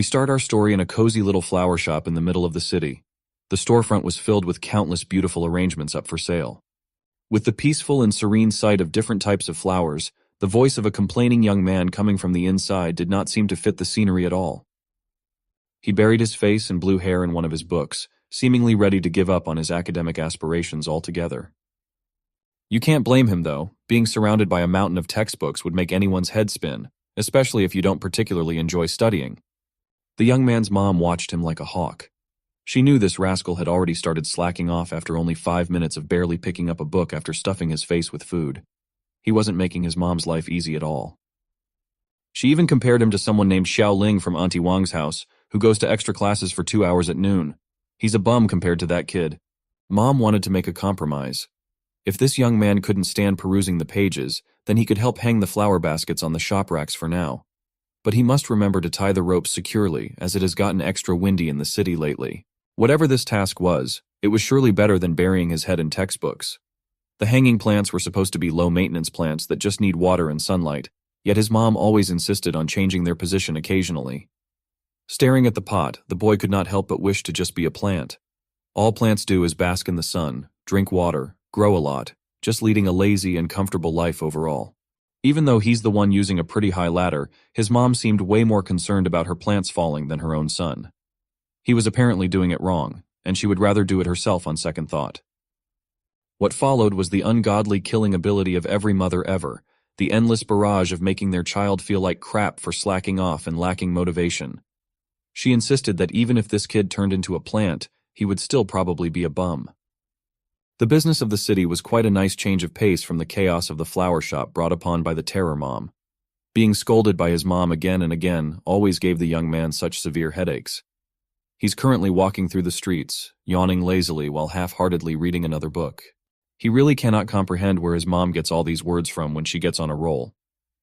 We start our story in a cozy little flower shop in the middle of the city. The storefront was filled with countless beautiful arrangements up for sale. With the peaceful and serene sight of different types of flowers, the voice of a complaining young man coming from the inside did not seem to fit the scenery at all. He buried his face and blue hair in one of his books, seemingly ready to give up on his academic aspirations altogether. You can't blame him, though. Being surrounded by a mountain of textbooks would make anyone's head spin, especially if you don't particularly enjoy studying. The young man's mom watched him like a hawk. She knew this rascal had already started slacking off after only 5 minutes of barely picking up a book after stuffing his face with food. He wasn't making his mom's life easy at all. She even compared him to someone named Xiao Ling from Auntie Wang's house, who goes to extra classes for 2 hours at noon. He's a bum compared to that kid. Mom wanted to make a compromise. If this young man couldn't stand perusing the pages, then he could help hang the flower baskets on the shop racks for now. But he must remember to tie the ropes securely, as it has gotten extra windy in the city lately. Whatever this task was, it was surely better than burying his head in textbooks. The hanging plants were supposed to be low-maintenance plants that just need water and sunlight, yet his mom always insisted on changing their position occasionally. Staring at the pot, the boy could not help but wish to just be a plant. All plants do is bask in the sun, drink water, grow a lot, just leading a lazy and comfortable life overall. Even though he's the one using a pretty high ladder, his mom seemed way more concerned about her plants falling than her own son. He was apparently doing it wrong, and she would rather do it herself on second thought. What followed was the ungodly killing ability of every mother ever, the endless barrage of making their child feel like crap for slacking off and lacking motivation. She insisted that even if this kid turned into a plant, he would still probably be a bum. The business of the city was quite a nice change of pace from the chaos of the flower shop brought upon by the terror mom. Being scolded by his mom again and again always gave the young man such severe headaches. He's currently walking through the streets, yawning lazily while half-heartedly reading another book. He really cannot comprehend where his mom gets all these words from when she gets on a roll.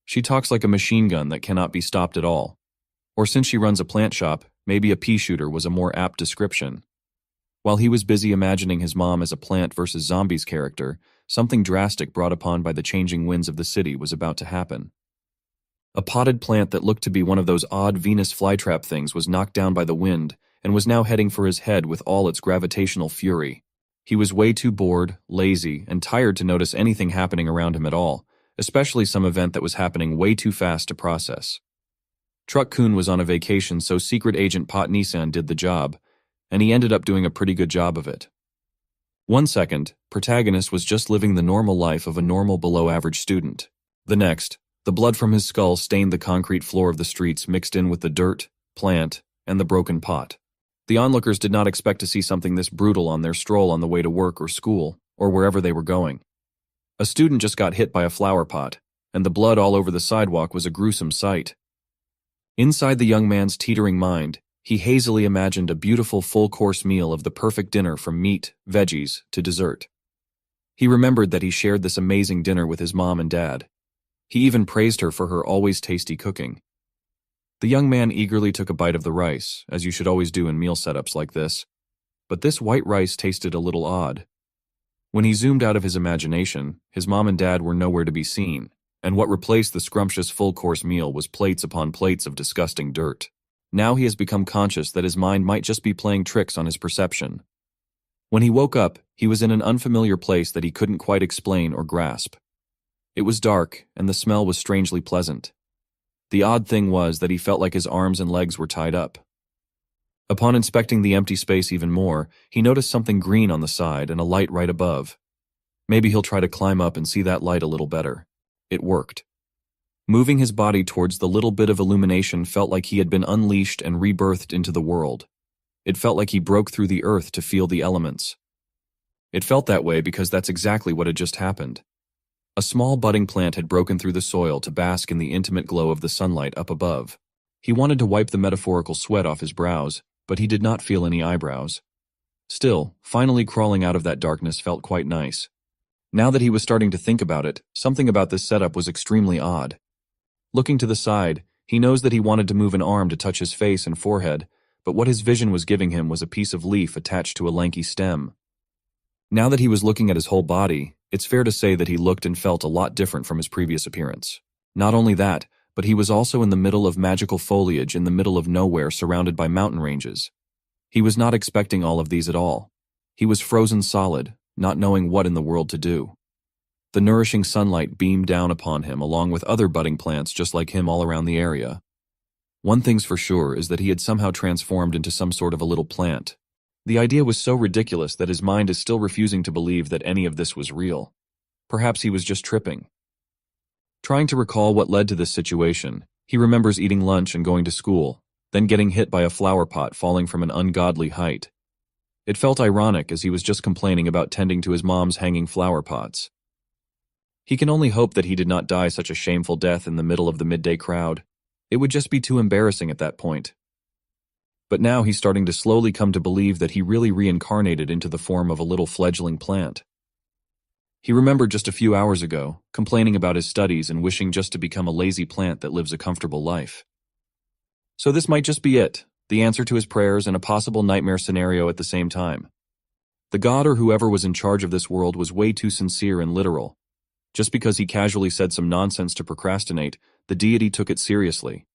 She talks like a machine gun that cannot be stopped at all. Or since she runs a plant shop, maybe a pea shooter was a more apt description. While he was busy imagining his mom as a plant versus zombies character, something drastic brought upon by the changing winds of the city was about to happen. A potted plant that looked to be one of those odd Venus flytrap things was knocked down by the wind and was now heading for his head with all its gravitational fury. He was way too bored, lazy, and tired to notice anything happening around him at all, especially some event that was happening way too fast to process. Truck-kun was on a vacation, so Secret Agent Pot Nissan did the job, and he ended up doing a pretty good job of it. 1 second, protagonist was just living the normal life of a normal below-average student. The next, the blood from his skull stained the concrete floor of the streets mixed in with the dirt, plant, and the broken pot. The onlookers did not expect to see something this brutal on their stroll on the way to work or school, or wherever they were going. A student just got hit by a flower pot, and the blood all over the sidewalk was a gruesome sight. Inside the young man's teetering mind, he hazily imagined a beautiful full-course meal of the perfect dinner from meat, veggies, to dessert. He remembered that he shared this amazing dinner with his mom and dad. He even praised her for her always tasty cooking. The young man eagerly took a bite of the rice, as you should always do in meal setups like this. But this white rice tasted a little odd. When he zoomed out of his imagination, his mom and dad were nowhere to be seen, and what replaced the scrumptious full-course meal was plates upon plates of disgusting dirt. Now he has become conscious that his mind might just be playing tricks on his perception. When he woke up, he was in an unfamiliar place that he couldn't quite explain or grasp. It was dark, and the smell was strangely pleasant. The odd thing was that he felt like his arms and legs were tied up. Upon inspecting the empty space even more, he noticed something green on the side and a light right above. Maybe he'll try to climb up and see that light a little better. It worked. Moving his body towards the little bit of illumination felt like he had been unleashed and rebirthed into the world. It felt like he broke through the earth to feel the elements. It felt that way because that's exactly what had just happened. A small budding plant had broken through the soil to bask in the intimate glow of the sunlight up above. He wanted to wipe the metaphorical sweat off his brows, but he did not feel any eyebrows. Still, finally crawling out of that darkness felt quite nice. Now that he was starting to think about it, something about this setup was extremely odd. Looking to the side, he knows that he wanted to move an arm to touch his face and forehead, but what his vision was giving him was a piece of leaf attached to a lanky stem. Now that he was looking at his whole body, it's fair to say that he looked and felt a lot different from his previous appearance. Not only that, but he was also in the middle of magical foliage in the middle of nowhere surrounded by mountain ranges. He was not expecting all of these at all. He was frozen solid, not knowing what in the world to do. The nourishing sunlight beamed down upon him along with other budding plants just like him all around the area. One thing's for sure is that he had somehow transformed into some sort of a little plant. The idea was so ridiculous that his mind is still refusing to believe that any of this was real. Perhaps he was just tripping. Trying to recall what led to this situation, he remembers eating lunch and going to school, then getting hit by a flower pot falling from an ungodly height. It felt ironic as he was just complaining about tending to his mom's hanging flower pots. He can only hope that he did not die such a shameful death in the middle of the midday crowd. It would just be too embarrassing at that point. But now he's starting to slowly come to believe that he really reincarnated into the form of a little fledgling plant. He remembered just a few hours ago, complaining about his studies and wishing just to become a lazy plant that lives a comfortable life. So this might just be it, the answer to his prayers and a possible nightmare scenario at the same time. The god or whoever was in charge of this world was way too sincere and literal. Just because he casually said some nonsense to procrastinate, the deity took it seriously.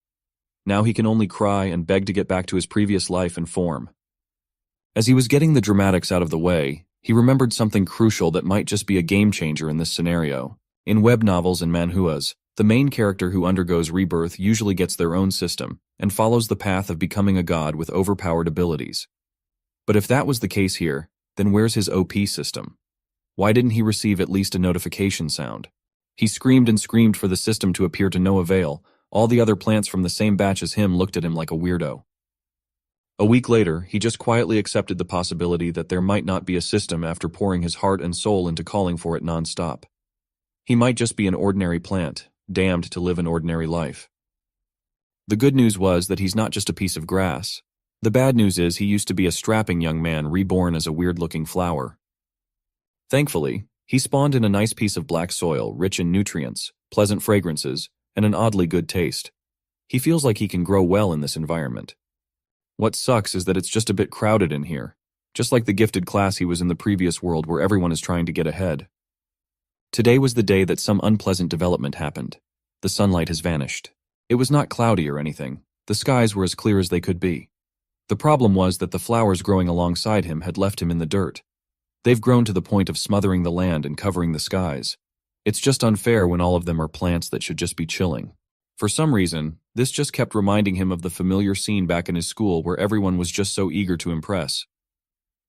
Now he can only cry and beg to get back to his previous life and form. As he was getting the dramatics out of the way, he remembered something crucial that might just be a game changer in this scenario. In web novels and manhwas, the main character who undergoes rebirth usually gets their own system and follows the path of becoming a god with overpowered abilities. But if that was the case here, then where's his OP system? Why didn't he receive at least a notification sound? He screamed and screamed for the system to appear to no avail. All the other plants from the same batch as him looked at him like a weirdo. A week later, he just quietly accepted the possibility that there might not be a system after pouring his heart and soul into calling for it non-stop. He might just be an ordinary plant, damned to live an ordinary life. The good news was that he's not just a piece of grass. The bad news is he used to be a strapping young man reborn as a weird-looking flower. Thankfully, he spawned in a nice piece of black soil, rich in nutrients, pleasant fragrances, and an oddly good taste. He feels like he can grow well in this environment. What sucks is that it's just a bit crowded in here, just like the gifted class he was in the previous world where everyone is trying to get ahead. Today was the day that some unpleasant development happened. The sunlight has vanished. It was not cloudy or anything. The skies were as clear as they could be. The problem was that the flowers growing alongside him had left him in the dirt. They've grown to the point of smothering the land and covering the skies. It's just unfair when all of them are plants that should just be chilling. For some reason, this just kept reminding him of the familiar scene back in his school where everyone was just so eager to impress.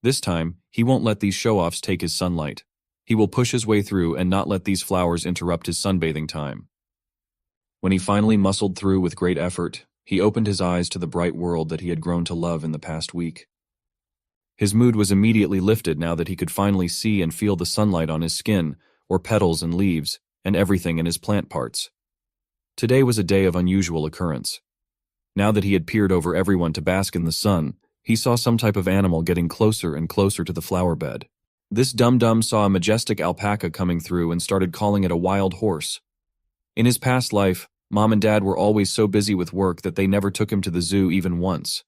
This time, he won't let these show-offs take his sunlight. He will push his way through and not let these flowers interrupt his sunbathing time. When he finally muscled through with great effort, he opened his eyes to the bright world that he had grown to love in the past week. His mood was immediately lifted now that he could finally see and feel the sunlight on his skin, or petals and leaves, and everything in his plant parts. Today was a day of unusual occurrence. Now that he had peered over everyone to bask in the sun, he saw some type of animal getting closer and closer to the flower bed. This dum-dum saw a majestic alpaca coming through and started calling it a wild horse. In his past life, Mom and Dad were always so busy with work that they never took him to the zoo even once.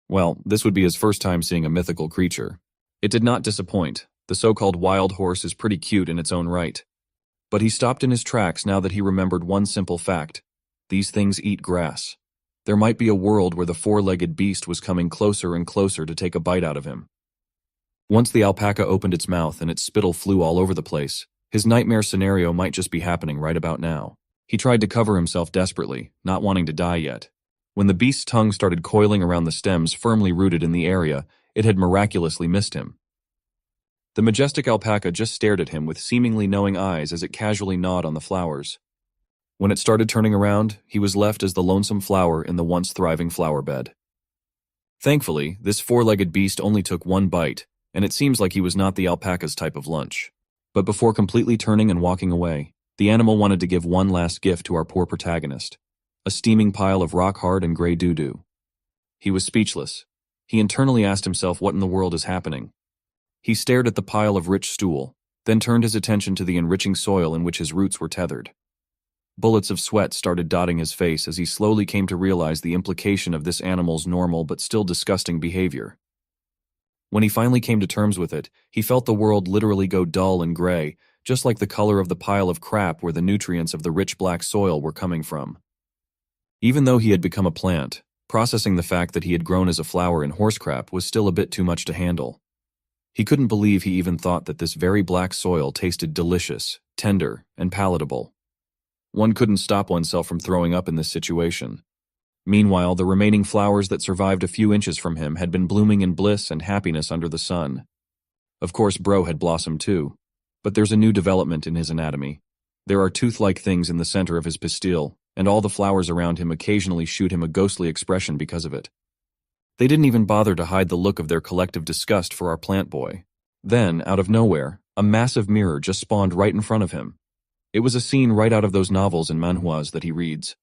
Well, this would be his first time seeing a mythical creature. It did not disappoint. The so-called wild horse is pretty cute in its own right. But he stopped in his tracks now that he remembered one simple fact. These things eat grass. There might be a world where the four-legged beast was coming closer and closer to take a bite out of him. Once the alpaca opened its mouth and its spittle flew all over the place, his nightmare scenario might just be happening right about now. He tried to cover himself desperately, not wanting to die yet. When the beast's tongue started coiling around the stems firmly rooted in the area, it had miraculously missed him. The majestic alpaca just stared at him with seemingly knowing eyes as it casually gnawed on the flowers. When it started turning around, he was left as the lonesome flower in the once thriving flower bed. Thankfully, this four-legged beast only took one bite, and it seems like he was not the alpaca's type of lunch. But before completely turning and walking away, the animal wanted to give one last gift to our poor protagonist, a steaming pile of rock-hard and gray doo-doo. He was speechless. He internally asked himself what in the world is happening. He stared at the pile of rich stool, then turned his attention to the enriching soil in which his roots were tethered. Bullets of sweat started dotting his face as he slowly came to realize the implication of this animal's normal but still disgusting behavior. When he finally came to terms with it, he felt the world literally go dull and gray, just like the color of the pile of crap where the nutrients of the rich black soil were coming from. Even though he had become a plant, processing the fact that he had grown as a flower in horse crap was still a bit too much to handle. He couldn't believe he even thought that this very black soil tasted delicious, tender, and palatable. One couldn't stop oneself from throwing up in this situation. Meanwhile, the remaining flowers that survived a few inches from him had been blooming in bliss and happiness under the sun. Of course, Bro had blossomed too. But there's a new development in his anatomy. There are tooth-like things in the center of his pistil, and all the flowers around him occasionally shoot him a ghostly expression because of it. They didn't even bother to hide the look of their collective disgust for our plant boy. Then, out of nowhere, a massive mirror just spawned right in front of him. It was a scene right out of those novels and manhwas that he reads.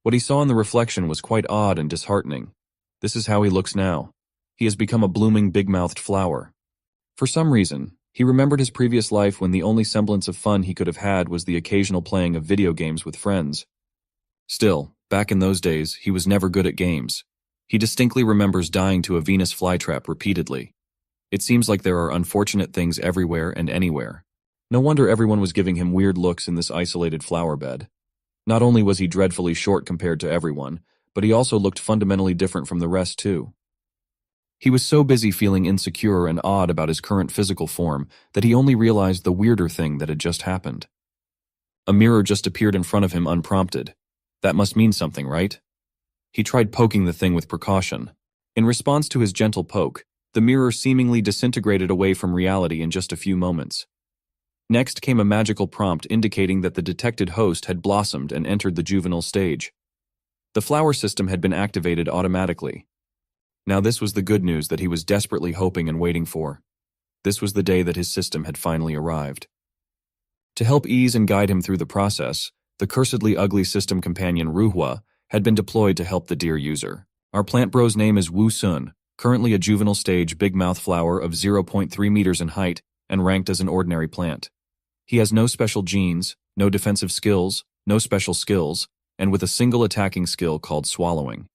What he saw in the reflection was quite odd and disheartening. This is how he looks now. He has become a blooming big-mouthed flower. For some reason, he remembered his previous life when the only semblance of fun he could have had was the occasional playing of video games with friends. Still, back in those days, he was never good at games. He distinctly remembers dying to a Venus flytrap repeatedly. It seems like there are unfortunate things everywhere and anywhere. No wonder everyone was giving him weird looks in this isolated flower bed. Not only was he dreadfully short compared to everyone, but he also looked fundamentally different from the rest too. He was so busy feeling insecure and odd about his current physical form that he only realized the weirder thing that had just happened. A mirror just appeared in front of him unprompted. That must mean something, right? He tried poking the thing with precaution. In response to his gentle poke, the mirror seemingly disintegrated away from reality in just a few moments. Next came a magical prompt indicating that the detected host had blossomed and entered the juvenile stage. The flower system had been activated automatically. Now this was the good news that he was desperately hoping and waiting for. This was the day that his system had finally arrived. To help ease and guide him through the process, the cursedly ugly system companion Ruhwa had been deployed to help the dear user. Our plant bro's name is Wu Sun, currently a juvenile stage big mouth flower of 0.3 meters in height and ranked as an ordinary plant. He has no special genes, no defensive skills, no special skills, and with a single attacking skill called swallowing.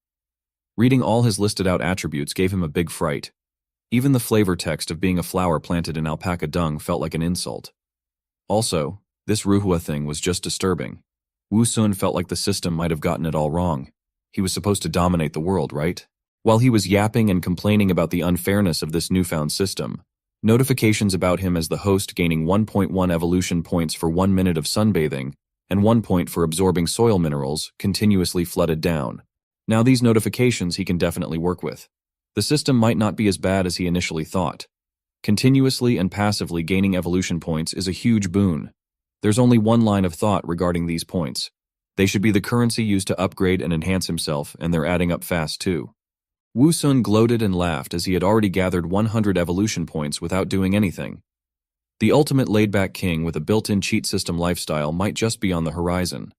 Reading all his listed out attributes gave him a big fright. Even the flavor text of being a flower planted in alpaca dung felt like an insult. Also, this Ruhwa thing was just disturbing. Wu Sun felt like the system might have gotten it all wrong. He was supposed to dominate the world, right? While he was yapping and complaining about the unfairness of this newfound system, notifications about him as the host gaining 1.1 evolution points for 1 minute of sunbathing and 1 point for absorbing soil minerals continuously flooded down. Now these notifications he can definitely work with. The system might not be as bad as he initially thought. Continuously and passively gaining evolution points is a huge boon. There's only one line of thought regarding these points. They should be the currency used to upgrade and enhance himself, and they're adding up fast too. Wu Sun gloated and laughed as he had already gathered 100 evolution points without doing anything. The ultimate laid-back king with a built-in cheat system lifestyle might just be on the horizon.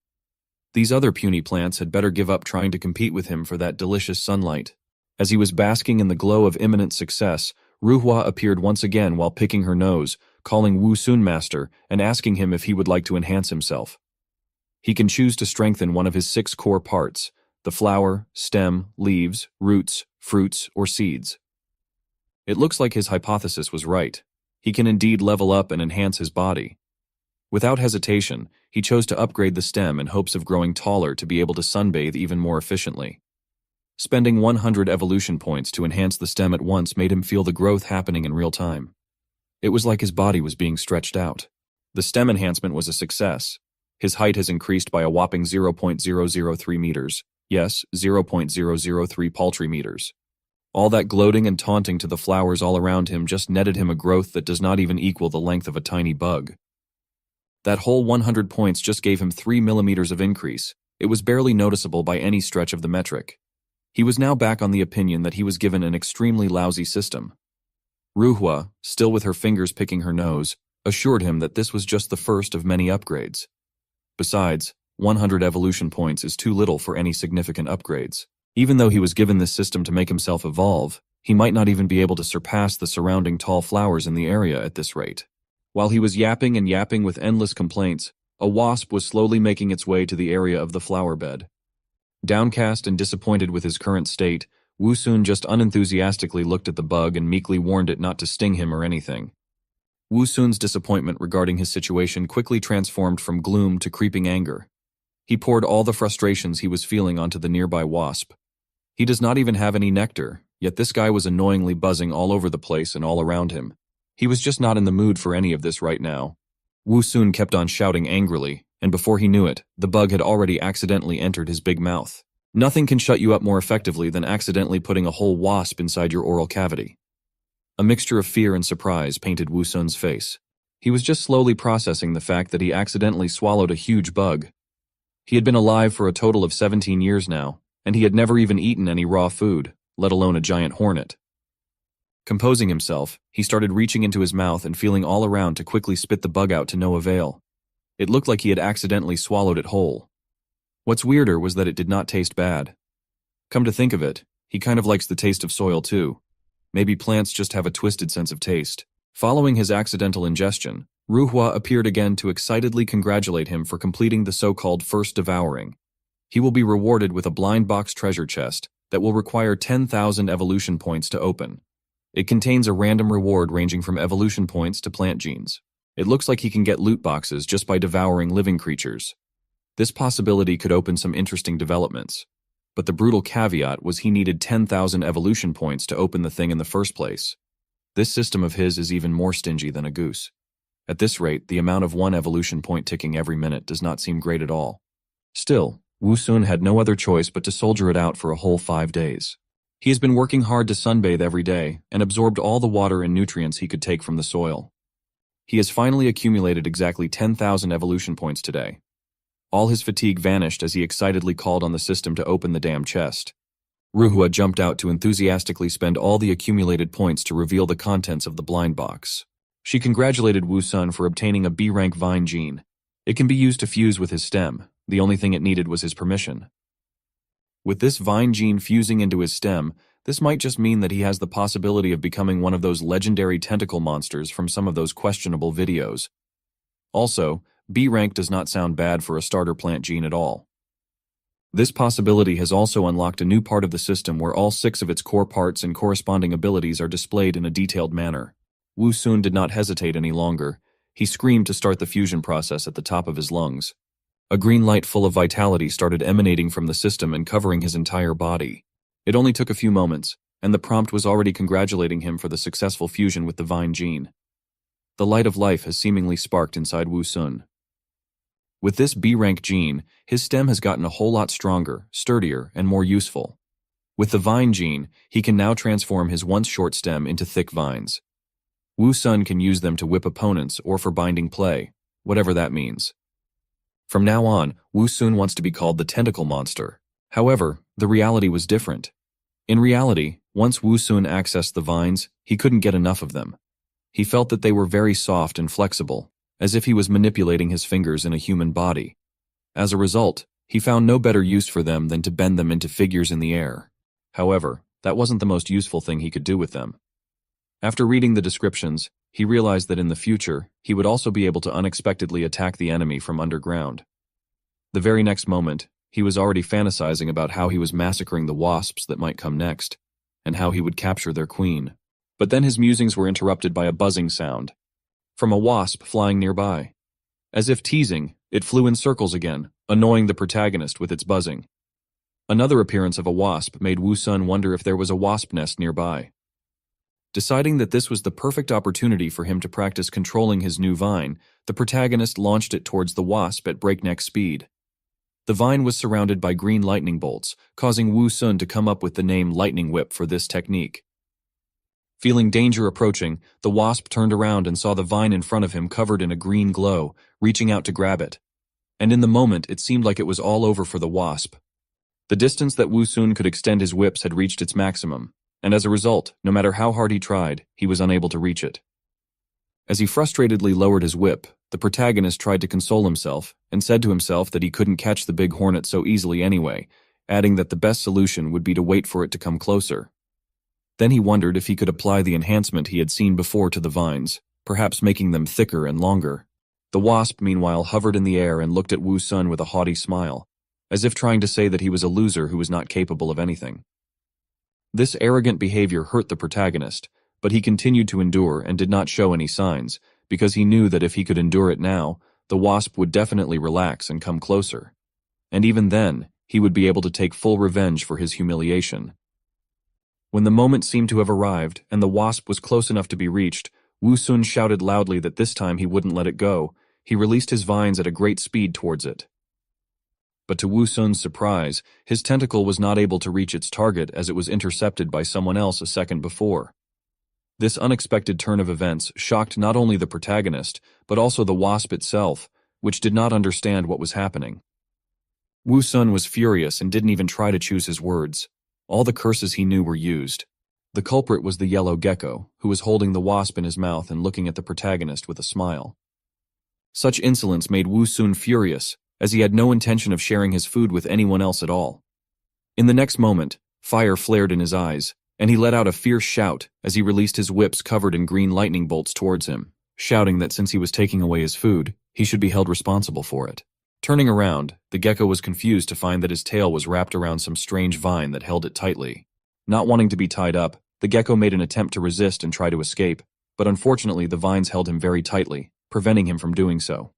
These other puny plants had better give up trying to compete with him for that delicious sunlight. As he was basking in the glow of imminent success, Ruhwa appeared once again while picking her nose, calling Wu Sun master and asking him if he would like to enhance himself. He can choose to strengthen one of his 6 core parts: the flower, stem, leaves, roots, fruits, or seeds. It looks like his hypothesis was right. He can indeed level up and enhance his body. Without hesitation, he chose to upgrade the stem in hopes of growing taller to be able to sunbathe even more efficiently. Spending 100 evolution points to enhance the stem at once made him feel the growth happening in real time. It was like his body was being stretched out. The stem enhancement was a success. His height has increased by a whopping 0.003 meters. Yes, 0.003 paltry meters. All that gloating and taunting to the flowers all around him just netted him a growth that does not even equal the length of a tiny bug. That whole 100 points just gave him 3 millimeters of increase. It was barely noticeable by any stretch of the metric. He was now back on the opinion that he was given an extremely lousy system. Ruhwa, still with her fingers picking her nose, assured him that this was just the first of many upgrades. Besides, 100 evolution points is too little for any significant upgrades. Even though he was given this system to make himself evolve, he might not even be able to surpass the surrounding tall flowers in the area at this rate. While he was yapping and yapping with endless complaints, a wasp was slowly making its way to the area of the flower bed. Downcast and disappointed with his current state, Wu Sun just unenthusiastically looked at the bug and meekly warned it not to sting him or anything. Wu Sun's disappointment regarding his situation quickly transformed from gloom to creeping anger. He poured all the frustrations he was feeling onto the nearby wasp. He does not even have any nectar, yet this guy was annoyingly buzzing all over the place and all around him. He was just not in the mood for any of this right now. Wu Sun kept on shouting angrily, and before he knew it, the bug had already accidentally entered his big mouth. Nothing can shut you up more effectively than accidentally putting a whole wasp inside your oral cavity. A mixture of fear and surprise painted Wu Sun's face. He was just slowly processing the fact that he accidentally swallowed a huge bug. He had been alive for a total of 17 years now, and he had never even eaten any raw food, let alone a giant hornet. Composing himself, he started reaching into his mouth and feeling all around to quickly spit the bug out to no avail. It looked like he had accidentally swallowed it whole. What's weirder was that it did not taste bad. Come to think of it, he kind of likes the taste of soil too. Maybe plants just have a twisted sense of taste. Following his accidental ingestion, Ruhua appeared again to excitedly congratulate him for completing the so-called first devouring. He will be rewarded with a blind box treasure chest that will require 10,000 evolution points to open. It contains a random reward ranging from evolution points to plant genes. It looks like he can get loot boxes just by devouring living creatures. This possibility could open some interesting developments. But the brutal caveat was he needed 10,000 evolution points to open the thing in the first place. This system of his is even more stingy than a goose. At this rate, the amount of one evolution point ticking every minute does not seem great at all. Still, Wu Sun had no other choice but to soldier it out for a whole 5 days. He has been working hard to sunbathe every day and absorbed all the water and nutrients he could take from the soil. He has finally accumulated exactly 10,000 evolution points today. All his fatigue vanished as he excitedly called on the system to open the damn chest. Ruhua jumped out to enthusiastically spend all the accumulated points to reveal the contents of the blind box. She congratulated Wu Sun for obtaining a B-rank vine gene. It can be used to fuse with his stem. The only thing it needed was his permission. With this vine gene fusing into his stem, this might just mean that he has the possibility of becoming one of those legendary tentacle monsters from some of those questionable videos. Also, B-rank does not sound bad for a starter plant gene at all. This possibility has also unlocked a new part of the system where all 6 of its core parts and corresponding abilities are displayed in a detailed manner. Wu Sun did not hesitate any longer. He screamed to start the fusion process at the top of his lungs. A green light full of vitality started emanating from the system and covering his entire body. It only took a few moments, and the prompt was already congratulating him for the successful fusion with the vine gene. The light of life has seemingly sparked inside Wu Sun. With this B-rank gene, his stem has gotten a whole lot stronger, sturdier, and more useful. With the vine gene, he can now transform his once short stem into thick vines. Wu Sun can use them to whip opponents or for binding play, whatever that means. From now on, Wu Sun wants to be called the Tentacle Monster. However, the reality was different. In reality, once Wu Sun accessed the vines, he couldn't get enough of them. He felt that they were very soft and flexible, as if he was manipulating his fingers in a human body. As a result, he found no better use for them than to bend them into figures in the air. However, that wasn't the most useful thing he could do with them. After reading the descriptions, he realized that in the future, he would also be able to unexpectedly attack the enemy from underground. The very next moment, he was already fantasizing about how he was massacring the wasps that might come next, and how he would capture their queen. But then his musings were interrupted by a buzzing sound from a wasp flying nearby. As if teasing, it flew in circles again, annoying the protagonist with its buzzing. Another appearance of a wasp made Wu Sun wonder if there was a wasp nest nearby. Deciding that this was the perfect opportunity for him to practice controlling his new vine, the protagonist launched it towards the wasp at breakneck speed. The vine was surrounded by green lightning bolts, causing Wu Sun to come up with the name Lightning Whip for this technique. Feeling danger approaching, the wasp turned around and saw the vine in front of him covered in a green glow, reaching out to grab it. And in the moment, it seemed like it was all over for the wasp. The distance that Wu Sun could extend his whips had reached its maximum, and as a result, no matter how hard he tried, he was unable to reach it. As he frustratedly lowered his whip, the protagonist tried to console himself and said to himself that he couldn't catch the big hornet so easily anyway, adding that the best solution would be to wait for it to come closer. Then he wondered if he could apply the enhancement he had seen before to the vines, perhaps making them thicker and longer. The wasp, meanwhile, hovered in the air and looked at Wu Sun with a haughty smile, as if trying to say that he was a loser who was not capable of anything. This arrogant behavior hurt the protagonist, but he continued to endure and did not show any signs, because he knew that if he could endure it now, the wasp would definitely relax and come closer. and even then, he would be able to take full revenge for his humiliation. When the moment seemed to have arrived and the wasp was close enough to be reached, Wu Sun shouted loudly that this time he wouldn't let it go. He released his vines at a great speed towards it. But to Wu Sun's surprise, his tentacle was not able to reach its target as it was intercepted by someone else a second before. This unexpected turn of events shocked not only the protagonist, but also the wasp itself, which did not understand what was happening. Wu Sun was furious and didn't even try to choose his words. All the curses he knew were used. The culprit was the yellow gecko, who was holding the wasp in his mouth and looking at the protagonist with a smile. Such insolence made Wu Sun furious, as he had no intention of sharing his food with anyone else at all. In the next moment, fire flared in his eyes, and he let out a fierce shout as he released his whips covered in green lightning bolts towards him, shouting that since he was taking away his food, he should be held responsible for it. Turning around, the gecko was confused to find that his tail was wrapped around some strange vine that held it tightly. Not wanting to be tied up, the gecko made an attempt to resist and try to escape, but unfortunately the vines held him very tightly, preventing him from doing so.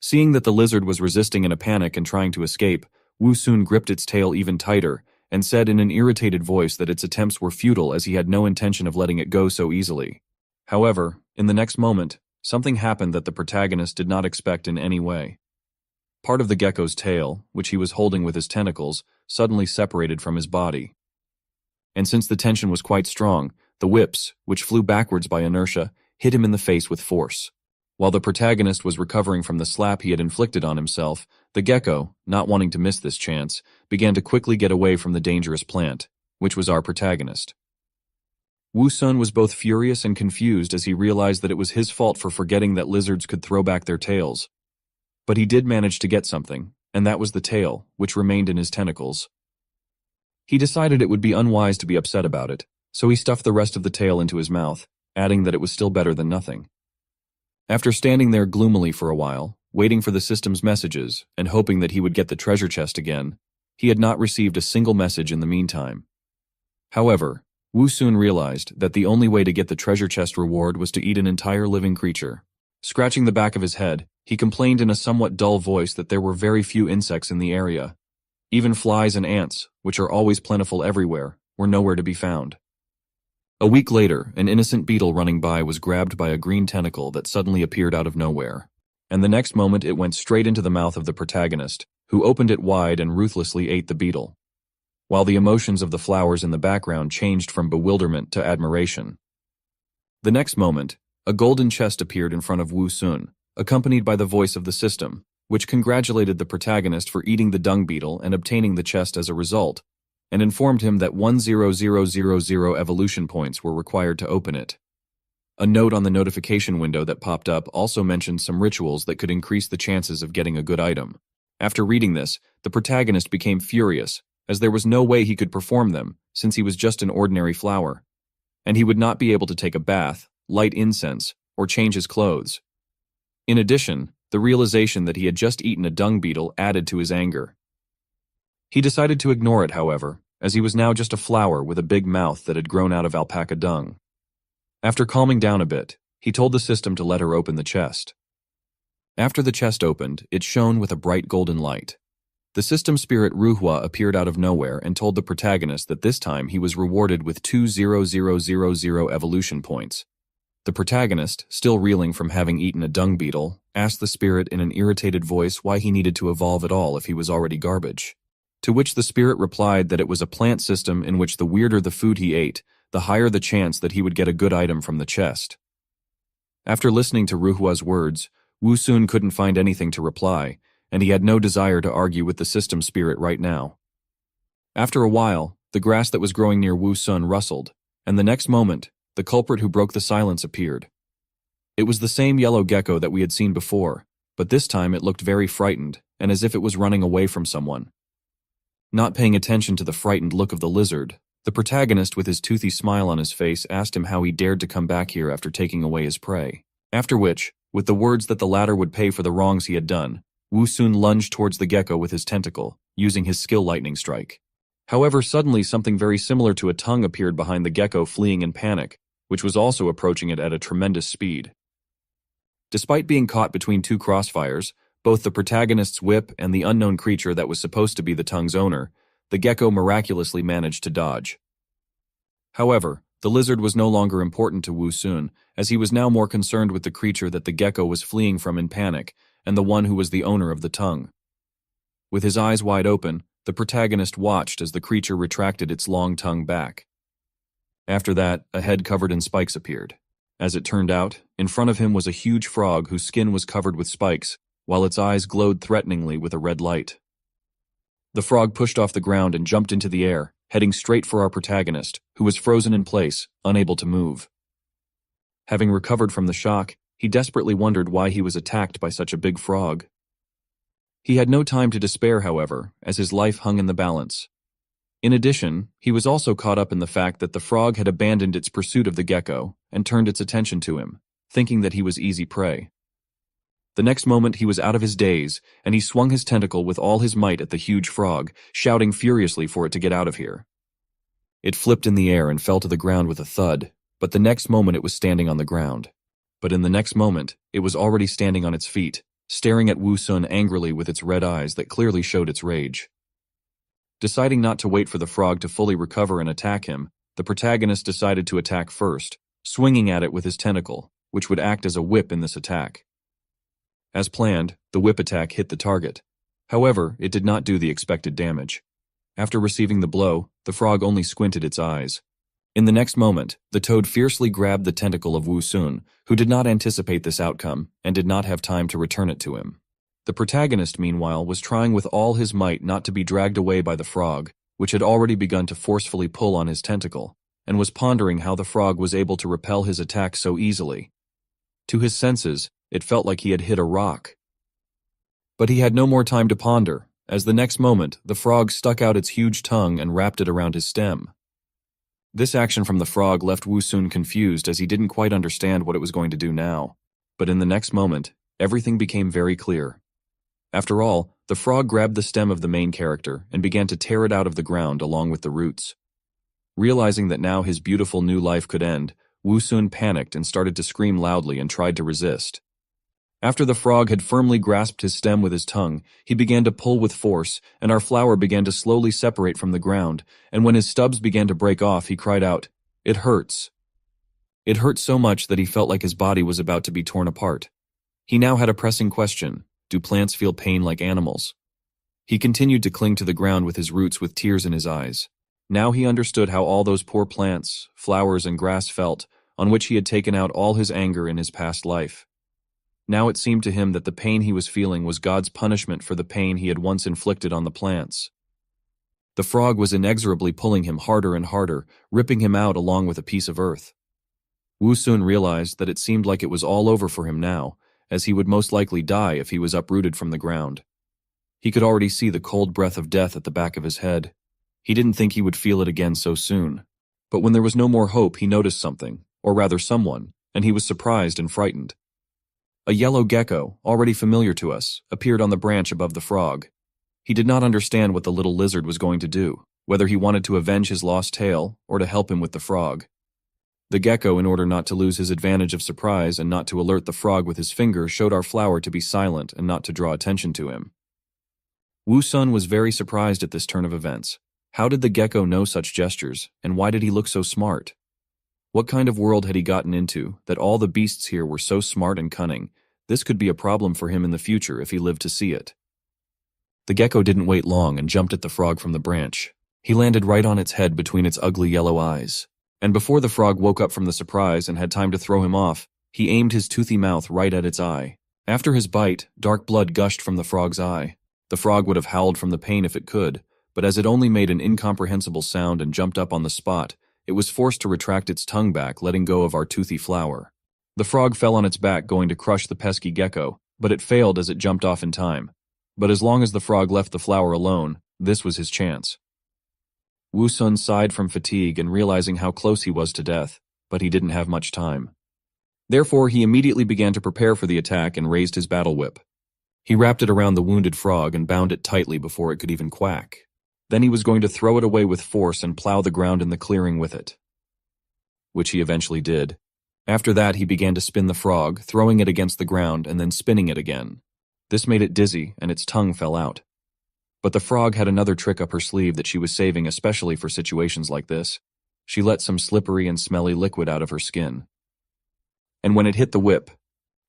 Seeing that the lizard was resisting in a panic and trying to escape, Wu Sun gripped its tail even tighter and said in an irritated voice that its attempts were futile as he had no intention of letting it go so easily. However, in the next moment, something happened that the protagonist did not expect in any way. Part of the gecko's tail, which he was holding with his tentacles, suddenly separated from his body. And since the tension was quite strong, the whips, which flew backwards by inertia, hit him in the face with force. While the protagonist was recovering from the slap he had inflicted on himself, the gecko, not wanting to miss this chance, began to quickly get away from the dangerous plant, which was our protagonist. Wu Sun was both furious and confused as he realized that it was his fault for forgetting that lizards could throw back their tails. But he did manage to get something, and that was the tail, which remained in his tentacles. He decided it would be unwise to be upset about it, so he stuffed the rest of the tail into his mouth, adding that it was still better than nothing. After standing there gloomily for a while, waiting for the system's messages and hoping that he would get the treasure chest again, he had not received a single message in the meantime. However, Wu Sun realized that the only way to get the treasure chest reward was to eat an entire living creature. Scratching the back of his head, he complained in a somewhat dull voice that there were very few insects in the area. Even flies and ants, which are always plentiful everywhere, were nowhere to be found. A week later, an innocent beetle running by was grabbed by a green tentacle that suddenly appeared out of nowhere, and the next moment it went straight into the mouth of the protagonist, who opened it wide and ruthlessly ate the beetle, while the emotions of the flowers in the background changed from bewilderment to admiration. The next moment, a golden chest appeared in front of Wu Sun, accompanied by the voice of the system, which congratulated the protagonist for eating the dung beetle and obtaining the chest as a result, and informed him that 100,000 evolution points were required to open it. A note on the notification window that popped up also mentioned some rituals that could increase the chances of getting a good item. After reading this, the protagonist became furious, as there was no way he could perform them, since he was just an ordinary flower, and he would not be able to take a bath, light incense, or change his clothes. In addition, the realization that he had just eaten a dung beetle added to his anger. He decided to ignore it, however, as he was now just a flower with a big mouth that had grown out of alpaca dung. After calming down a bit, he told the system to let her open the chest. After the chest opened, it shone with a bright golden light. The system spirit Ruhwa appeared out of nowhere and told the protagonist that this time he was rewarded with 200,000 evolution points. The protagonist, still reeling from having eaten a dung beetle, asked the spirit in an irritated voice why he needed to evolve at all if he was already garbage. To which the spirit replied that it was a plant system in which the weirder the food he ate, the higher the chance that he would get a good item from the chest. After listening to Ruhwa's words, Wu Sun couldn't find anything to reply, and he had no desire to argue with the system spirit right now. After a while, the grass that was growing near Wu Sun rustled, and the next moment, the culprit who broke the silence appeared. It was the same yellow gecko that we had seen before, but this time it looked very frightened, and as if it was running away from someone. Not paying attention to the frightened look of the lizard, the protagonist with his toothy smile on his face asked him how he dared to come back here after taking away his prey. After which, with the words that the latter would pay for the wrongs he had done, Wu Sun lunged towards the gecko with his tentacle, using his skill lightning strike. However, suddenly something very similar to a tongue appeared behind the gecko fleeing in panic, which was also approaching it at a tremendous speed. Despite being caught between two crossfires, Both the protagonist's whip and the unknown creature that was supposed to be the tongue's owner, the gecko miraculously managed to dodge. However, the lizard was no longer important to Wu Sun, as he was now more concerned with the creature that the gecko was fleeing from in panic, and the one who was the owner of the tongue. With his eyes wide open, the protagonist watched as the creature retracted its long tongue back. After that, a head covered in spikes appeared. As it turned out, in front of him was a huge frog whose skin was covered with spikes, while its eyes glowed threateningly with a red light. The frog pushed off the ground and jumped into the air, heading straight for our protagonist, who was frozen in place, unable to move. Having recovered from the shock, he desperately wondered why he was attacked by such a big frog. He had no time to despair, however, as his life hung in the balance. In addition, he was also caught up in the fact that the frog had abandoned its pursuit of the gecko and turned its attention to him, thinking that he was easy prey. The next moment he was out of his daze, and he swung his tentacle with all his might at the huge frog, shouting furiously for it to get out of here. It flipped in the air and fell to the ground with a thud, but the next moment it was standing on the ground. But in the next moment, it was already standing on its feet, staring at Wu Sun angrily with its red eyes that clearly showed its rage. Deciding not to wait for the frog to fully recover and attack him, the protagonist decided to attack first, swinging at it with his tentacle, which would act as a whip in this attack. As planned, the whip attack hit the target. However, it did not do the expected damage. After receiving the blow, the frog only squinted its eyes. In the next moment, the toad fiercely grabbed the tentacle of Wu Sun, who did not anticipate this outcome and did not have time to return it to him. The protagonist, meanwhile, was trying with all his might not to be dragged away by the frog, which had already begun to forcefully pull on his tentacle, and was pondering how the frog was able to repel his attack so easily. To his senses, it felt like he had hit a rock. But he had no more time to ponder, as the next moment, the frog stuck out its huge tongue and wrapped it around his stem. This action from the frog left Wu Sun confused as he didn't quite understand what it was going to do now. But in the next moment, everything became very clear. After all, the frog grabbed the stem of the main character and began to tear it out of the ground along with the roots. Realizing that now his beautiful new life could end, Wu Sun panicked and started to scream loudly and tried to resist. After the frog had firmly grasped his stem with his tongue, he began to pull with force, and our flower began to slowly separate from the ground, and when his stubs began to break off, he cried out, "It hurts." It hurt so much that he felt like his body was about to be torn apart. He now had a pressing question: do plants feel pain like animals? He continued to cling to the ground with his roots with tears in his eyes. Now he understood how all those poor plants, flowers, and grass felt, on which he had taken out all his anger in his past life. Now it seemed to him that the pain he was feeling was God's punishment for the pain he had once inflicted on the plants. The frog was inexorably pulling him harder and harder, ripping him out along with a piece of earth. Wu Sun realized that it seemed like it was all over for him now, as he would most likely die if he was uprooted from the ground. He could already see the cold breath of death at the back of his head. He didn't think he would feel it again so soon. But when there was no more hope, he noticed something, or rather someone, and he was surprised and frightened. A yellow gecko, already familiar to us, appeared on the branch above the frog. He did not understand what the little lizard was going to do, whether he wanted to avenge his lost tail or to help him with the frog. The gecko, in order not to lose his advantage of surprise and not to alert the frog with his finger, showed our flower to be silent and not to draw attention to him. Wu Sun was very surprised at this turn of events. How did the gecko know such gestures, and why did he look so smart? What kind of world had he gotten into, that all the beasts here were so smart and cunning? This could be a problem for him in the future if he lived to see it. The gecko didn't wait long and jumped at the frog from the branch. He landed right on its head between its ugly yellow eyes. And before the frog woke up from the surprise and had time to throw him off, he aimed his toothy mouth right at its eye. After his bite, dark blood gushed from the frog's eye. The frog would have howled from the pain if it could, but as it only made an incomprehensible sound and jumped up on the spot, it was forced to retract its tongue back, letting go of our toothy flower. The frog fell on its back, going to crush the pesky gecko, but it failed as it jumped off in time. But as long as the frog left the flower alone, this was his chance. Wu Sun sighed from fatigue and realizing how close he was to death, but he didn't have much time. Therefore, he immediately began to prepare for the attack and raised his battle whip. He wrapped it around the wounded frog and bound it tightly before it could even quack. Then he was going to throw it away with force and plow the ground in the clearing with it, which he eventually did. After that, he began to spin the frog, throwing it against the ground and then spinning it again. This made it dizzy, and its tongue fell out. But the frog had another trick up her sleeve that she was saving especially for situations like this. She let some slippery and smelly liquid out of her skin. And when it hit the whip,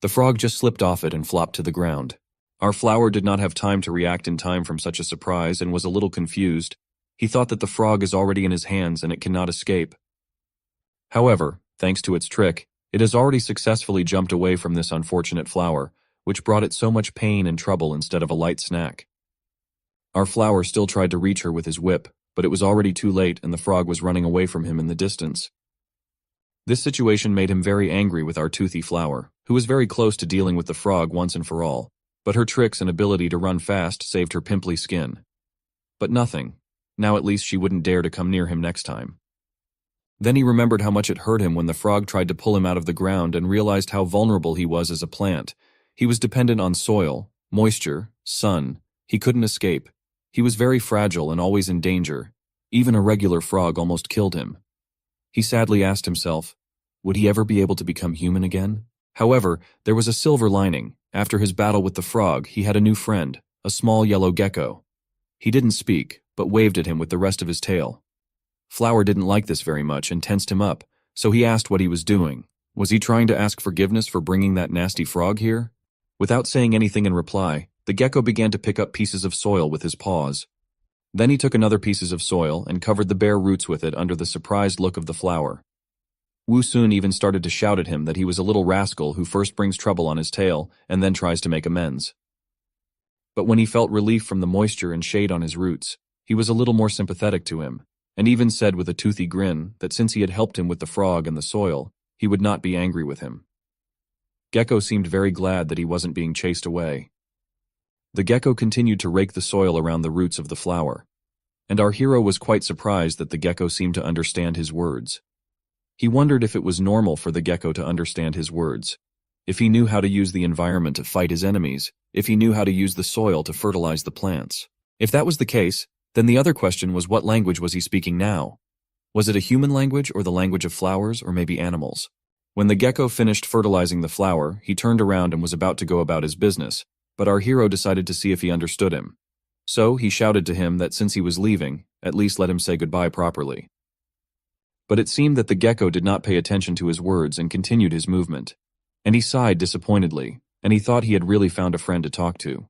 the frog just slipped off it and flopped to the ground. Our flower did not have time to react in time from such a surprise and was a little confused. He thought that the frog is already in his hands and it cannot escape. However, thanks to its trick, it has already successfully jumped away from this unfortunate flower, which brought it so much pain and trouble instead of a light snack. Our flower still tried to reach her with his whip, but it was already too late and the frog was running away from him in the distance. This situation made him very angry with our toothy flower, who was very close to dealing with the frog once and for all, but her tricks and ability to run fast saved her pimply skin. But nothing. Now at least she wouldn't dare to come near him next time. Then he remembered how much it hurt him when the frog tried to pull him out of the ground and realized how vulnerable he was as a plant. He was dependent on soil, moisture, sun. He couldn't escape. He was very fragile and always in danger. Even a regular frog almost killed him. He sadly asked himself, would he ever be able to become human again? However, there was a silver lining. After his battle with the frog, he had a new friend, a small yellow gecko. He didn't speak, but waved at him with the rest of his tail. Flower didn't like this very much and tensed him up, so he asked what he was doing. Was he trying to ask forgiveness for bringing that nasty frog here? Without saying anything in reply, the gecko began to pick up pieces of soil with his paws. Then he took another pieces of soil and covered the bare roots with it under the surprised look of the flower. Wu Sun even started to shout at him that he was a little rascal who first brings trouble on his tail and then tries to make amends. But when he felt relief from the moisture and shade on his roots, he was a little more sympathetic to him, and even said with a toothy grin that since he had helped him with the frog and the soil, he would not be angry with him. Gecko seemed very glad that he wasn't being chased away. The gecko continued to rake the soil around the roots of the flower, and our hero was quite surprised that the gecko seemed to understand his words. He wondered if it was normal for the gecko to understand his words, if he knew how to use the environment to fight his enemies, if he knew how to use the soil to fertilize the plants. If that was the case, then the other question was what language was he speaking now? Was it a human language or the language of flowers or maybe animals? When the gecko finished fertilizing the flower, he turned around and was about to go about his business, but our hero decided to see if he understood him. So he shouted to him that since he was leaving, at least let him say goodbye properly. But it seemed that the gecko did not pay attention to his words and continued his movement. And he sighed disappointedly, and he thought he had really found a friend to talk to.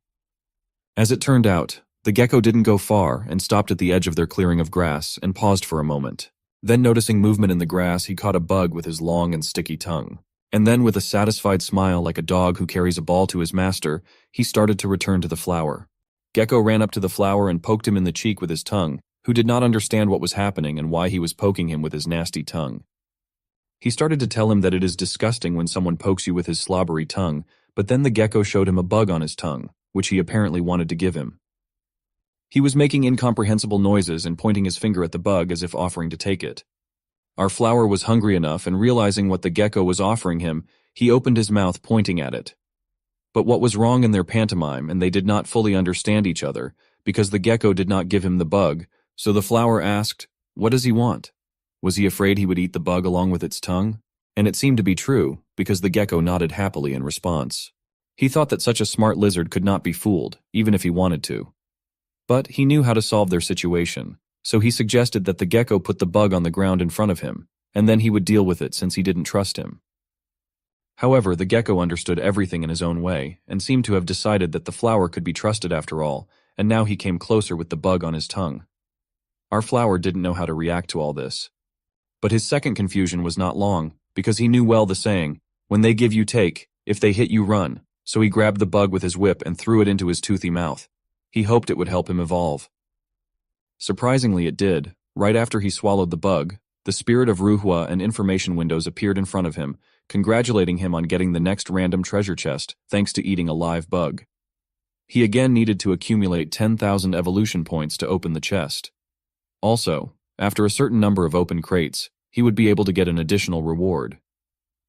As it turned out, the gecko didn't go far and stopped at the edge of their clearing of grass and paused for a moment. Then noticing movement in the grass, he caught a bug with his long and sticky tongue. And then with a satisfied smile like a dog who carries a ball to his master, he started to return to the flower. Gecko ran up to the flower and poked him in the cheek with his tongue, who did not understand what was happening and why he was poking him with his nasty tongue. He started to tell him that it is disgusting when someone pokes you with his slobbery tongue, but then the gecko showed him a bug on his tongue, which he apparently wanted to give him. He was making incomprehensible noises and pointing his finger at the bug as if offering to take it. Our flower was hungry enough, and realizing what the gecko was offering him, he opened his mouth pointing at it. But what was wrong in their pantomime, and they did not fully understand each other, because the gecko did not give him the bug, so the flower asked, "What does he want?" Was he afraid he would eat the bug along with its tongue? And it seemed to be true, because the gecko nodded happily in response. He thought that such a smart lizard could not be fooled, even if he wanted to. But he knew how to solve their situation, so he suggested that the gecko put the bug on the ground in front of him, and then he would deal with it since he didn't trust him. However, the gecko understood everything in his own way, and seemed to have decided that the flower could be trusted after all, and now he came closer with the bug on his tongue. Our flower didn't know how to react to all this. But his second confusion was not long, because he knew well the saying, "When they give you take, if they hit you run," so he grabbed the bug with his whip and threw it into his toothy mouth. He hoped it would help him evolve. Surprisingly, it did. Right after he swallowed the bug, the spirit of Ruhua and information windows appeared in front of him, congratulating him on getting the next random treasure chest, thanks to eating a live bug. He again needed to accumulate 10,000 evolution points to open the chest. Also, after a certain number of open crates, he would be able to get an additional reward.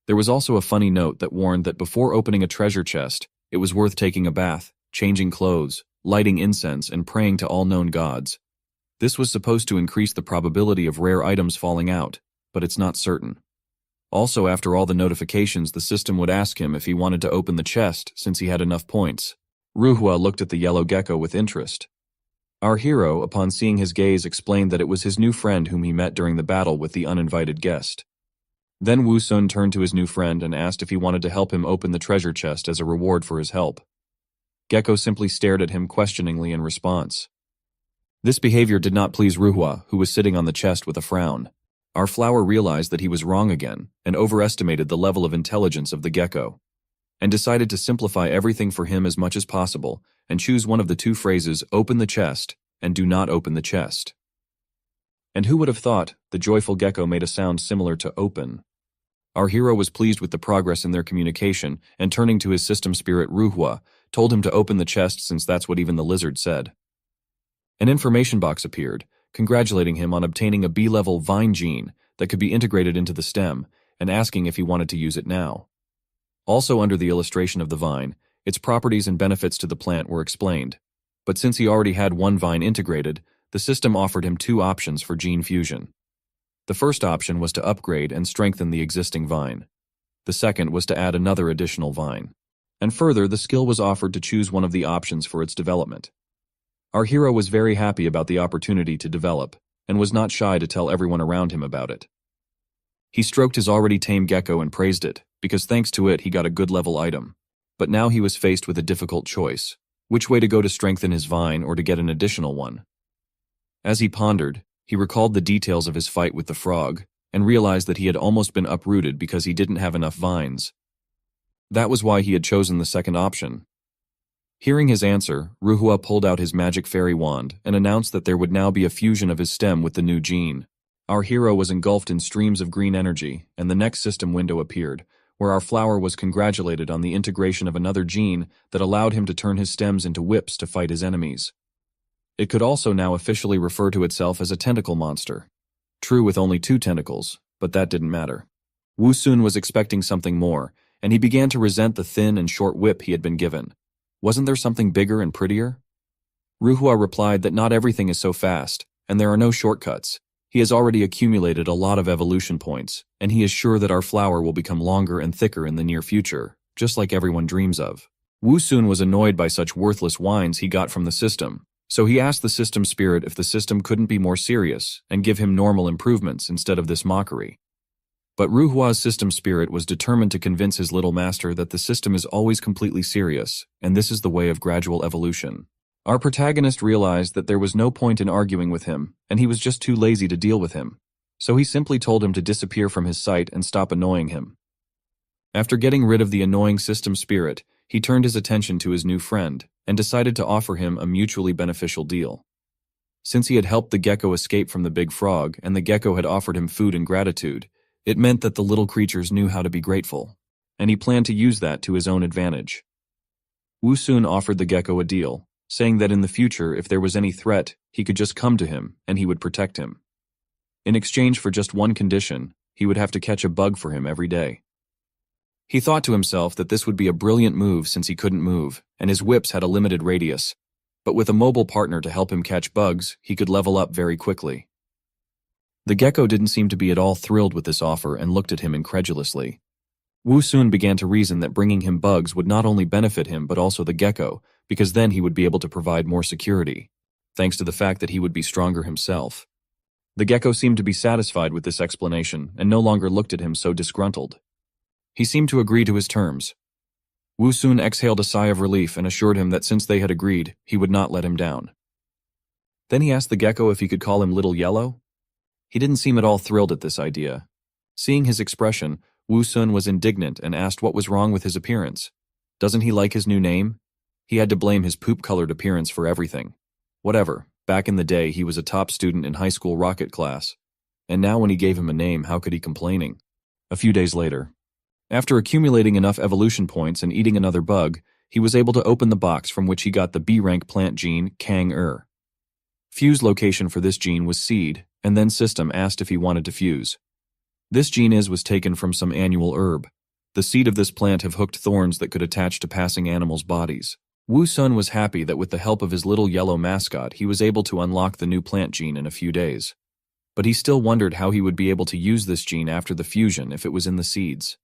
There was also a funny note that warned that before opening a treasure chest, it was worth taking a bath, changing clothes, lighting incense, and praying to all known gods. This was supposed to increase the probability of rare items falling out, but it's not certain. Also, after all the notifications, the system would ask him if he wanted to open the chest since he had enough points. Ruhua looked at the yellow gecko with interest. Our hero, upon seeing his gaze, explained that it was his new friend whom he met during the battle with the uninvited guest. Then Wu Sun turned to his new friend and asked if he wanted to help him open the treasure chest as a reward for his help. Gecko simply stared at him questioningly in response. This behavior did not please Ruhua, who was sitting on the chest with a frown. Our flower realized that he was wrong again and overestimated the level of intelligence of the gecko, and decided to simplify everything for him as much as possible and choose one of the two phrases, open the chest and do not open the chest. And who would have thought the joyful gecko made a sound similar to open? Our hero was pleased with the progress in their communication and, turning to his system spirit Ruhua, told him to open the chest since that's what even the lizard said. An information box appeared, congratulating him on obtaining a B-level vine gene that could be integrated into the stem and asking if he wanted to use it now. Also under the illustration of the vine, its properties and benefits to the plant were explained, but since he already had one vine integrated, the system offered him two options for gene fusion. The first option was to upgrade and strengthen the existing vine. The second was to add another additional vine. And further, the skill was offered to choose one of the options for its development. Our hero was very happy about the opportunity to develop, and was not shy to tell everyone around him about it. He stroked his already tame gecko and praised it, because thanks to it he got a good level item. But now he was faced with a difficult choice, which way to go to strengthen his vine or to get an additional one. As he pondered, he recalled the details of his fight with the frog, and realized that he had almost been uprooted because he didn't have enough vines. That was why he had chosen the second option. Hearing his answer, Ruhua pulled out his magic fairy wand and announced that there would now be a fusion of his stem with the new gene. Our hero was engulfed in streams of green energy, and the next system window appeared, where our flower was congratulated on the integration of another gene that allowed him to turn his stems into whips to fight his enemies. It could also now officially refer to itself as a tentacle monster. True, with only 2 tentacles, but that didn't matter. Wu Sun was expecting something more, and he began to resent the thin and short whip he had been given. Wasn't there something bigger and prettier? Ruhua replied that not everything is so fast, and there are no shortcuts. He has already accumulated a lot of evolution points, and he is sure that our flower will become longer and thicker in the near future, just like everyone dreams of. Wu Sun was annoyed by such worthless whines he got from the system, so he asked the system spirit if the system couldn't be more serious and give him normal improvements instead of this mockery. But Ruhua's system spirit was determined to convince his little master that the system is always completely serious, and this is the way of gradual evolution. Our protagonist realized that there was no point in arguing with him, and he was just too lazy to deal with him. So he simply told him to disappear from his sight and stop annoying him. After getting rid of the annoying system spirit, he turned his attention to his new friend and decided to offer him a mutually beneficial deal. Since he had helped the gecko escape from the big frog and the gecko had offered him food in gratitude, it meant that the little creatures knew how to be grateful, and he planned to use that to his own advantage. Wu Sun offered the gecko a deal, saying that in the future, if there was any threat, he could just come to him and he would protect him. In exchange for just one condition, he would have to catch a bug for him every day. He thought to himself that this would be a brilliant move since he couldn't move, and his whips had a limited radius, but with a mobile partner to help him catch bugs, he could level up very quickly. The gecko didn't seem to be at all thrilled with this offer and looked at him incredulously. Wu Sun began to reason that bringing him bugs would not only benefit him but also the gecko, because then he would be able to provide more security, thanks to the fact that he would be stronger himself. The gecko seemed to be satisfied with this explanation and no longer looked at him so disgruntled. He seemed to agree to his terms. Wu Sun exhaled a sigh of relief and assured him that since they had agreed, he would not let him down. Then he asked the gecko if he could call him Little Yellow. He didn't seem at all thrilled at this idea. Seeing his expression, Wu Sun was indignant and asked what was wrong with his appearance. Doesn't he like his new name? He had to blame his poop-colored appearance for everything. Whatever, back in the day he was a top student in high school rocket class. And now when he gave him a name, how could he complaining? A few days later, after accumulating enough evolution points and eating another bug, he was able to open the box from which he got the B-rank plant gene, Kang-er. Fuse location for this gene was seed, and then system asked if he wanted to fuse. This gene was taken from some annual herb. The seed of this plant have hooked thorns that could attach to passing animals' bodies. Wu Sun was happy that with the help of his little yellow mascot he was able to unlock the new plant gene in a few days. But he still wondered how he would be able to use this gene after the fusion if it was in the seeds.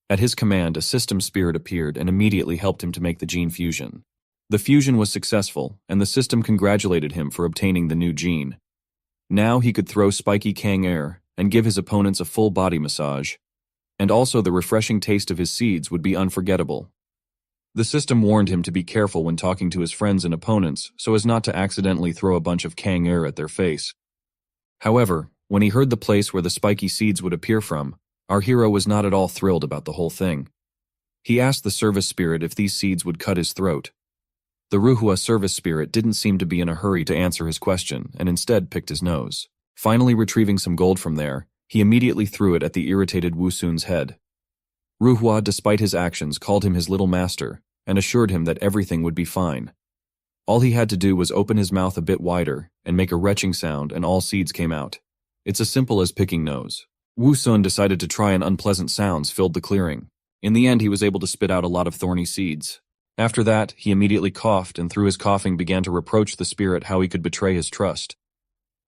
At his command, a system spirit appeared and immediately helped him to make the gene fusion. The fusion was successful, and the system congratulated him for obtaining the new gene. Now he could throw spiky Kang air and give his opponents a full body massage. And also the refreshing taste of his seeds would be unforgettable. The system warned him to be careful when talking to his friends and opponents so as not to accidentally throw a bunch of Kang air at their face. However, when he heard the place where the spiky seeds would appear from, our hero was not at all thrilled about the whole thing. He asked the service spirit if these seeds would cut his throat. The Ruhua service spirit didn't seem to be in a hurry to answer his question and instead picked his nose. Finally retrieving some gold from there, he immediately threw it at the irritated Wusun's head. Ruhua, despite his actions, called him his little master and assured him that everything would be fine. All he had to do was open his mouth a bit wider and make a retching sound and all seeds came out. It's as simple as picking nose. Wusun decided to try and unpleasant sounds filled the clearing. In the end, he was able to spit out a lot of thorny seeds. After that, he immediately coughed and through his coughing began to reproach the spirit how he could betray his trust.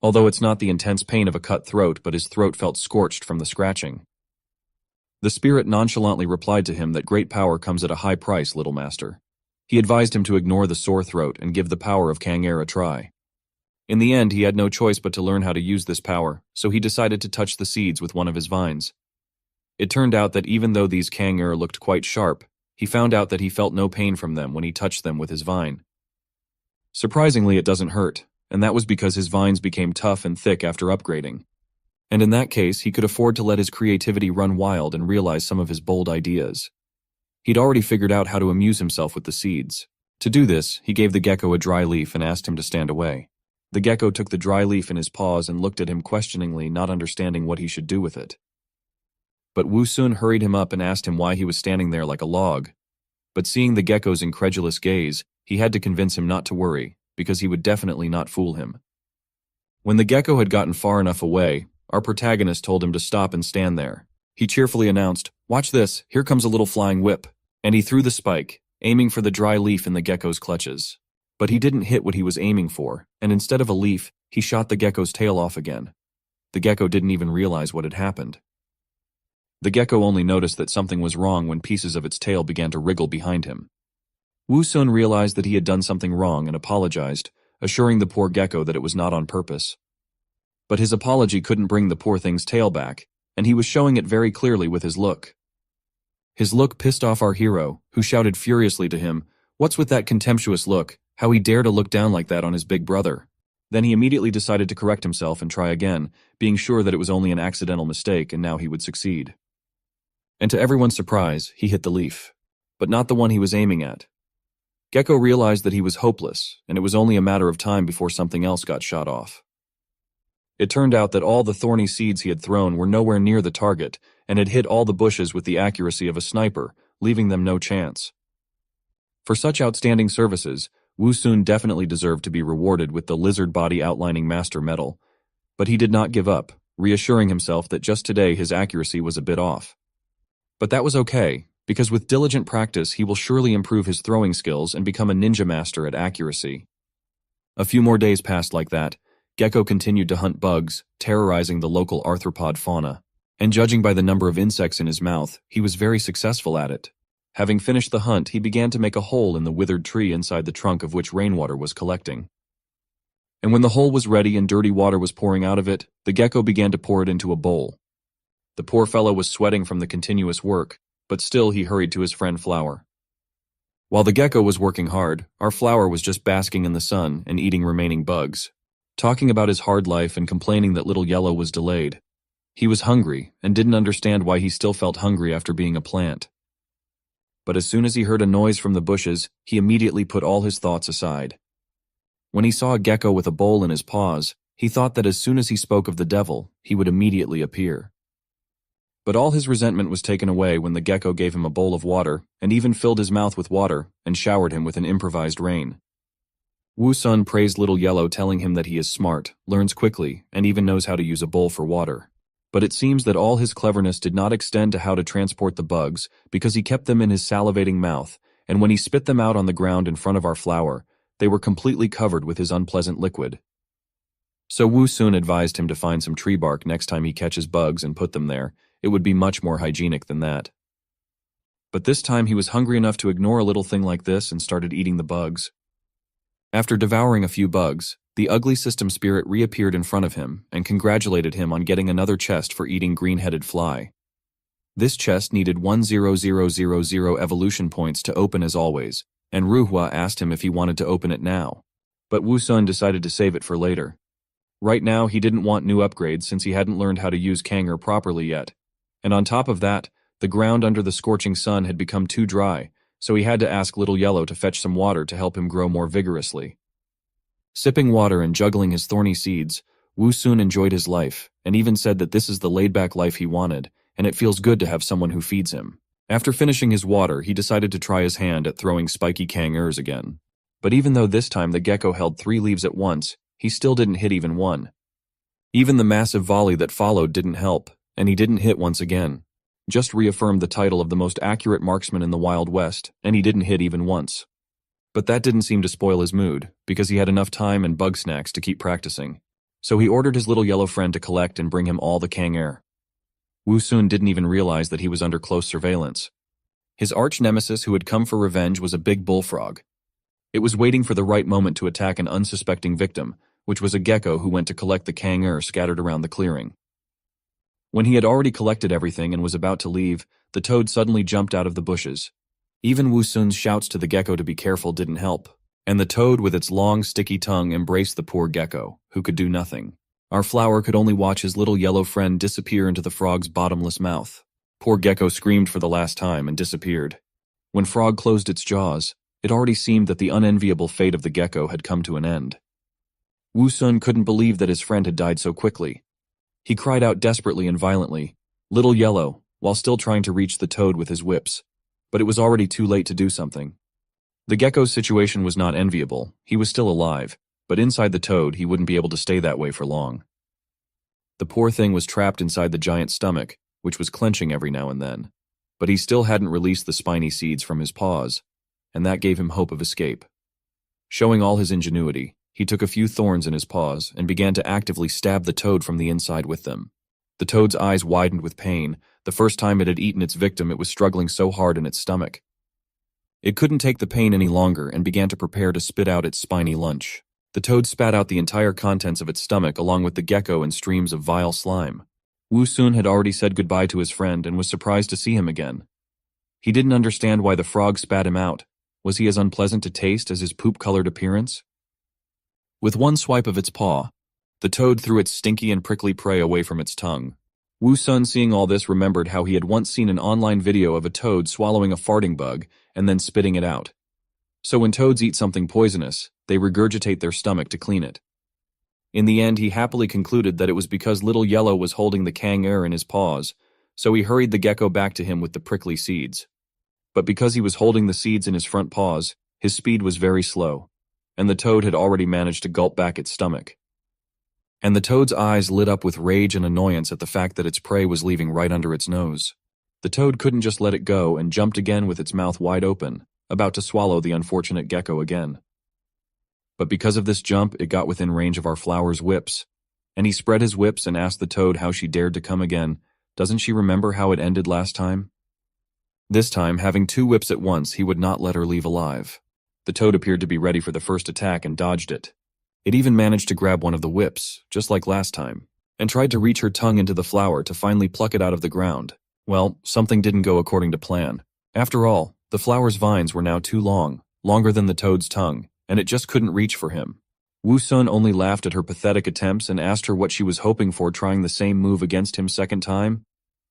Although it's not the intense pain of a cut throat, but his throat felt scorched from the scratching. The spirit nonchalantly replied to him that great power comes at a high price, little master. He advised him to ignore the sore throat and give the power of Kang air a try. In the end, he had no choice but to learn how to use this power, so he decided to touch the seeds with one of his vines. It turned out that even though these Kang air looked quite sharp, he found out that he felt no pain from them when he touched them with his vine. Surprisingly, it doesn't hurt, and that was because his vines became tough and thick after upgrading. And in that case, he could afford to let his creativity run wild and realize some of his bold ideas. He'd already figured out how to amuse himself with the seeds. To do this, he gave the gecko a dry leaf and asked him to stand away. The gecko took the dry leaf in his paws and looked at him questioningly, not understanding what he should do with it. But Wusun hurried him up and asked him why he was standing there like a log. But seeing the gecko's incredulous gaze, he had to convince him not to worry, because he would definitely not fool him. When the gecko had gotten far enough away, our protagonist told him to stop and stand there. He cheerfully announced, "Watch this, here comes a little flying whip," and he threw the spike, aiming for the dry leaf in the gecko's clutches. But he didn't hit what he was aiming for, and instead of a leaf, he shot the gecko's tail off again. The gecko didn't even realize what had happened. The gecko only noticed that something was wrong when pieces of its tail began to wriggle behind him. Wusun realized that he had done something wrong and apologized, assuring the poor gecko that it was not on purpose. But his apology couldn't bring the poor thing's tail back, and he was showing it very clearly with his look. His look pissed off our hero, who shouted furiously to him, "What's with that contemptuous look? How he dare to look down like that on his big brother?" Then he immediately decided to correct himself and try again, being sure that it was only an accidental mistake and now he would succeed. And to everyone's surprise, he hit the leaf. But not the one he was aiming at. Gecko realized that he was hopeless, and it was only a matter of time before something else got shot off. It turned out that all the thorny seeds he had thrown were nowhere near the target, and had hit all the bushes with the accuracy of a sniper, leaving them no chance. For such outstanding services, Wusun definitely deserved to be rewarded with the lizard body outlining master medal, but he did not give up, reassuring himself that just today his accuracy was a bit off. But that was okay, because with diligent practice he will surely improve his throwing skills and become a ninja master at accuracy. A few more days passed like that. Gecko continued to hunt bugs, terrorizing the local arthropod fauna, and judging by the number of insects in his mouth, he was very successful at it. Having finished the hunt, he began to make a hole in the withered tree inside the trunk of which rainwater was collecting. And when the hole was ready and dirty water was pouring out of it, the gecko began to pour it into a bowl. The poor fellow was sweating from the continuous work, but still he hurried to his friend Flower. While the gecko was working hard, our Flower was just basking in the sun and eating remaining bugs, talking about his hard life and complaining that Little Yellow was delayed. He was hungry and didn't understand why he still felt hungry after being a plant. But as soon as he heard a noise from the bushes, he immediately put all his thoughts aside. When he saw a gecko with a bowl in his paws, he thought that as soon as he spoke of the devil, he would immediately appear. But all his resentment was taken away when the gecko gave him a bowl of water and even filled his mouth with water and showered him with an improvised rain. Wusun praised Little Yellow, telling him that he is smart, learns quickly, and even knows how to use a bowl for water. But it seems that all his cleverness did not extend to how to transport the bugs, because he kept them in his salivating mouth, and when he spit them out on the ground in front of our Flower, they were completely covered with his unpleasant liquid. So Wusun advised him to find some tree bark next time he catches bugs and put them there. It would be much more hygienic than that. But this time he was hungry enough to ignore a little thing like this and started eating the bugs. After devouring a few bugs, the ugly system spirit reappeared in front of him and congratulated him on getting another chest for eating green-headed fly. This chest needed 100,000 evolution points to open as always, and Ruhua asked him if he wanted to open it now. But Wu Sun decided to save it for later. Right now, he didn't want new upgrades since he hadn't learned how to use Kanger properly yet. And on top of that, the ground under the scorching sun had become too dry, so he had to ask Little Yellow to fetch some water to help him grow more vigorously. Sipping water and juggling his thorny seeds, Wu Sun enjoyed his life, and even said that this is the laid-back life he wanted, and it feels good to have someone who feeds him. After finishing his water, he decided to try his hand at throwing spiky Kangers again. But even though this time the gecko held 3 leaves at once, he still didn't hit even one. Even the massive volley that followed didn't help, and he didn't hit once again. Just reaffirmed the title of the most accurate marksman in the Wild West, and he didn't hit even once. But that didn't seem to spoil his mood, because he had enough time and bug snacks to keep practicing. So he ordered his little yellow friend to collect and bring him all the Kanger. Wu Sun didn't even realize that he was under close surveillance. His arch-nemesis who had come for revenge was a big bullfrog. It was waiting for the right moment to attack an unsuspecting victim, which was a gecko who went to collect the Kanger scattered around the clearing. When he had already collected everything and was about to leave, the toad suddenly jumped out of the bushes. Even Wu Sun's shouts to the gecko to be careful didn't help, and the toad with its long, sticky tongue embraced the poor gecko, who could do nothing. Our flower could only watch his little yellow friend disappear into the frog's bottomless mouth. Poor gecko screamed for the last time and disappeared. When Frog closed its jaws, it already seemed that the unenviable fate of the gecko had come to an end. Wu Sun couldn't believe that his friend had died so quickly. He cried out desperately and violently, "Little Yellow," while still trying to reach the toad with his whips. But it was already too late to do something. The gecko's situation was not enviable. He was still alive, but inside the toad he wouldn't be able to stay that way for long. The poor thing was trapped inside the giant's stomach, which was clenching every now and then. But he still hadn't released the spiny seeds from his paws, and that gave him hope of escape. Showing all his ingenuity, he took a few thorns in his paws and began to actively stab the toad from the inside with them. The toad's eyes widened with pain. The first time it had eaten its victim, it was struggling so hard in its stomach. It couldn't take the pain any longer and began to prepare to spit out its spiny lunch. The toad spat out the entire contents of its stomach along with the gecko in streams of vile slime. Wu Sun had already said goodbye to his friend and was surprised to see him again. He didn't understand why the frog spat him out. Was he as unpleasant to taste as his poop-colored appearance? With one swipe of its paw, the toad threw its stinky and prickly prey away from its tongue. Wu Sun, seeing all this, remembered how he had once seen an online video of a toad swallowing a farting bug and then spitting it out. So when toads eat something poisonous, they regurgitate their stomach to clean it. In the end, he happily concluded that it was because Little Yellow was holding the Kanger in his paws, so he hurried the gecko back to him with the prickly seeds. But because he was holding the seeds in his front paws, his speed was very slow, and the toad had already managed to gulp back its stomach. And the toad's eyes lit up with rage and annoyance at the fact that its prey was leaving right under its nose. The toad couldn't just let it go and jumped again with its mouth wide open, about to swallow the unfortunate gecko again. But because of this jump, it got within range of our flower's whips, and he spread his whips and asked the toad how she dared to come again. Doesn't she remember how it ended last time? This time, having 2 whips at once, he would not let her leave alive. The toad appeared to be ready for the first attack and dodged it. It even managed to grab one of the whips, just like last time, and tried to reach her tongue into the flower to finally pluck it out of the ground. Well, something didn't go according to plan. After all, the flower's vines were now too long, longer than the toad's tongue, and it just couldn't reach for him. Wu Sun only laughed at her pathetic attempts and asked her what she was hoping for trying the same move against him second time.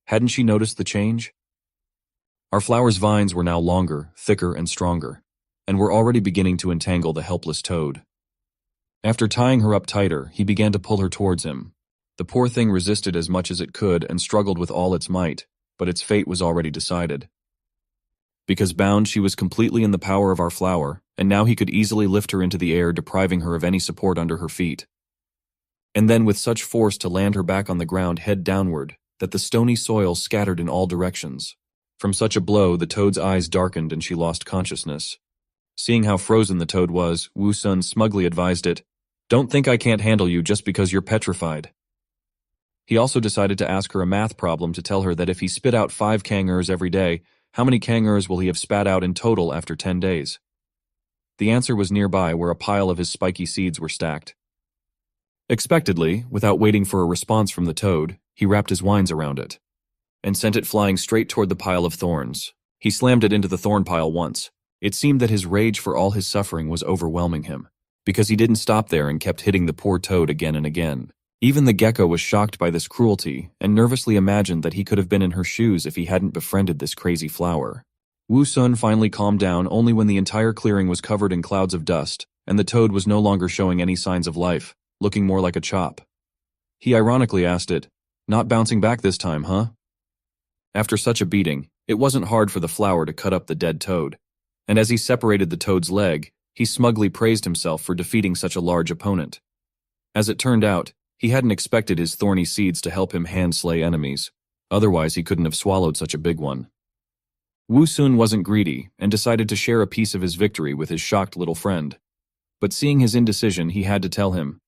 Hadn't she noticed the change? Our flower's vines were now longer, thicker, and stronger, and were already beginning to entangle the helpless toad. After tying her up tighter, he began to pull her towards him. The poor thing resisted as much as it could and struggled with all its might, but its fate was already decided. Because bound, she was completely in the power of our flower, and now he could easily lift her into the air, depriving her of any support under her feet. And then with such force to land her back on the ground head downward, that the stony soil scattered in all directions. From such a blow, the toad's eyes darkened and she lost consciousness. Seeing how frozen the toad was, Wu Sun smugly advised it, "Don't think I can't handle you just because you're petrified." He also decided to ask her a math problem to tell her that if he spit out 5 Kangers every day, How many kangurs will he have spat out in total after 10 days? The answer was nearby, where a pile of his spiky seeds were stacked. Expectedly, without waiting for a response from the toad, he wrapped his vines around it and sent it flying straight toward the pile of thorns. He slammed it into the thorn pile once. It seemed that his rage for all his suffering was overwhelming him, because he didn't stop there and kept hitting the poor toad again and again. Even the gecko was shocked by this cruelty and nervously imagined that he could have been in her shoes if he hadn't befriended this crazy flower. Wu Sun finally calmed down only when the entire clearing was covered in clouds of dust, and the toad was no longer showing any signs of life, looking more like a chop. He ironically asked it, "Not bouncing back this time, huh?" After such a beating, it wasn't hard for the flower to cut up the dead toad, and as he separated the toad's leg, he smugly praised himself for defeating such a large opponent. As it turned out, he hadn't expected his thorny seeds to help him hand-slay enemies. Otherwise, he couldn't have swallowed such a big one. Wu Sun wasn't greedy and decided to share a piece of his victory with his shocked little friend. But seeing his indecision, he had to tell him,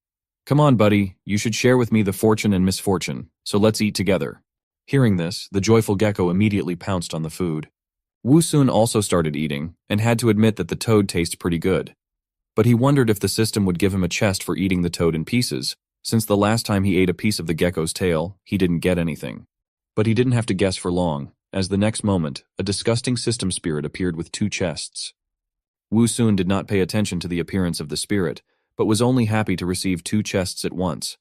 "Come on, buddy, you should share with me the fortune and misfortune, so let's eat together." Hearing this, the joyful gecko immediately pounced on the food. Wu Sun also started eating, and had to admit that the toad tastes pretty good. But he wondered if the system would give him a chest for eating the toad in pieces, since the last time he ate a piece of the gecko's tail, he didn't get anything. But he didn't have to guess for long, as the next moment, a disgusting system spirit appeared with 2 chests. Wu Sun did not pay attention to the appearance of the spirit, but was only happy to receive 2 chests at once.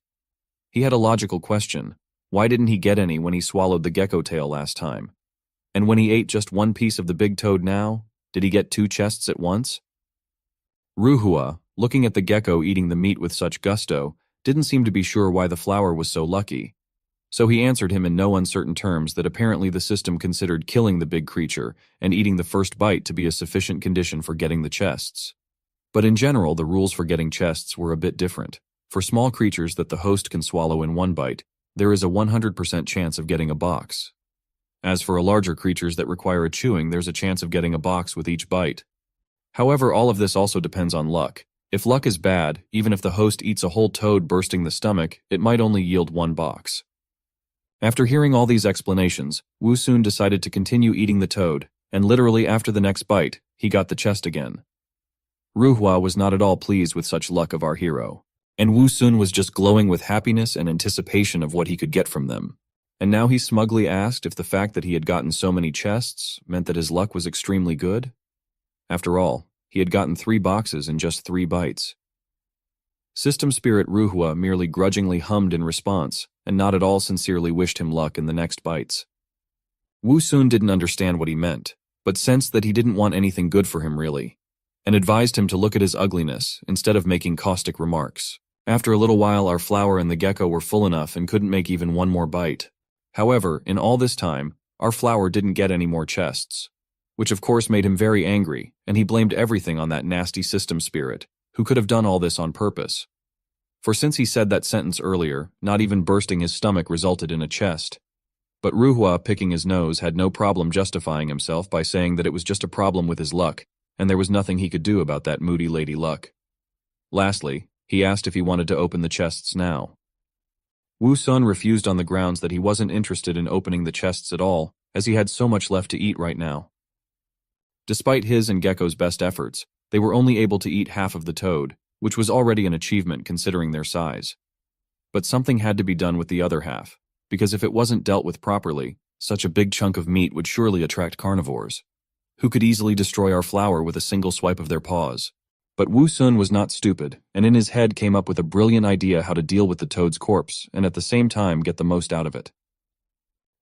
He had a logical question. Why didn't he get any when he swallowed the gecko tail last time? And when he ate just 1 piece of the big toad now, did he get 2 chests at once? Ruhua, looking at the gecko eating the meat with such gusto, didn't seem to be sure why the flower was so lucky. So he answered him in no uncertain terms that apparently the system considered killing the big creature and eating the first bite to be a sufficient condition for getting the chests. But in general, the rules for getting chests were a bit different. For small creatures that the host can swallow in 1 bite, there is a 100% chance of getting a box. As for larger creatures that require a chewing, there's a chance of getting a box with each bite. However, all of this also depends on luck. If luck is bad, even if the host eats a whole toad bursting the stomach, it might only yield 1 box. After hearing all these explanations, Wu Sun decided to continue eating the toad, and literally after the next bite, he got the chest again. Ruhua was not at all pleased with such luck of our hero, and Wu Sun was just glowing with happiness and anticipation of what he could get from them. And now he smugly asked if the fact that he had gotten so many chests meant that his luck was extremely good? After all, he had gotten 3 boxes in just 3 bites. System Spirit Ruhua merely grudgingly hummed in response, and not at all sincerely wished him luck in the next bites. Wu Sun didn't understand what he meant, but sensed that he didn't want anything good for him really, and advised him to look at his ugliness instead of making caustic remarks. After a little while, our flower and the gecko were full enough and couldn't make even 1 more bite. However, in all this time, our flower didn't get any more chests, which of course made him very angry, and he blamed everything on that nasty system spirit, who could have done all this on purpose. For since he said that sentence earlier, not even bursting his stomach resulted in a chest. But Ruhua, picking his nose, had no problem justifying himself by saying that it was just a problem with his luck, and there was nothing he could do about that moody lady luck. Lastly, he asked if he wanted to open the chests now. Wu Sun refused on the grounds that he wasn't interested in opening the chests at all, as he had so much left to eat right now. Despite his and Gecko's best efforts, they were only able to eat half of the toad, which was already an achievement considering their size. But something had to be done with the other half, because if it wasn't dealt with properly, such a big chunk of meat would surely attract carnivores, who could easily destroy our flower with a single swipe of their paws. But Wu Sun was not stupid, and in his head came up with a brilliant idea how to deal with the toad's corpse and at the same time get the most out of it.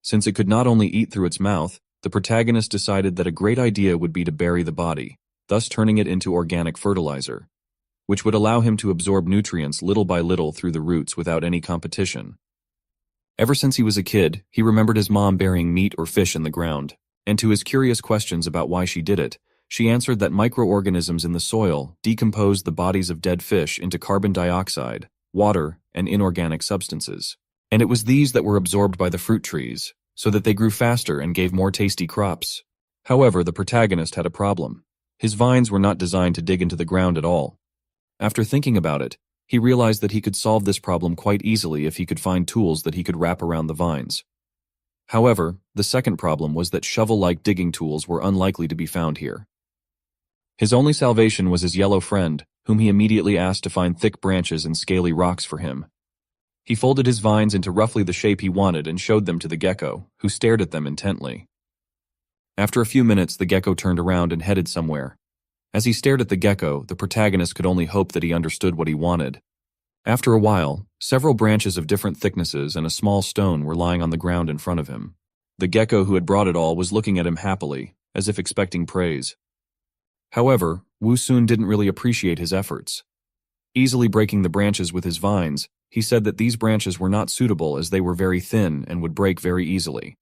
Since it could not only eat through its mouth, the protagonist decided that a great idea would be to bury the body, thus turning it into organic fertilizer, which would allow him to absorb nutrients little by little through the roots without any competition. Ever since he was a kid, he remembered his mom burying meat or fish in the ground, and to his curious questions about why she did it, she answered that microorganisms in the soil decomposed the bodies of dead fish into carbon dioxide, water, and inorganic substances. And it was these that were absorbed by the fruit trees, so that they grew faster and gave more tasty crops. However, the protagonist had a problem. His vines were not designed to dig into the ground at all. After thinking about it, he realized that he could solve this problem quite easily if he could find tools that he could wrap around the vines. However, the second problem was that shovel-like digging tools were unlikely to be found here. His only salvation was his yellow friend, whom he immediately asked to find thick branches and scaly rocks for him. He folded his vines into roughly the shape he wanted and showed them to the gecko, who stared at them intently. After a few minutes, the gecko turned around and headed somewhere. As he stared at the gecko, the protagonist could only hope that he understood what he wanted. After a while, several branches of different thicknesses and a small stone were lying on the ground in front of him. The gecko who had brought it all was looking at him happily, as if expecting praise. However, Wu Sun didn't really appreciate his efforts. Easily breaking the branches with his vines, he said that these branches were not suitable as they were very thin and would break very easily.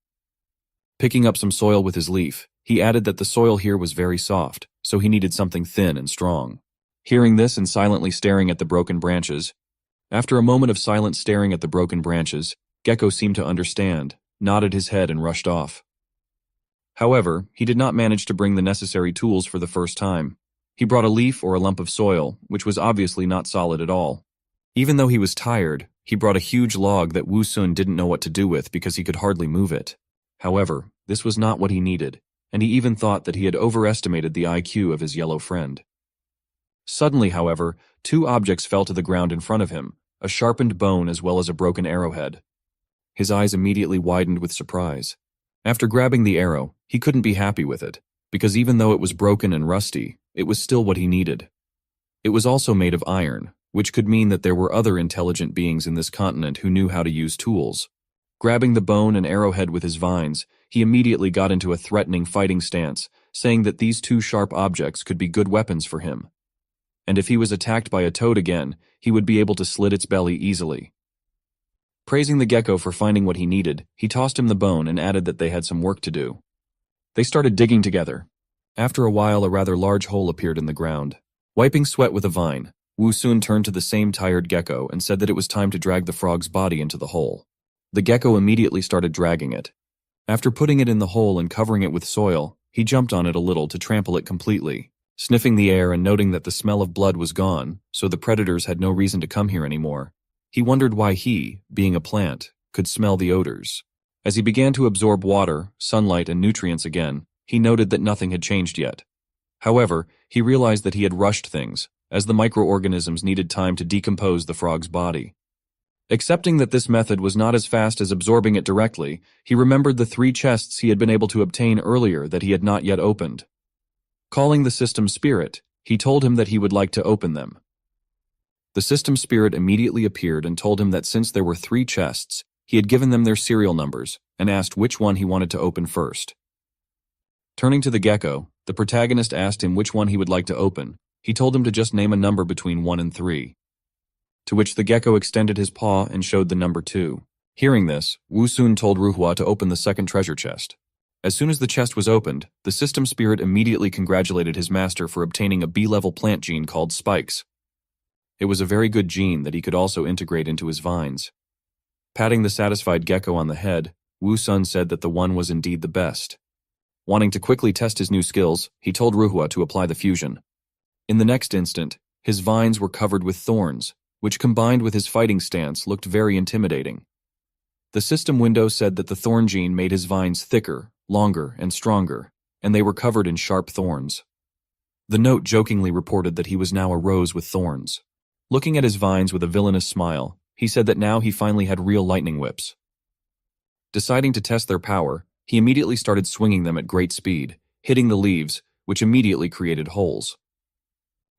Picking up some soil with his leaf, he added that the soil here was very soft, so he needed something thin and strong. Hearing this and silently staring at the broken branches, after a moment of silent staring at the broken branches, Gecko seemed to understand, nodded his head and rushed off. However, he did not manage to bring the necessary tools for the first time. He brought a leaf or a lump of soil, which was obviously not solid at all. Even though he was tired, he brought a huge log that Wu Sun didn't know what to do with because he could hardly move it. However, this was not what he needed, and he even thought that he had overestimated the IQ of his yellow friend. Suddenly, however, two objects fell to the ground in front of him, a sharpened bone as well as a broken arrowhead. His eyes immediately widened with surprise. After grabbing the arrow, he couldn't be happy with it, because even though it was broken and rusty, it was still what he needed. It was also made of iron, which could mean that there were other intelligent beings in this continent who knew how to use tools. Grabbing the bone and arrowhead with his vines, he immediately got into a threatening fighting stance, saying that these two sharp objects could be good weapons for him. And if he was attacked by a toad again, he would be able to slit its belly easily. Praising the gecko for finding what he needed, he tossed him the bone and added that they had some work to do. They started digging together. After a while, a rather large hole appeared in the ground. Wiping sweat with a vine, Wu Sun turned to the same tired gecko and said that it was time to drag the frog's body into the hole. The gecko immediately started dragging it. After putting it in the hole and covering it with soil, he jumped on it a little to trample it completely, sniffing the air and noting that the smell of blood was gone, so the predators had no reason to come here anymore. He wondered why he, being a plant, could smell the odors. As he began to absorb water, sunlight, and nutrients again, he noted that nothing had changed yet. However, he realized that he had rushed things, as the microorganisms needed time to decompose the frog's body. Accepting that this method was not as fast as absorbing it directly, he remembered the 3 chests he had been able to obtain earlier that he had not yet opened. Calling the system spirit, he told him that he would like to open them. The system spirit immediately appeared and told him that since there were 3 chests, he had given them their serial numbers and asked which one he wanted to open first. Turning to the gecko, the protagonist asked him which one he would like to open. He told him to just name a number between 1 and 3. To which the gecko extended his paw and showed the number 2. Hearing this, Wu Sun told Ruhua to open the second treasure chest. As soon as the chest was opened, the system spirit immediately congratulated his master for obtaining a B-level plant gene called Spikes. It was a very good gene that he could also integrate into his vines. Patting the satisfied gecko on the head, Wu Sun said that the one was indeed the best. Wanting to quickly test his new skills, he told Ruhua to apply the fusion. In the next instant, his vines were covered with thorns, which combined with his fighting stance looked very intimidating. The system window said that the thorn gene made his vines thicker, longer, and stronger, and they were covered in sharp thorns. The note jokingly reported that he was now a rose with thorns. Looking at his vines with a villainous smile, he said that now he finally had real lightning whips. Deciding to test their power, he immediately started swinging them at great speed, hitting the leaves, which immediately created holes.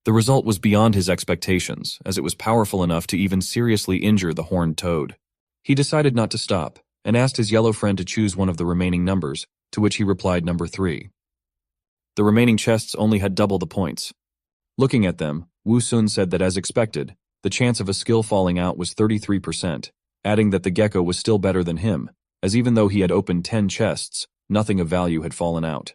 The result was beyond his expectations, as it was powerful enough to even seriously injure the horned toad. He decided not to stop, and asked his yellow friend to choose one of the remaining numbers, to which he replied number 3. The remaining chests only had double the points. Looking at them, Wu Sun said that as expected, the chance of a skill falling out was 33%, adding that the gecko was still better than him, as even though he had opened 10 chests, nothing of value had fallen out.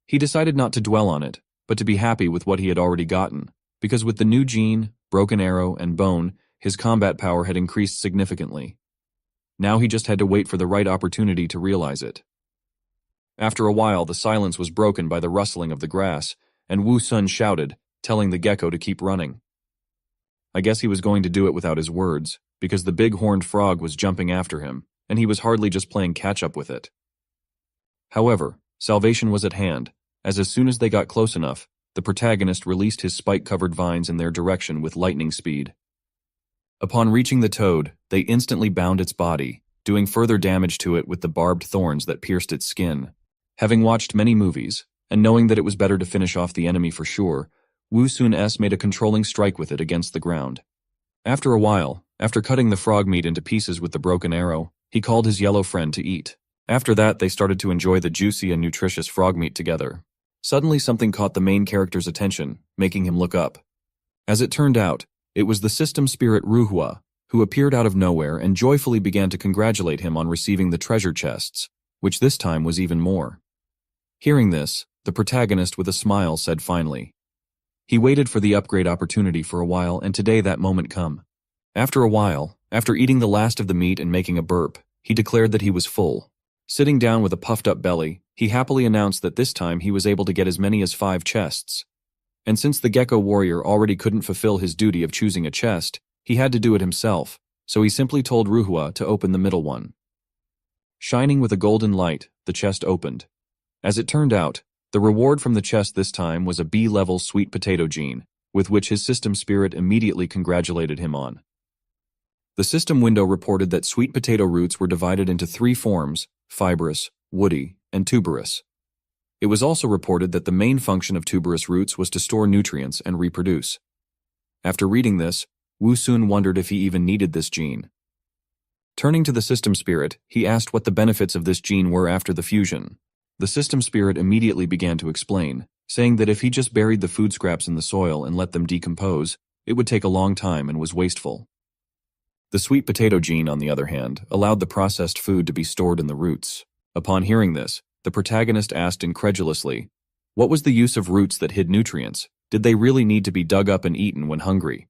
He decided not to dwell on it, but to be happy with what he had already gotten, because with the new gene, broken arrow, and bone, his combat power had increased significantly. Now he just had to wait for the right opportunity to realize it. After a while, the silence was broken by the rustling of the grass, and Wu Sun shouted, telling the gecko to keep running. I guess he was going to do it without his words, because the big horned frog was jumping after him, and he was hardly just playing catch-up with it. However, salvation was at hand, as soon as they got close enough, the protagonist released his spike-covered vines in their direction with lightning speed. Upon reaching the toad, they instantly bound its body, doing further damage to it with the barbed thorns that pierced its skin. Having watched many movies, and knowing that it was better to finish off the enemy for sure, Wu Sun-S made a controlling strike with it against the ground. After a while, after cutting the frog meat into pieces with the broken arrow, he called his yellow friend to eat. After that, they started to enjoy the juicy and nutritious frog meat together. Suddenly something caught the main character's attention, making him look up. As it turned out, it was the system spirit Ruhua, who appeared out of nowhere and joyfully began to congratulate him on receiving the treasure chests, which this time was even more. Hearing this, the protagonist with a smile said finally. He waited for the upgrade opportunity for a while, and today that moment come. After a while, after eating the last of the meat and making a burp, he declared that he was full. Sitting down with a puffed-up belly, he happily announced that this time he was able to get as many as 5 chests. And since the Gecko Warrior already couldn't fulfill his duty of choosing a chest, he had to do it himself, so he simply told Ruhua to open the middle one. Shining with a golden light, the chest opened. As it turned out, the reward from the chest this time was a B-level sweet potato gene, with which his system spirit immediately congratulated him on. The system window reported that sweet potato roots were divided into 3 forms: fibrous, woody, and tuberous. It was also reported that the main function of tuberous roots was to store nutrients and reproduce. After reading this, Wu Sun wondered if he even needed this gene. Turning to the system spirit, he asked what the benefits of this gene were after the fusion. The system spirit immediately began to explain, saying that if he just buried the food scraps in the soil and let them decompose, it would take a long time and was wasteful. The sweet potato gene, on the other hand, allowed the processed food to be stored in the roots. Upon hearing this, the protagonist asked incredulously, what was the use of roots that hid nutrients? Did they really need to be dug up and eaten when hungry?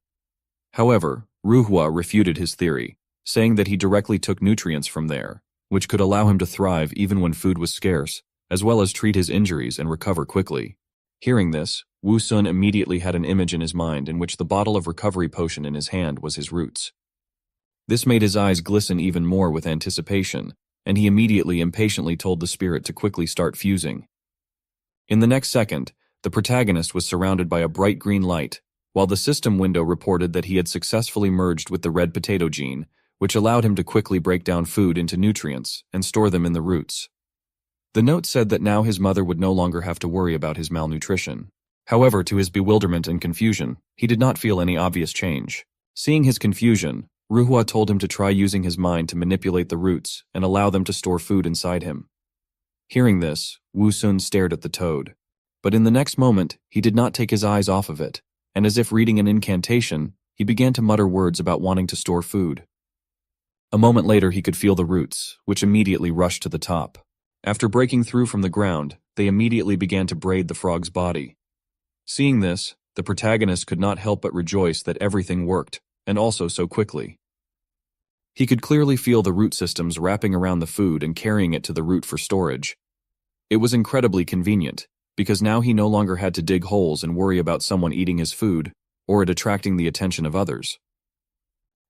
However, Ruhua refuted his theory, saying that he directly took nutrients from there, which could allow him to thrive even when food was scarce, as well as treat his injuries and recover quickly. Hearing this, Wu Sun immediately had an image in his mind in which the bottle of recovery potion in his hand was his roots. This made his eyes glisten even more with anticipation, and he immediately impatiently told the spirit to quickly start fusing. In the next second, the protagonist was surrounded by a bright green light, while the system window reported that he had successfully merged with the red potato gene, which allowed him to quickly break down food into nutrients and store them in the roots. The note said that now his mother would no longer have to worry about his malnutrition. However, to his bewilderment and confusion, he did not feel any obvious change. Seeing his confusion, Ruhua told him to try using his mind to manipulate the roots and allow them to store food inside him. Hearing this, Wu Sun stared at the toad. But in the next moment, he did not take his eyes off of it, and as if reading an incantation, he began to mutter words about wanting to store food. A moment later, he could feel the roots, which immediately rushed to the top. After breaking through from the ground, they immediately began to braid the frog's body. Seeing this, the protagonist could not help but rejoice that everything worked, and also so quickly. He could clearly feel the root systems wrapping around the food and carrying it to the root for storage. It was incredibly convenient, because now he no longer had to dig holes and worry about someone eating his food, or it attracting the attention of others.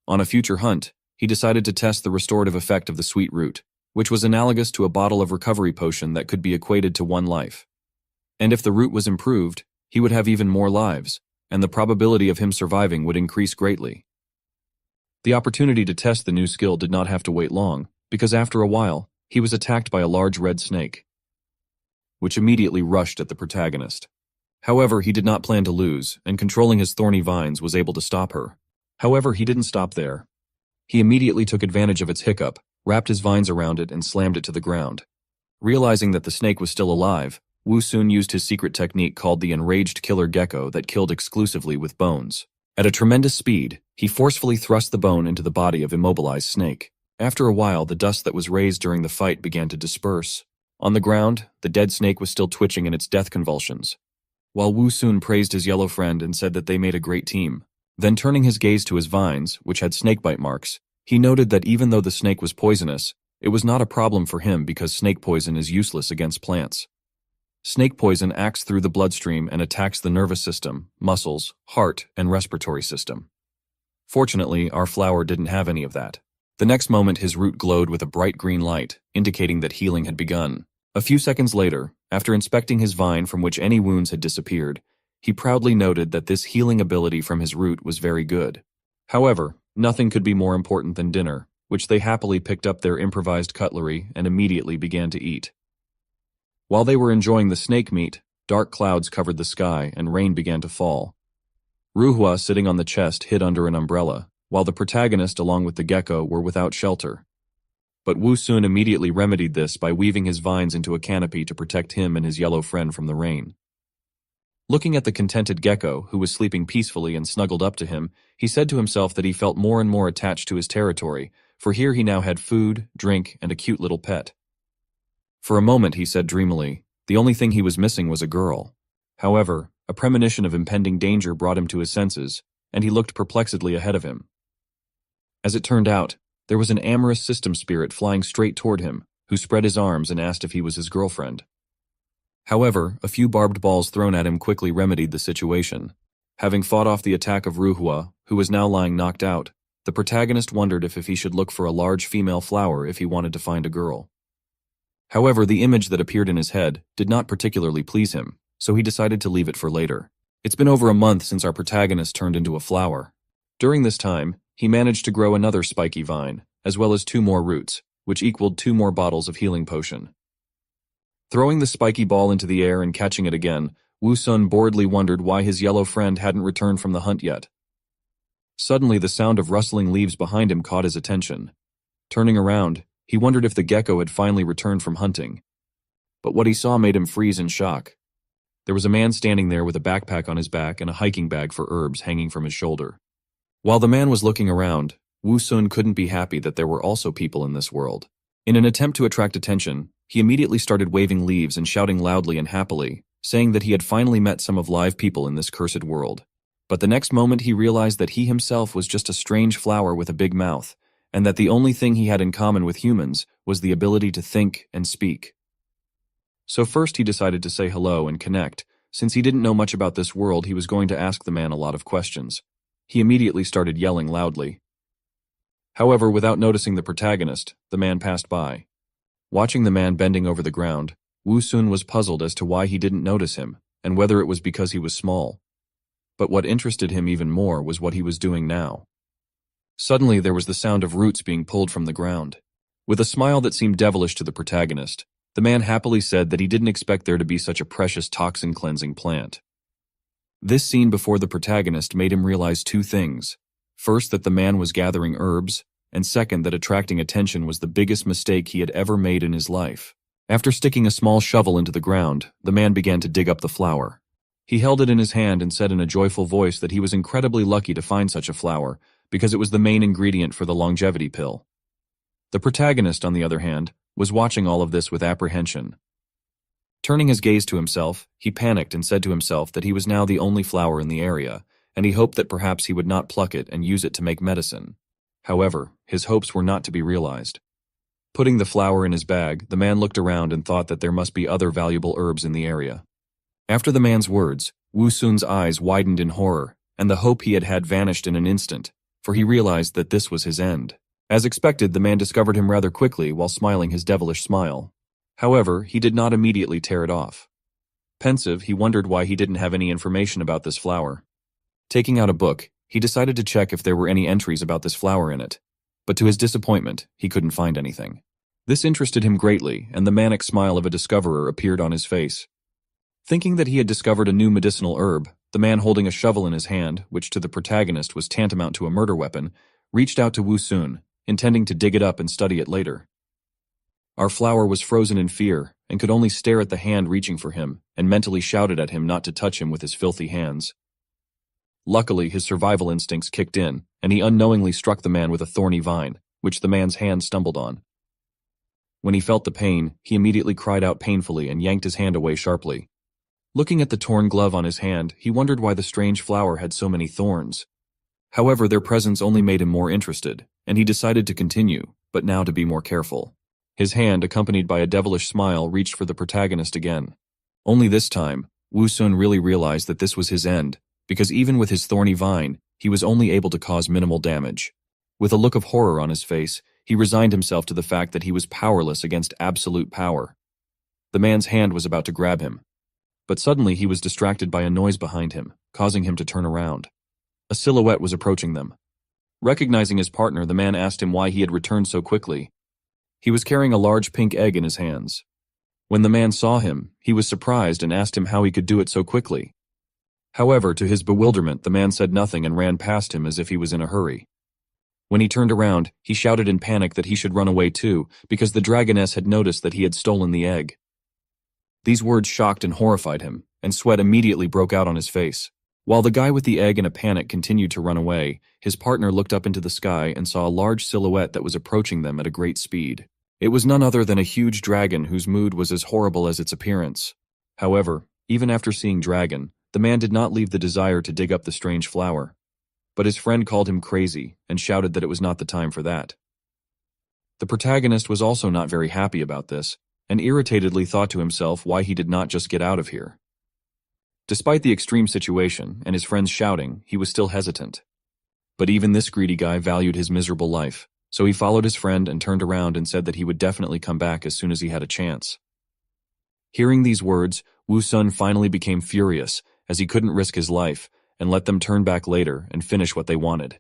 On a future hunt, he decided to test the restorative effect of the sweet root, which was analogous to a bottle of recovery potion that could be equated to 1 life. And if the root was improved, he would have even more lives, and the probability of him surviving would increase greatly. The opportunity to test the new skill did not have to wait long, because after a while, he was attacked by a large red snake, which immediately rushed at the protagonist. However, he did not plan to lose, and controlling his thorny vines was able to stop her. However, he didn't stop there. He immediately took advantage of its hiccup, wrapped his vines around it, and slammed it to the ground. Realizing that the snake was still alive, Wu Sun used his secret technique called the enraged killer gecko that killed exclusively with bones. At a tremendous speed, he forcefully thrust the bone into the body of immobilized snake. After a while, the dust that was raised during the fight began to disperse. On the ground, the dead snake was still twitching in its death convulsions. While Wu Sun praised his yellow friend and said that they made a great team, then turning his gaze to his vines, which had snakebite marks, he noted that even though the snake was poisonous, it was not a problem for him because snake poison is useless against plants. Snake poison acts through the bloodstream and attacks the nervous system, muscles, heart, and respiratory system. Fortunately, our flower didn't have any of that. The next moment his root glowed with a bright green light, indicating that healing had begun. A few seconds later, after inspecting his vine from which any wounds had disappeared, he proudly noted that this healing ability from his root was very good. However, nothing could be more important than dinner, which they happily picked up their improvised cutlery and immediately began to eat. While they were enjoying the snake meat, dark clouds covered the sky and rain began to fall. Ruhua, sitting on the chest, hid under an umbrella, while the protagonist along with the gecko were without shelter. But Wu Sun immediately remedied this by weaving his vines into a canopy to protect him and his yellow friend from the rain. Looking at the contented gecko, who was sleeping peacefully and snuggled up to him, he said to himself that he felt more and more attached to his territory, for here he now had food, drink, and a cute little pet. For a moment, he said dreamily, the only thing he was missing was a girl. However, a premonition of impending danger brought him to his senses, and he looked perplexedly ahead of him. As it turned out, there was an amorous system spirit flying straight toward him, who spread his arms and asked if he was his girlfriend. However, a few barbed balls thrown at him quickly remedied the situation. Having fought off the attack of Ruhua, who was now lying knocked out, the protagonist wondered if he should look for a large female flower if he wanted to find a girl. However, the image that appeared in his head did not particularly please him, so he decided to leave it for later. It's been over a month since our protagonist turned into a flower. During this time, he managed to grow another spiky vine, as well as 2 more roots, which equaled 2 more bottles of healing potion. Throwing the spiky ball into the air and catching it again, Wu Sun boredly wondered why his yellow friend hadn't returned from the hunt yet. Suddenly, the sound of rustling leaves behind him caught his attention. Turning around, he wondered if the gecko had finally returned from hunting. But what he saw made him freeze in shock. There was a man standing there with a backpack on his back and a hiking bag for herbs hanging from his shoulder. While the man was looking around, Wu Sun couldn't be happy that there were also people in this world. In an attempt to attract attention, he immediately started waving leaves and shouting loudly and happily, saying that he had finally met some of live people in this cursed world. But the next moment he realized that he himself was just a strange flower with a big mouth, and that the only thing he had in common with humans was the ability to think and speak. So first he decided to say hello and connect. Since he didn't know much about this world, he was going to ask the man a lot of questions. He immediately started yelling loudly. However, without noticing the protagonist, the man passed by. Watching the man bending over the ground, Wu Sun was puzzled as to why he didn't notice him, and whether it was because he was small. But what interested him even more was what he was doing now. Suddenly there was the sound of roots being pulled from the ground. With a smile that seemed devilish to the protagonist, the man happily said that he didn't expect there to be such a precious toxin-cleansing plant. This scene before the protagonist made him realize 2 things. First, that the man was gathering herbs, and second, that attracting attention was the biggest mistake he had ever made in his life. After sticking a small shovel into the ground, the man began to dig up the flower. He held it in his hand and said in a joyful voice that he was incredibly lucky to find such a flower, because it was the main ingredient for the longevity pill. The protagonist, on the other hand, was watching all of this with apprehension. Turning his gaze to himself, he panicked and said to himself that he was now the only flower in the area, and he hoped that perhaps he would not pluck it and use it to make medicine. However, his hopes were not to be realized. Putting the flower in his bag, the man looked around and thought that there must be other valuable herbs in the area. After the man's words, Wu Sun's eyes widened in horror, and the hope he had had vanished in an instant, for he realized that this was his end. As expected, the man discovered him rather quickly while smiling his devilish smile. However, he did not immediately tear it off. Pensive, he wondered why he didn't have any information about this flower. Taking out a book, he decided to check if there were any entries about this flower in it, but to his disappointment, he couldn't find anything. This interested him greatly, and the manic smile of a discoverer appeared on his face. Thinking that he had discovered a new medicinal herb, the man holding a shovel in his hand, which to the protagonist was tantamount to a murder weapon, reached out to Wu Sun, intending to dig it up and study it later. Our flower was frozen in fear, and could only stare at the hand reaching for him, and mentally shouted at him not to touch him with his filthy hands. Luckily, his survival instincts kicked in, and he unknowingly struck the man with a thorny vine, which the man's hand stumbled on. When he felt the pain, he immediately cried out painfully and yanked his hand away sharply. Looking at the torn glove on his hand, he wondered why the strange flower had so many thorns. However, their presence only made him more interested, and he decided to continue, but now to be more careful. His hand, accompanied by a devilish smile, reached for the protagonist again. Only this time, Wu Sun really realized that this was his end, because even with his thorny vine, he was only able to cause minimal damage. With a look of horror on his face, he resigned himself to the fact that he was powerless against absolute power. The man's hand was about to grab him. But suddenly he was distracted by a noise behind him, causing him to turn around. A silhouette was approaching them. Recognizing his partner, the man asked him why he had returned so quickly. He was carrying a large pink egg in his hands. When the man saw him, he was surprised and asked him how he could do it so quickly. However, to his bewilderment, the man said nothing and ran past him as if he was in a hurry. When he turned around, he shouted in panic that he should run away too, because the dragoness had noticed that he had stolen the egg. These words shocked and horrified him, and sweat immediately broke out on his face. While the guy with the egg in a panic continued to run away, his partner looked up into the sky and saw a large silhouette that was approaching them at a great speed. It was none other than a huge dragon whose mood was as horrible as its appearance. However, even after seeing dragon, the man did not leave the desire to dig up the strange flower. But his friend called him crazy and shouted that it was not the time for that. The protagonist was also not very happy about this, and irritatedly thought to himself why he did not just get out of here. Despite the extreme situation and his friend's shouting, he was still hesitant. But even this greedy guy valued his miserable life, so he followed his friend and turned around and said that he would definitely come back as soon as he had a chance. Hearing these words, Wu Sun finally became furious, as he couldn't risk his life, and let them turn back later and finish what they wanted.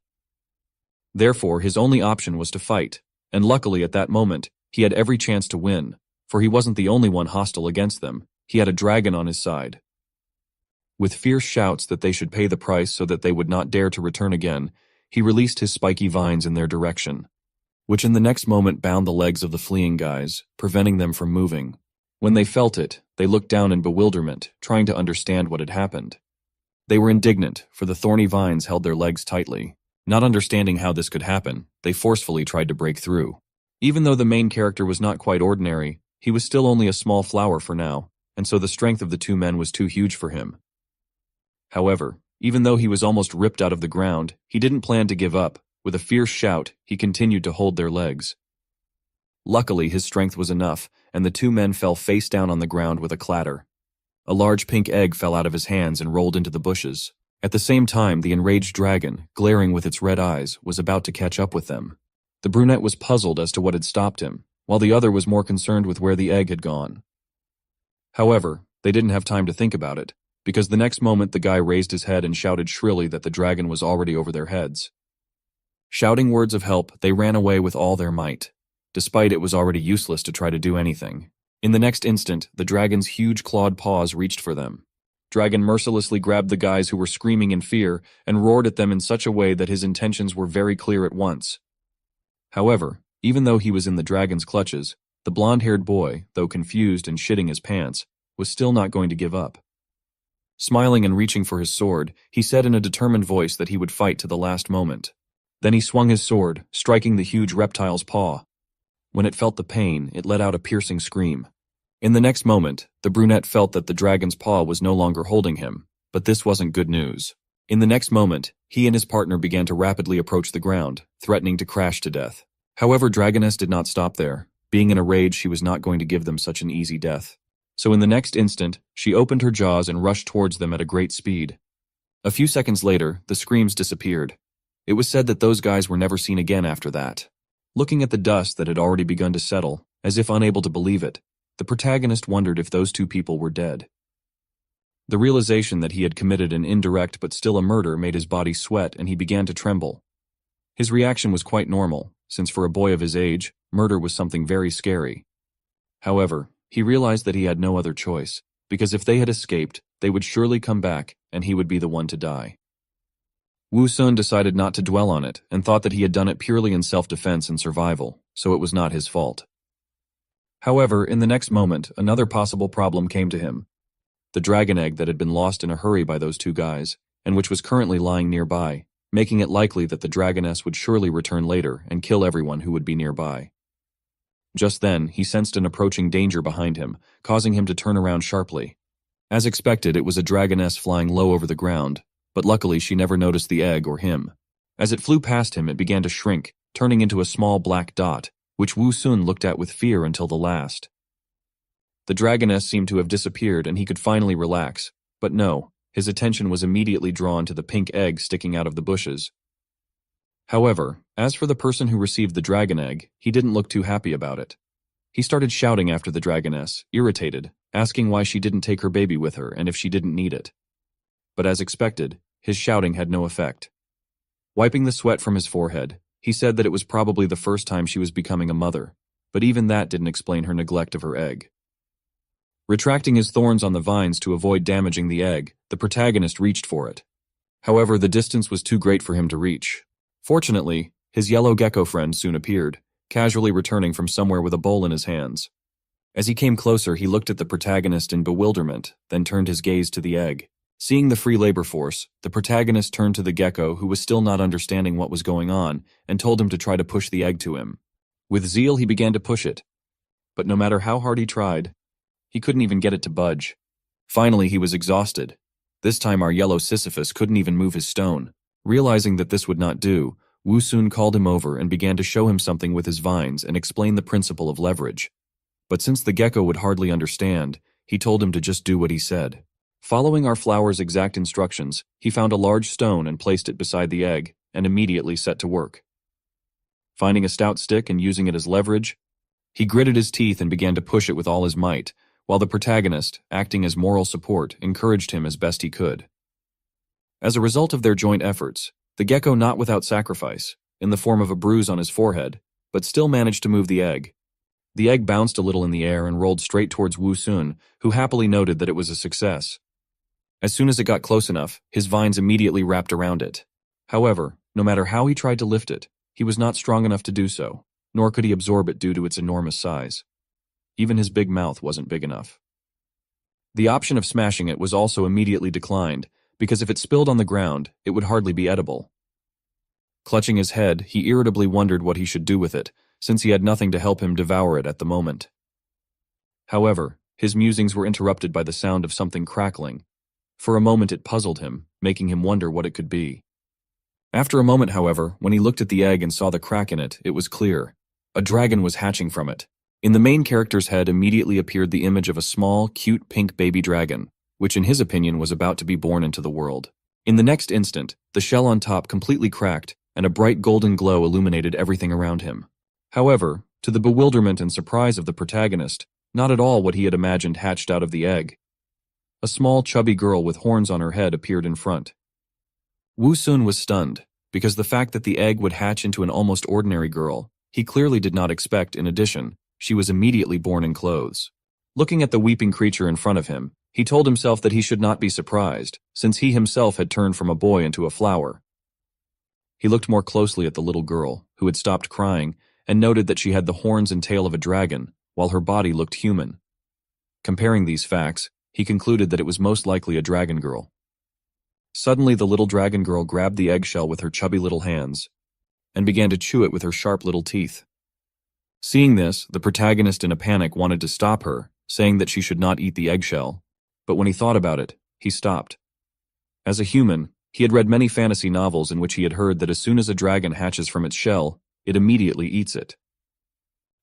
Therefore, his only option was to fight, and luckily at that moment, he had every chance to win, for he wasn't the only one hostile against them. He had a dragon on his side. With fierce shouts that they should pay the price so that they would not dare to return again, he released his spiky vines in their direction, which in the next moment bound the legs of the fleeing guys, preventing them from moving. When they felt it, they looked down in bewilderment, trying to understand what had happened. They were indignant, for the thorny vines held their legs tightly. Not understanding how this could happen, they forcefully tried to break through. Even though the main character was not quite ordinary, he was still only a small flower for now, and so the strength of the two men was too huge for him. However, even though he was almost ripped out of the ground, he didn't plan to give up. With a fierce shout, he continued to hold their legs. Luckily, his strength was enough, and the two men fell face down on the ground with a clatter. A large pink egg fell out of his hands and rolled into the bushes. At the same time, the enraged dragon, glaring with its red eyes, was about to catch up with them. The brunette was puzzled as to what had stopped him, while the other was more concerned with where the egg had gone. However, they didn't have time to think about it, because the next moment the guy raised his head and shouted shrilly that the dragon was already over their heads. Shouting words of help, they ran away with all their might, despite it was already useless to try to do anything. In the next instant, the dragon's huge clawed paws reached for them. Dragon mercilessly grabbed the guys who were screaming in fear and roared at them in such a way that his intentions were very clear at once. However, even though he was in the dragon's clutches, the blonde-haired boy, though confused and shitting his pants, was still not going to give up. Smiling and reaching for his sword, he said in a determined voice that he would fight to the last moment. Then he swung his sword, striking the huge reptile's paw. When it felt the pain, it let out a piercing scream. In the next moment, the brunette felt that the dragon's paw was no longer holding him, but this wasn't good news. In the next moment, he and his partner began to rapidly approach the ground, threatening to crash to death. However, Dragoness did not stop there. Being in a rage, she was not going to give them such an easy death. So in the next instant, she opened her jaws and rushed towards them at a great speed. A few seconds later, the screams disappeared. It was said that those guys were never seen again after that. Looking at the dust that had already begun to settle, as if unable to believe it, the protagonist wondered if those two people were dead. The realization that he had committed an indirect but still a murder made his body sweat and he began to tremble. His reaction was quite normal, since for a boy of his age, murder was something very scary. However, he realized that he had no other choice, because if they had escaped, they would surely come back, and he would be the one to die. Wu Sun decided not to dwell on it, and thought that he had done it purely in self-defense and survival, so it was not his fault. However, in the next moment, another possible problem came to him. The dragon egg that had been lost in a hurry by those two guys, and which was currently lying nearby, making it likely that the dragoness would surely return later and kill everyone who would be nearby. Just then, he sensed an approaching danger behind him, causing him to turn around sharply. As expected, it was a dragoness flying low over the ground, but luckily she never noticed the egg or him. As it flew past him, it began to shrink, turning into a small black dot, which Wu Sun looked at with fear until the last. The dragoness seemed to have disappeared and he could finally relax, but no, his attention was immediately drawn to the pink egg sticking out of the bushes. However, As for the person who received the dragon egg, he didn't look too happy about it. He started shouting after the dragoness, irritated, asking why she didn't take her baby with her and if she didn't need it. But as expected, his shouting had no effect. Wiping the sweat from his forehead, he said that it was probably the first time she was becoming a mother, but even that didn't explain her neglect of her egg. Retracting his thorns on the vines to avoid damaging the egg, the protagonist reached for it. However, the distance was too great for him to reach. Fortunately, his yellow gecko friend soon appeared, casually returning from somewhere with a bowl in his hands. As he came closer, he looked at the protagonist in bewilderment, then turned his gaze to the egg. Seeing the free labor force, the protagonist turned to the gecko, who was still not understanding what was going on, and told him to try to push the egg to him. With zeal, he began to push it. But no matter how hard he tried, he couldn't even get it to budge. Finally, he was exhausted. This time our yellow Sisyphus couldn't even move his stone. Realizing that this would not do, Wu Sun called him over and began to show him something with his vines and explain the principle of leverage. But since the gecko would hardly understand, he told him to just do what he said. Following our flower's exact instructions, he found a large stone and placed it beside the egg, and immediately set to work. Finding a stout stick and using it as leverage, he gritted his teeth and began to push it with all his might, while the protagonist, acting as moral support, encouraged him as best he could. As a result of their joint efforts, the gecko, not without sacrifice, in the form of a bruise on his forehead, but still managed to move the egg. The egg bounced a little in the air and rolled straight towards Wu Sun, who happily noted that it was a success. As soon as it got close enough, his vines immediately wrapped around it. However, no matter how he tried to lift it, he was not strong enough to do so, nor could he absorb it due to its enormous size. Even his big mouth wasn't big enough. The option of smashing it was also immediately declined, because if it spilled on the ground, it would hardly be edible. Clutching his head, he irritably wondered what he should do with it, since he had nothing to help him devour it at the moment. However, his musings were interrupted by the sound of something crackling. For a moment it puzzled him, making him wonder what it could be. After a moment, however, when he looked at the egg and saw the crack in it, it was clear. A dragon was hatching from it. In the main character's head immediately appeared the image of a small, cute pink baby dragon, which in his opinion was about to be born into the world. In the next instant, the shell on top completely cracked, and a bright golden glow illuminated everything around him. However, to the bewilderment and surprise of the protagonist, not at all what he had imagined hatched out of the egg. A small, chubby girl with horns on her head appeared in front. Wu Sun was stunned, because the fact that the egg would hatch into an almost ordinary girl, he clearly did not expect. In addition, she was immediately born in clothes. Looking at the weeping creature in front of him, he told himself that he should not be surprised, since he himself had turned from a boy into a flower. He looked more closely at the little girl, who had stopped crying, and noted that she had the horns and tail of a dragon, while her body looked human. Comparing these facts, he concluded that it was most likely a dragon girl. Suddenly the little dragon girl grabbed the eggshell with her chubby little hands, and began to chew it with her sharp little teeth. Seeing this, the protagonist in a panic wanted to stop her, saying that she should not eat the eggshell, but when he thought about it, he stopped. As a human, he had read many fantasy novels in which he had heard that as soon as a dragon hatches from its shell, it immediately eats it.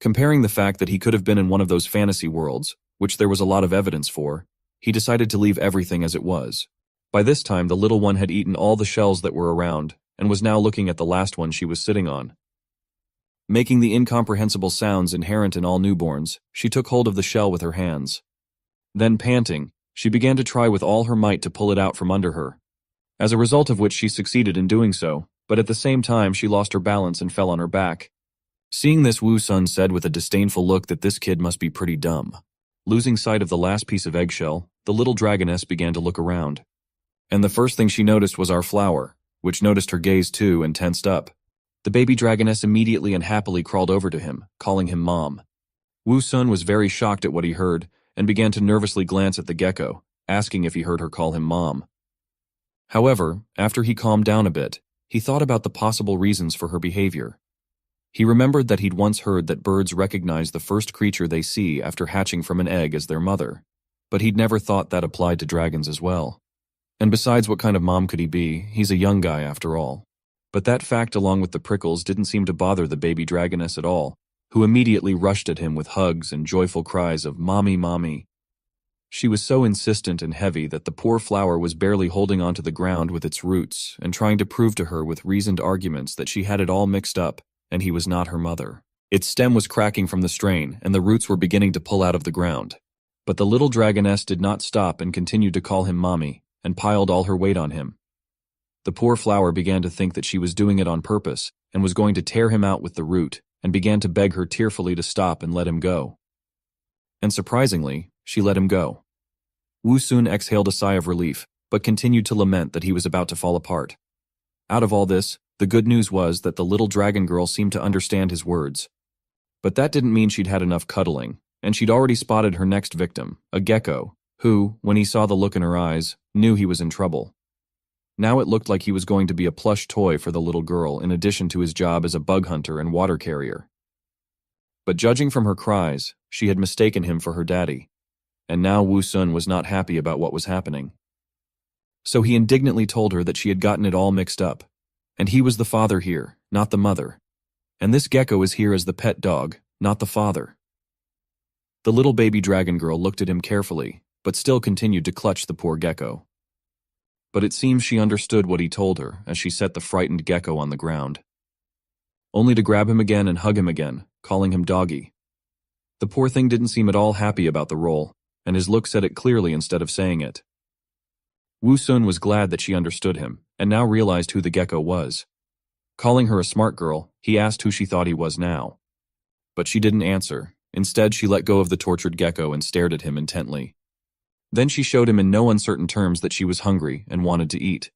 Comparing the fact that he could have been in one of those fantasy worlds, which there was a lot of evidence for, he decided to leave everything as it was. By this time, the little one had eaten all the shells that were around, and was now looking at the last one she was sitting on. Making the incomprehensible sounds inherent in all newborns, she took hold of the shell with her hands. Then, panting, she began to try with all her might to pull it out from under her. As a result of which she succeeded in doing so, but at the same time she lost her balance and fell on her back. Seeing this, Wu Sun said with a disdainful look that this kid must be pretty dumb. Losing sight of the last piece of eggshell, the little dragoness began to look around. And the first thing she noticed was our flower, which noticed her gaze too and tensed up. The baby dragoness immediately and happily crawled over to him, calling him Mom. Wu Sun was very shocked at what he heard, and began to nervously glance at the gecko, asking if he heard her call him Mom. However, after he calmed down a bit, he thought about the possible reasons for her behavior. He remembered that he'd once heard that birds recognize the first creature they see after hatching from an egg as their mother, but he'd never thought that applied to dragons as well. And besides, what kind of mom could he be? He's a young guy after all. But that fact, along with the prickles, didn't seem to bother the baby dragoness at all, who immediately rushed at him with hugs and joyful cries of "Mommy, Mommy." She was so insistent and heavy that the poor flower was barely holding onto the ground with its roots and trying to prove to her with reasoned arguments that she had it all mixed up and he was not her mother. Its stem was cracking from the strain and the roots were beginning to pull out of the ground. But the little dragoness did not stop and continued to call him mommy and piled all her weight on him. The poor flower began to think that she was doing it on purpose and was going to tear him out with the root and began to beg her tearfully to stop and let him go. And surprisingly, she let him go. Wu Sun exhaled a sigh of relief, but continued to lament that he was about to fall apart. Out of all this, the good news was that the little dragon girl seemed to understand his words. But that didn't mean she'd had enough cuddling, and she'd already spotted her next victim, a gecko, who, when he saw the look in her eyes, knew he was in trouble. Now it looked like he was going to be a plush toy for the little girl in addition to his job as a bug hunter and water carrier. But judging from her cries, she had mistaken him for her daddy. And now Wu Sun was not happy about what was happening. So he indignantly told her that she had gotten it all mixed up, and he was the father here, not the mother. And this gecko is here as the pet dog, not the father. The little baby dragon girl looked at him carefully, but still continued to clutch the poor gecko. But it seems she understood what he told her as she set the frightened gecko on the ground. Only to grab him again and hug him again, calling him doggy. The poor thing didn't seem at all happy about the role, and his look said it clearly instead of saying it. Wu Sun was glad that she understood him, and now realized who the gecko was. Calling her a smart girl, he asked who she thought he was now. But she didn't answer. Instead, she let go of the tortured gecko and stared at him intently. Then she showed him in no uncertain terms that she was hungry and wanted to eat.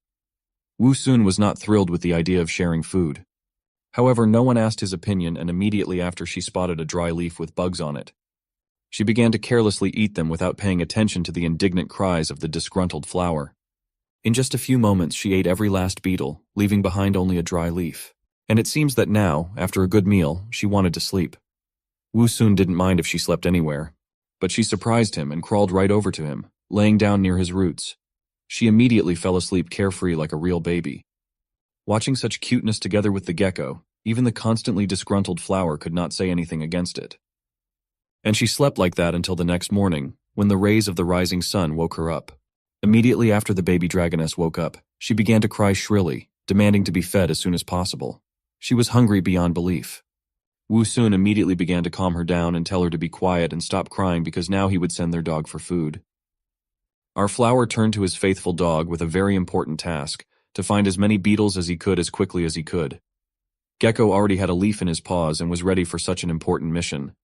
Wu Sun was not thrilled with the idea of sharing food. However, no one asked his opinion, and immediately after she spotted a dry leaf with bugs on it. She began to carelessly eat them without paying attention to the indignant cries of the disgruntled flower. In just a few moments she ate every last beetle, leaving behind only a dry leaf. And it seems that now, after a good meal, she wanted to sleep. Wu Sun didn't mind if she slept anywhere, but she surprised him and crawled right over to him, laying down near his roots. She immediately fell asleep carefree like a real baby. Watching such cuteness together with the gecko, even the constantly disgruntled flower could not say anything against it. And she slept like that until the next morning, when the rays of the rising sun woke her up. Immediately after the baby dragoness woke up, she began to cry shrilly, demanding to be fed as soon as possible. She was hungry beyond belief. Wu Sun immediately began to calm her down and tell her to be quiet and stop crying because now he would send their dog for food. Our flower turned to his faithful dog with a very important task, to find as many beetles as he could as quickly as he could. Gecko already had a leaf in his paws and was ready for such an important mission.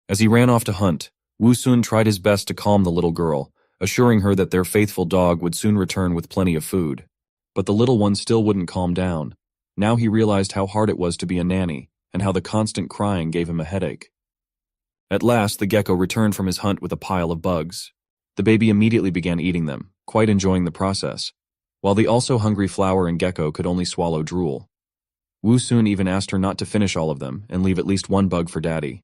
As he ran off to hunt, Wu Sun tried his best to calm the little girl, assuring her that their faithful dog would soon return with plenty of food. But the little one still wouldn't calm down. Now he realized how hard it was to be a nanny, and how the constant crying gave him a headache. At last, the gecko returned from his hunt with a pile of bugs. The baby immediately began eating them, quite enjoying the process, while the also hungry flower and gecko could only swallow drool. Wu Sun even asked her not to finish all of them and leave at least one bug for daddy.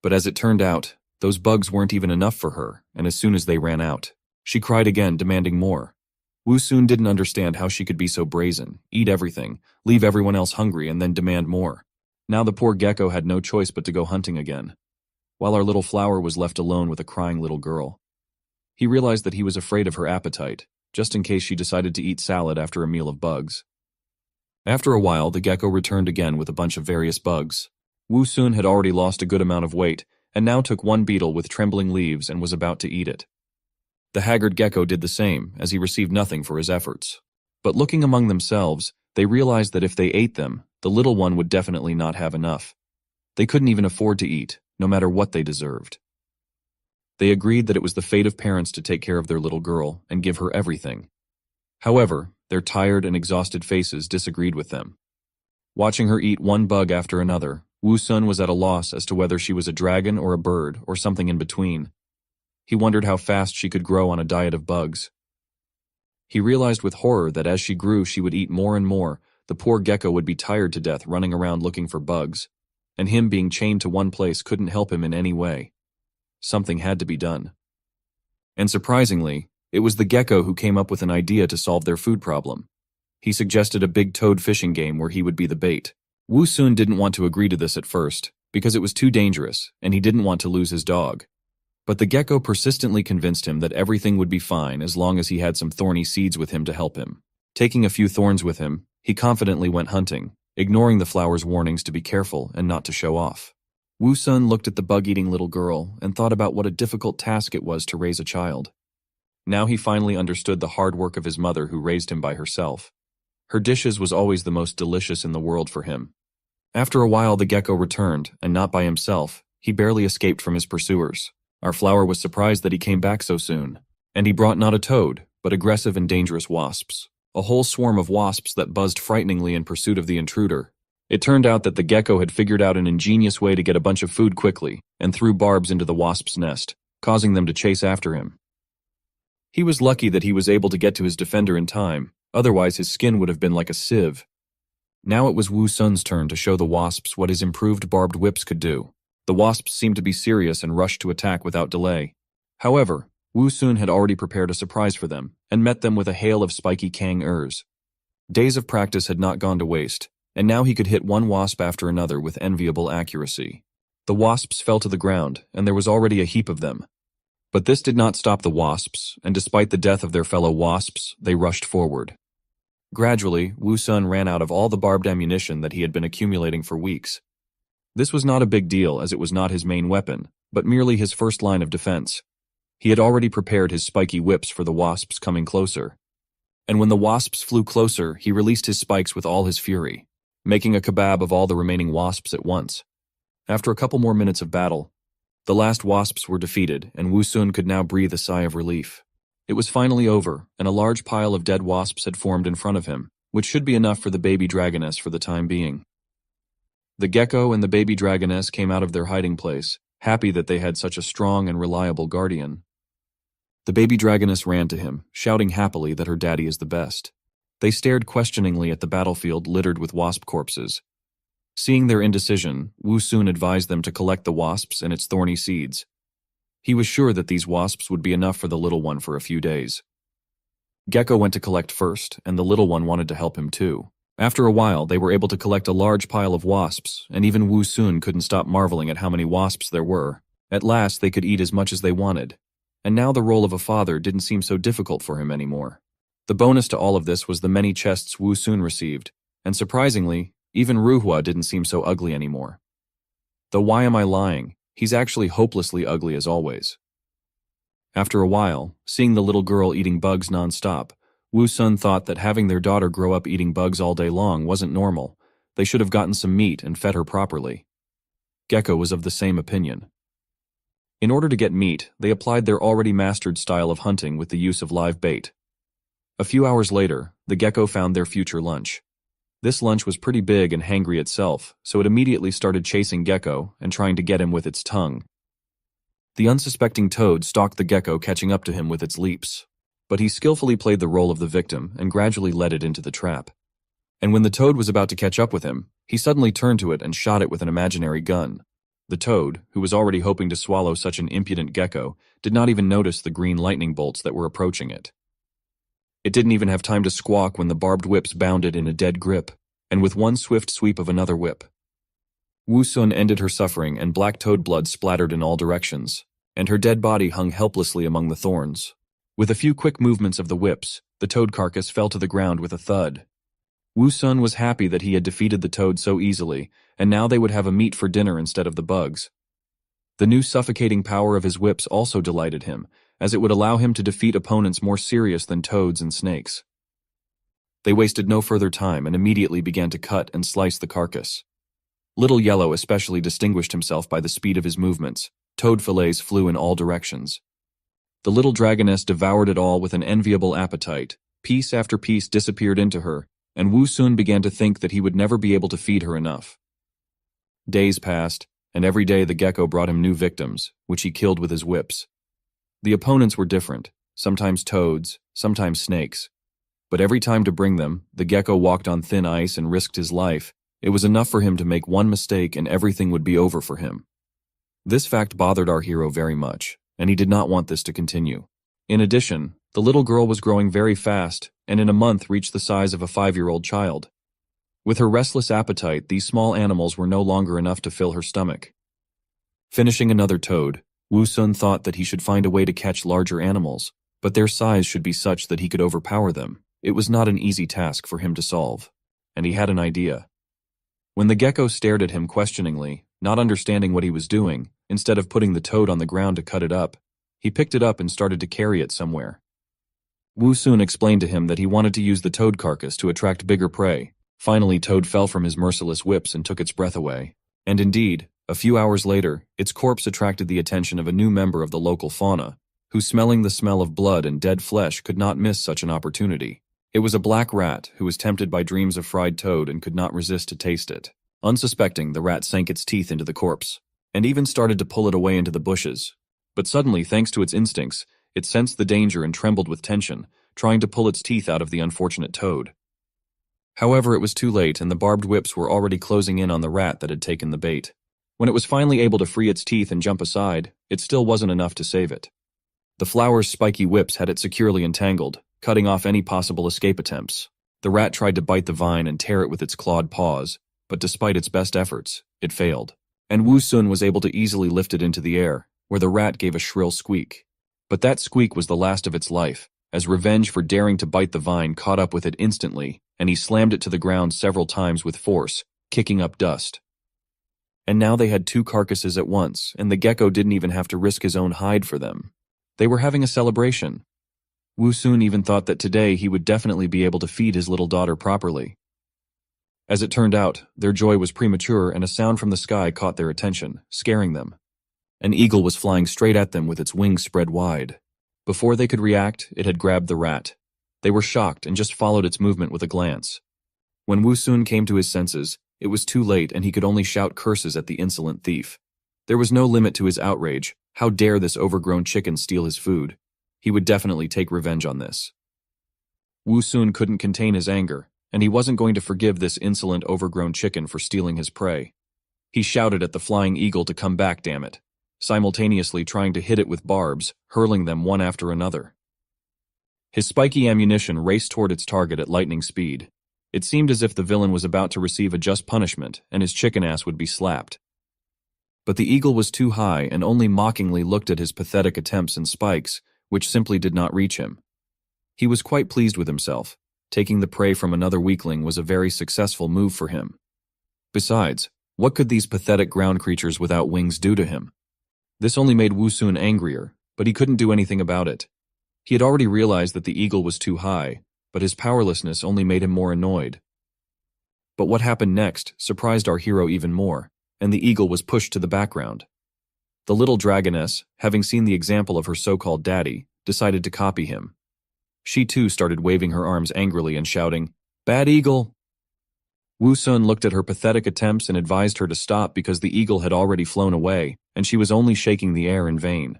But as it turned out, those bugs weren't even enough for her, and as soon as they ran out, she cried again, demanding more. Wu Sun didn't understand how she could be so brazen, eat everything, leave everyone else hungry, and then demand more. Now the poor gecko had no choice but to go hunting again, while our little flower was left alone with a crying little girl. He realized that he was afraid of her appetite, just in case she decided to eat salad after a meal of bugs. After a while, the gecko returned again with a bunch of various bugs. Wu Sun had already lost a good amount of weight, and now took one beetle with trembling leaves and was about to eat it. The haggard gecko did the same, as he received nothing for his efforts. But looking among themselves, they realized that if they ate them, the little one would definitely not have enough. They couldn't even afford to eat, no matter what they deserved. They agreed that it was the fate of parents to take care of their little girl and give her everything. However, their tired and exhausted faces disagreed with them. Watching her eat one bug after another, Wu Sun was at a loss as to whether she was a dragon or a bird or something in between. He wondered how fast she could grow on a diet of bugs. He realized with horror that as she grew she would eat more and more. The poor gecko would be tired to death running around looking for bugs, and him being chained to one place couldn't help him in any way. Something had to be done. And surprisingly, it was the gecko who came up with an idea to solve their food problem. He suggested a big toad fishing game where he would be the bait. Wu Sun didn't want to agree to this at first, because it was too dangerous, and he didn't want to lose his dog. But the gecko persistently convinced him that everything would be fine as long as he had some thorny seeds with him to help him. Taking a few thorns with him, he confidently went hunting, ignoring the flower's warnings to be careful and not to show off. Woo-sun looked at the bug-eating little girl and thought about what a difficult task it was to raise a child. Now he finally understood the hard work of his mother who raised him by herself. Her dishes was always the most delicious in the world for him. After a while the gecko returned, and not by himself. He barely escaped from his pursuers. Our flower was surprised that he came back so soon. And he brought not a toad, but aggressive and dangerous wasps. A whole swarm of wasps that buzzed frighteningly in pursuit of the intruder. It turned out that the gecko had figured out an ingenious way to get a bunch of food quickly, and threw barbs into the wasp's nest, causing them to chase after him. He was lucky that he was able to get to his defender in time, otherwise his skin would have been like a sieve. Now it was Woo-sun's turn to show the wasps what his improved barbed whips could do. The wasps seemed to be serious and rushed to attack without delay. However, Woo-sun had already prepared a surprise for them, and met them with a hail of spiky kang-ers. Days of practice had not gone to waste, and now he could hit one wasp after another with enviable accuracy. The wasps fell to the ground, and there was already a heap of them. But this did not stop the wasps, and despite the death of their fellow wasps, they rushed forward. Gradually, Woo-sun ran out of all the barbed ammunition that he had been accumulating for weeks. This was not a big deal as it was not his main weapon, but merely his first line of defense. He had already prepared his spiky whips for the wasps coming closer. And when the wasps flew closer, he released his spikes with all his fury, making a kebab of all the remaining wasps at once. After a couple more minutes of battle, the last wasps were defeated, and Woo-sun could now breathe a sigh of relief. It was finally over, and a large pile of dead wasps had formed in front of him, which should be enough for the baby dragoness for the time being. The gecko and the baby dragoness came out of their hiding place, happy that they had such a strong and reliable guardian. The baby dragoness ran to him, shouting happily that her daddy is the best. They stared questioningly at the battlefield littered with wasp corpses. Seeing their indecision, Woo-sun advised them to collect the wasps and its thorny seeds. He was sure that these wasps would be enough for the little one for a few days. Gecko went to collect first, and the little one wanted to help him too. After a while, they were able to collect a large pile of wasps, and even Woo-sun couldn't stop marveling at how many wasps there were. At last, they could eat as much as they wanted. And now the role of a father didn't seem so difficult for him anymore. The bonus to all of this was the many chests Woo-sun received, and surprisingly, even Ruhwa didn't seem so ugly anymore. Though why am I lying? He's actually hopelessly ugly as always. After a while, seeing the little girl eating bugs non-stop, Woo-sun thought that having their daughter grow up eating bugs all day long wasn't normal. They should have gotten some meat and fed her properly. Gecko was of the same opinion. In order to get meat, they applied their already mastered style of hunting with the use of live bait. A few hours later, the gecko found their future lunch. This lunch was pretty big and hangry itself, so it immediately started chasing Gecko and trying to get him with its tongue. The unsuspecting toad stalked the gecko, catching up to him with its leaps. But he skillfully played the role of the victim and gradually led it into the trap. And when the toad was about to catch up with him, he suddenly turned to it and shot it with an imaginary gun. The toad, who was already hoping to swallow such an impudent gecko, did not even notice the green lightning bolts that were approaching it. It didn't even have time to squawk when the barbed whips bounded in a dead grip, and with one swift sweep of another whip. Woo-sun ended her suffering, and black toad blood splattered in all directions, and her dead body hung helplessly among the thorns. With a few quick movements of the whips, the toad carcass fell to the ground with a thud. Woo-sun was happy that he had defeated the toad so easily, and now they would have a meat for dinner instead of the bugs. The new suffocating power of his whips also delighted him, as it would allow him to defeat opponents more serious than toads and snakes. They wasted no further time and immediately began to cut and slice the carcass. Little Yellow especially distinguished himself by the speed of his movements. Toad fillets flew in all directions. The little dragoness devoured it all with an enviable appetite. Piece after piece disappeared into her, and Woo-sun began to think that he would never be able to feed her enough. Days passed, and every day the gecko brought him new victims, which he killed with his whips. The opponents were different, sometimes toads, sometimes snakes. But every time to bring them, the gecko walked on thin ice and risked his life. It was enough for him to make one mistake and everything would be over for him. This fact bothered our hero very much, and he did not want this to continue. In addition, the little girl was growing very fast, and in a month reached the size of a 5-year-old child. With her restless appetite, these small animals were no longer enough to fill her stomach. Finishing another toad, Wu Sun thought that he should find a way to catch larger animals, but their size should be such that he could overpower them. It was not an easy task for him to solve. And he had an idea. When the gecko stared at him questioningly, not understanding what he was doing, instead of putting the toad on the ground to cut it up, he picked it up and started to carry it somewhere. Wu Sun explained to him that he wanted to use the toad carcass to attract bigger prey. Finally, Toad fell from his merciless whips and took its breath away. And indeed, a few hours later, its corpse attracted the attention of a new member of the local fauna, who, smelling the smell of blood and dead flesh, could not miss such an opportunity. It was a black rat who was tempted by dreams of fried toad and could not resist to taste it. Unsuspecting, the rat sank its teeth into the corpse, and even started to pull it away into the bushes. But suddenly, thanks to its instincts, it sensed the danger and trembled with tension, trying to pull its teeth out of the unfortunate toad. However, it was too late, and the barbed whips were already closing in on the rat that had taken the bait. When it was finally able to free its teeth and jump aside, it still wasn't enough to save it. The flower's spiky whips had it securely entangled, cutting off any possible escape attempts. The rat tried to bite the vine and tear it with its clawed paws, but despite its best efforts, it failed. And Wu Sun was able to easily lift it into the air, where the rat gave a shrill squeak. But that squeak was the last of its life, as revenge for daring to bite the vine caught up with it instantly, and he slammed it to the ground several times with force, kicking up dust. And now they had two carcasses at once, and the gecko didn't even have to risk his own hide for them. They were having a celebration. Wu Sun even thought that today he would definitely be able to feed his little daughter properly. As it turned out, their joy was premature, and a sound from the sky caught their attention, scaring them. An eagle was flying straight at them with its wings spread wide. Before they could react, it had grabbed the rat. They were shocked and just followed its movement with a glance. When Wu Sun came to his senses, it was too late and he could only shout curses at the insolent thief. There was no limit to his outrage. How dare this overgrown chicken steal his food? He would definitely take revenge on this. Wu Sun couldn't contain his anger, and he wasn't going to forgive this insolent overgrown chicken for stealing his prey. He shouted at the flying eagle to come back, damn it, simultaneously trying to hit it with barbs, hurling them one after another. His spiky ammunition raced toward its target at lightning speed. It seemed as if the villain was about to receive a just punishment, and his chicken ass would be slapped. But the eagle was too high and only mockingly looked at his pathetic attempts and spikes, which simply did not reach him. He was quite pleased with himself. Taking the prey from another weakling was a very successful move for him. Besides, what could these pathetic ground creatures without wings do to him? This only made Wu Sun angrier, but he couldn't do anything about it. He had already realized that the eagle was too high, but his powerlessness only made him more annoyed. But what happened next surprised our hero even more, and the eagle was pushed to the background. The little dragoness, having seen the example of her so-called daddy, decided to copy him. She too started waving her arms angrily and shouting, "Bad eagle!" Wu Sun looked at her pathetic attempts and advised her to stop because the eagle had already flown away, and she was only shaking the air in vain.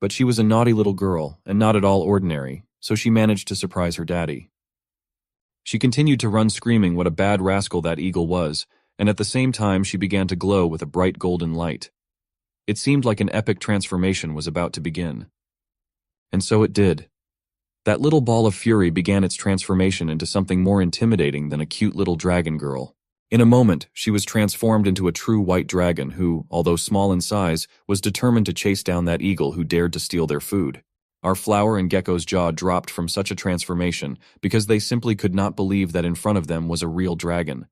But she was a naughty little girl, and not at all ordinary, so she managed to surprise her daddy. She continued to run screaming what a bad rascal that eagle was, and at the same time she began to glow with a bright golden light. It seemed like an epic transformation was about to begin. And so it did. That little ball of fury began its transformation into something more intimidating than a cute little dragon girl. In a moment, she was transformed into a true white dragon who, although small in size, was determined to chase down that eagle who dared to steal their food. Our flower and gecko's jaw dropped from such a transformation because they simply could not believe that in front of them was a real dragon.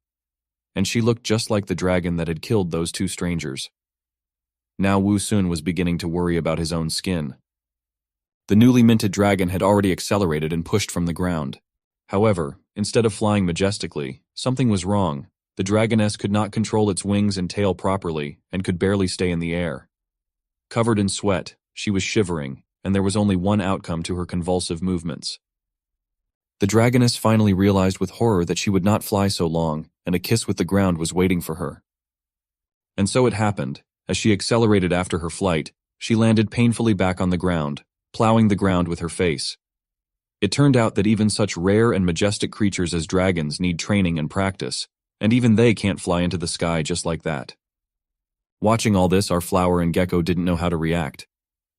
And she looked just like the dragon that had killed those two strangers. Now Wu Sun was beginning to worry about his own skin. The newly minted dragon had already accelerated and pushed from the ground. However, instead of flying majestically, something was wrong. The dragoness could not control its wings and tail properly and could barely stay in the air. Covered in sweat, she was shivering, and there was only one outcome to her convulsive movements. The dragoness finally realized with horror that she would not fly so long, and a kiss with the ground was waiting for her. And so it happened. As she accelerated after her flight, she landed painfully back on the ground, plowing the ground with her face. It turned out that even such rare and majestic creatures as dragons need training and practice, and even they can't fly into the sky just like that. Watching all this, our flower and gecko didn't know how to react.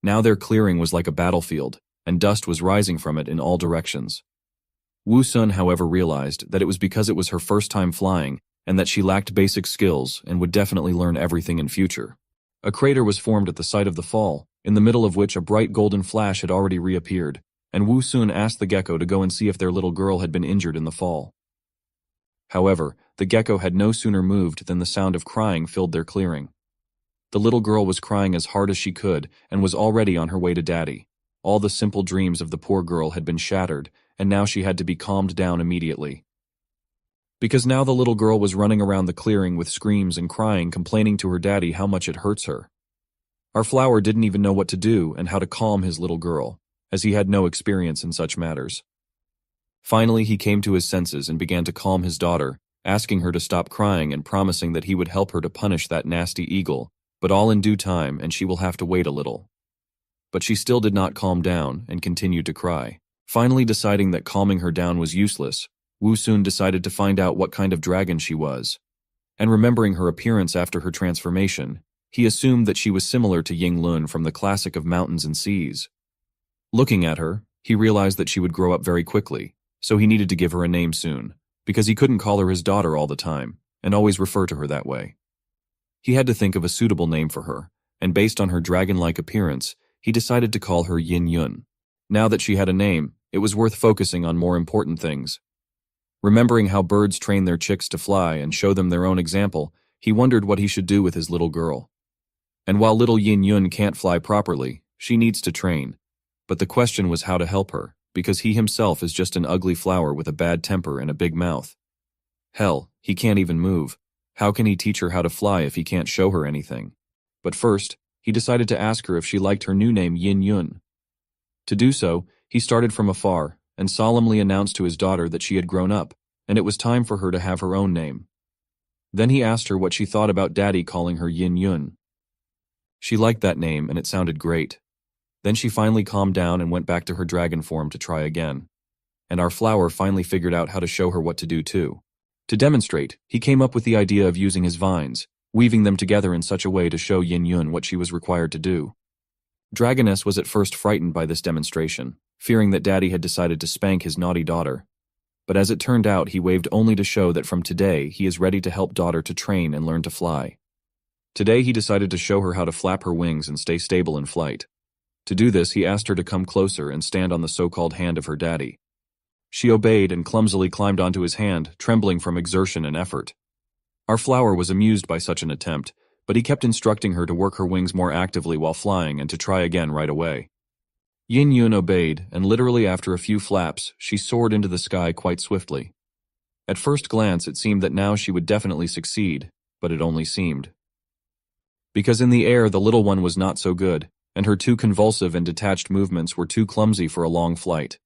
Now their clearing was like a battlefield, and dust was rising from it in all directions. Wu Sun, however, realized that it was because it was her first time flying, and that she lacked basic skills and would definitely learn everything in future. A crater was formed at the site of the fall, in the middle of which a bright golden flash had already reappeared, and Wu Sun asked the gecko to go and see if their little girl had been injured in the fall. However, the gecko had no sooner moved than the sound of crying filled their clearing. The little girl was crying as hard as she could and was already on her way to daddy. All the simple dreams of the poor girl had been shattered, and now she had to be calmed down immediately. Because now the little girl was running around the clearing with screams and crying, complaining to her daddy how much it hurts her. Our flower didn't even know what to do and how to calm his little girl, as he had no experience in such matters. Finally, he came to his senses and began to calm his daughter, asking her to stop crying and promising that he would help her to punish that nasty eagle, but all in due time, and she will have to wait a little. But she still did not calm down and continued to cry. Finally, deciding that calming her down was useless, Wu Sun decided to find out what kind of dragon she was. And remembering her appearance after her transformation, he assumed that she was similar to Ying Lun from the classic of mountains and seas. Looking at her, he realized that she would grow up very quickly, so he needed to give her a name soon, because he couldn't call her his daughter all the time, and always refer to her that way. He had to think of a suitable name for her, and based on her dragon-like appearance, he decided to call her Yin Yun. Now that she had a name, it was worth focusing on more important things. Remembering how birds train their chicks to fly and show them their own example, he wondered what he should do with his little girl. And while little Yin Yun can't fly properly, she needs to train. But the question was how to help her, because he himself is just an ugly flower with a bad temper and a big mouth. Hell, he can't even move. How can he teach her how to fly if he can't show her anything? But first, he decided to ask her if she liked her new name Yin Yun. To do so, he started from afar and solemnly announced to his daughter that she had grown up, and it was time for her to have her own name. Then he asked her what she thought about daddy calling her Yin Yun. She liked that name and it sounded great. Then she finally calmed down and went back to her dragon form to try again. And our flower finally figured out how to show her what to do too. To demonstrate, he came up with the idea of using his vines, weaving them together in such a way to show Yin Yun what she was required to do. Dragoness was at first frightened by this demonstration, fearing that daddy had decided to spank his naughty daughter. But as it turned out, he waved only to show that from today he is ready to help daughter to train and learn to fly. Today he decided to show her how to flap her wings and stay stable in flight. To do this, he asked her to come closer and stand on the so-called hand of her daddy. She obeyed and clumsily climbed onto his hand, trembling from exertion and effort. Our flower was amused by such an attempt, but he kept instructing her to work her wings more actively while flying and to try again right away. Yin Yun obeyed, and literally after a few flaps, she soared into the sky quite swiftly. At first glance, it seemed that now she would definitely succeed, but it only seemed. Because in the air the little one was not so good, and her too convulsive and detached movements were too clumsy for a long flight.